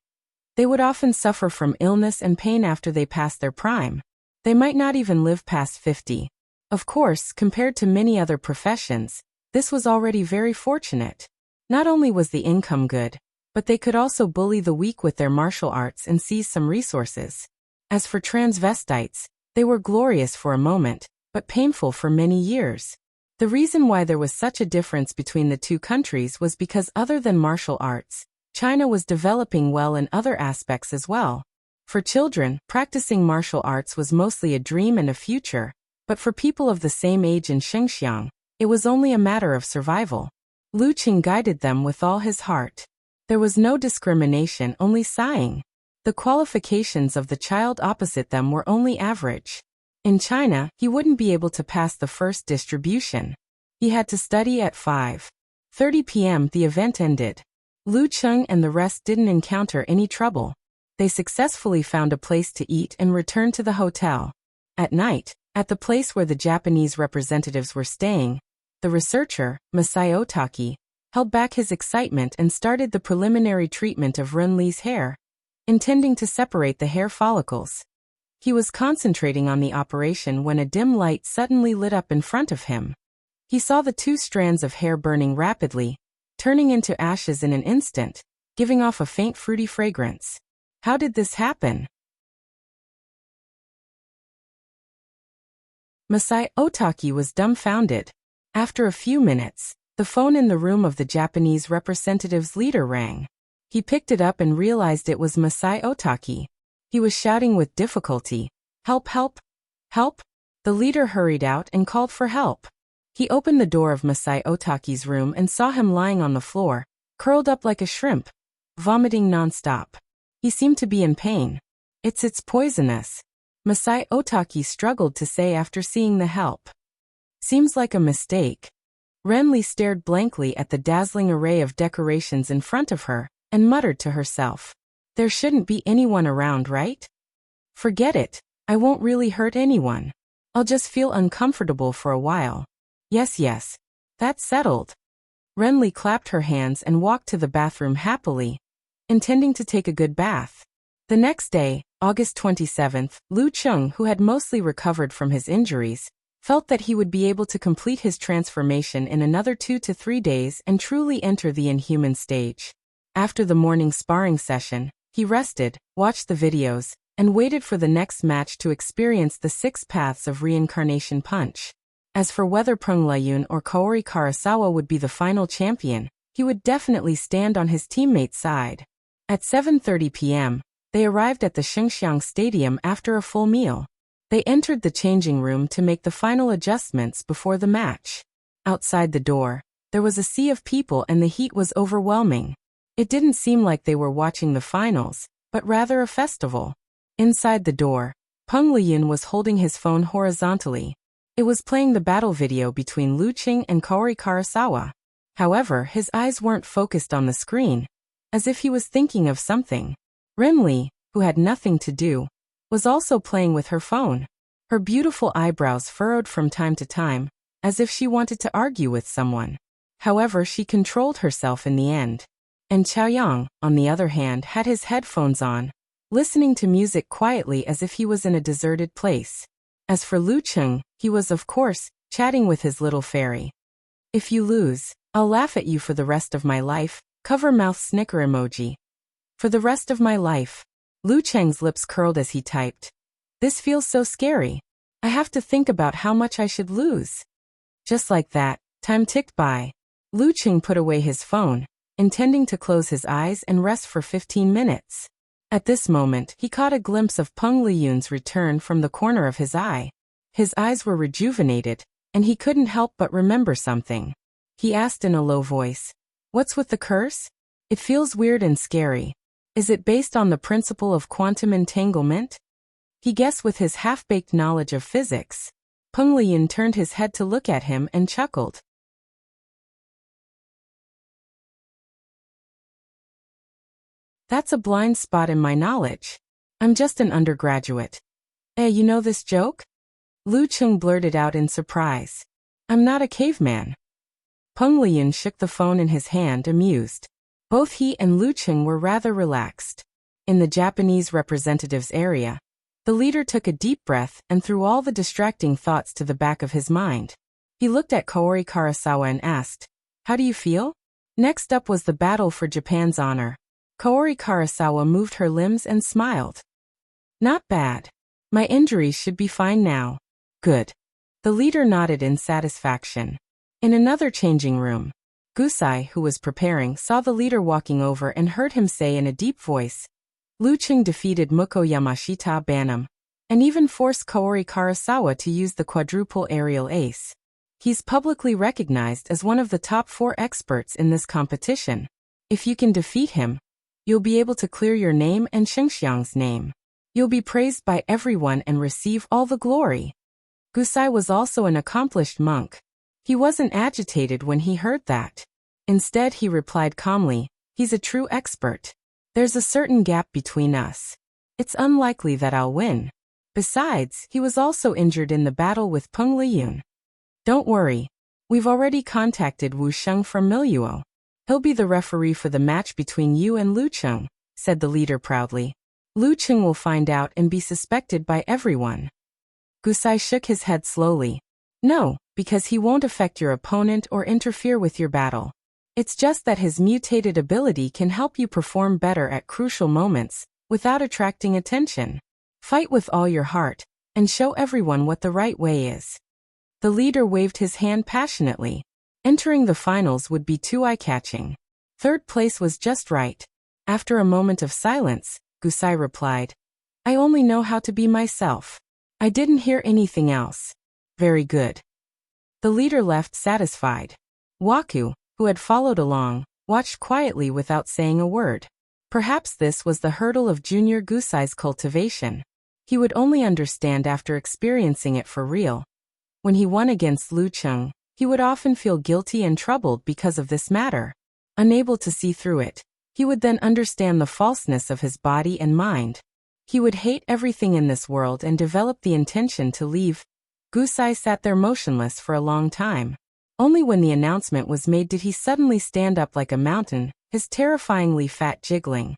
they would often suffer from illness and pain after they passed their prime. They might not even live past 50. Of course, compared to many other professions, this was already very fortunate. Not only was the income good, but they could also bully the weak with their martial arts and seize some resources. As for transvestites, they were glorious for a moment, but painful for many years. The reason why there was such a difference between the two countries was because other than martial arts, China was developing well in other aspects as well. For children, practicing martial arts was mostly a dream and a future, but for people of the same age in Xinjiang, it was only a matter of survival. Lu Qing guided them with all his heart. There was no discrimination, only sighing. The qualifications of the child opposite them were only average. In China, he wouldn't be able to pass the first distribution. He had to study at 5:30 p.m. The event ended. Lu Qing and the rest didn't encounter any trouble. They successfully found a place to eat and returned to the hotel. At night, at the place where the Japanese representatives were staying, the researcher, Masai Otaki, held back his excitement and started the preliminary treatment of Renli's hair, intending to separate the hair follicles. He was concentrating on the operation when a dim light suddenly lit up in front of him. He saw the 2 strands of hair burning rapidly, turning into ashes in an instant, giving off a faint fruity fragrance. How did this happen? Masai Otaki was dumbfounded. After a few minutes, the phone in the room of the Japanese representative's leader rang. He picked it up and realized it was Masai Otaki. He was shouting with difficulty, "Help, help, help!" The leader hurried out and called for help. He opened the door of Masai Otaki's room and saw him lying on the floor, curled up like a shrimp, vomiting non-stop. He seemed to be in pain. It's poisonous," Masai Otaki struggled to say after seeing the help. "Seems like a mistake." Renli stared blankly at the dazzling array of decorations in front of her and muttered to herself, "There shouldn't be anyone around, right? Forget it, I won't really hurt anyone. I'll just feel uncomfortable for a while. Yes, that's settled." Renli clapped her hands and walked to the bathroom happily, intending to take a good bath. The next day, August 27th, Lu Qing, who had mostly recovered from his injuries, felt that he would be able to complete his transformation in another 2 to 3 days and truly enter the inhuman stage. After the morning sparring session, he rested, watched the videos, and waited for the next match to experience the 6 paths of reincarnation punch. As for whether Peng Liyun or Kaori Karasawa would be the final champion, he would definitely stand on his teammate's side. At 7:30 p.m., they arrived at the Xinjiang Stadium after a full meal. They entered the changing room to make the final adjustments before the match. Outside the door, there was a sea of people and the heat was overwhelming. It didn't seem like they were watching the finals, but rather a festival. Inside the door, Peng Liyun was holding his phone horizontally. It was playing the battle video between Lu Qing and Kaori Karasawa. However, his eyes weren't focused on the screen, as if he was thinking of something. Renli, who had nothing to do, was also playing with her phone. Her beautiful eyebrows furrowed from time to time, as if she wanted to argue with someone. However, she controlled herself in the end. And Chaoyang, on the other hand, had his headphones on, listening to music quietly as if he was in a deserted place. As for Lu Qing, he was, of course, chatting with his little fairy. "If you lose, I'll laugh at you for the rest of my life," cover mouth snicker emoji. "For the rest of my life." Lu Cheng's lips curled as he typed. "This feels so scary. I have to think about how much I should lose." Just like that, time ticked by. Lu Qing put away his phone, intending to close his eyes and rest for 15 minutes. At this moment, he caught a glimpse of Peng Liyun's return from the corner of his eye. His eyes were rejuvenated, and he couldn't help but remember something. He asked in a low voice, "What's with the curse? It feels weird and scary. Is it based on the principle of quantum entanglement?" He guessed with his half-baked knowledge of physics. Peng Liyun turned his head to look at him and chuckled. That's a blind spot in my knowledge. I'm just an undergraduate. You know this joke? Lu Cheng blurted out in surprise. I'm not a caveman. Peng Liyun shook the phone in his hand, amused. Both he and Lu Cheng were rather relaxed. In the Japanese representatives area, the leader took a deep breath and threw all the distracting thoughts to the back of his mind. He looked at Kaori Karasawa and asked, "How do you feel?" Next up was the battle for Japan's honor. Kaori Karasawa moved her limbs and smiled. Not bad. My injuries should be fine now. Good. The leader nodded in satisfaction. In another changing room, Gusai, who was preparing, saw the leader walking over and heard him say in a deep voice, Lu Cheng defeated Muko Yamashita Banam, and even forced Kaori Karasawa to use the quadruple aerial ace. He's publicly recognized as one of the top 4 experts in this competition. If you can defeat him, you'll be able to clear your name and Shengxiang's name. You'll be praised by everyone and receive all the glory. Gusai was also an accomplished monk. He wasn't agitated when he heard that. Instead, he replied calmly, he's a true expert. There's a certain gap between us. It's unlikely that I'll win. Besides, he was also injured in the battle with Peng Liyun. Don't worry. We've already contacted Wu Sheng from Miluo. He'll be the referee for the match between you and Lu Cheng, said the leader proudly. Lu Cheng will find out and be suspected by everyone. Gusai shook his head slowly. No, because he won't affect your opponent or interfere with your battle. It's just that his mutated ability can help you perform better at crucial moments, without attracting attention. Fight with all your heart, and show everyone what the right way is. The leader waved his hand passionately. Entering the finals would be too eye-catching. Third place was just right. After a moment of silence, Gusai replied, I only know how to be myself. I didn't hear anything else. Very good. The leader left satisfied. Waku, who had followed along, watched quietly without saying a word. Perhaps this was the hurdle of Junior Gusai's cultivation. He would only understand after experiencing it for real. When he won against Lu Cheng, he would often feel guilty and troubled because of this matter. Unable to see through it, he would then understand the falseness of his body and mind. He would hate everything in this world and develop the intention to leave. Gusai sat there motionless for a long time. Only when the announcement was made did he suddenly stand up like a mountain, his terrifyingly fat jiggling.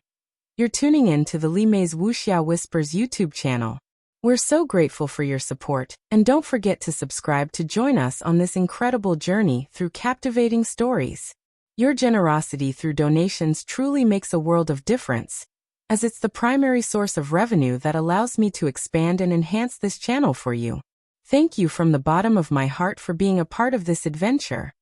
You're tuning in to the Li Mei's Wuxia Whispers YouTube channel. We're so grateful for your support, and don't forget to subscribe to join us on this incredible journey through captivating stories. Your generosity through donations truly makes a world of difference, as it's the primary source of revenue that allows me to expand and enhance this channel for you. Thank you from the bottom of my heart for being a part of this adventure.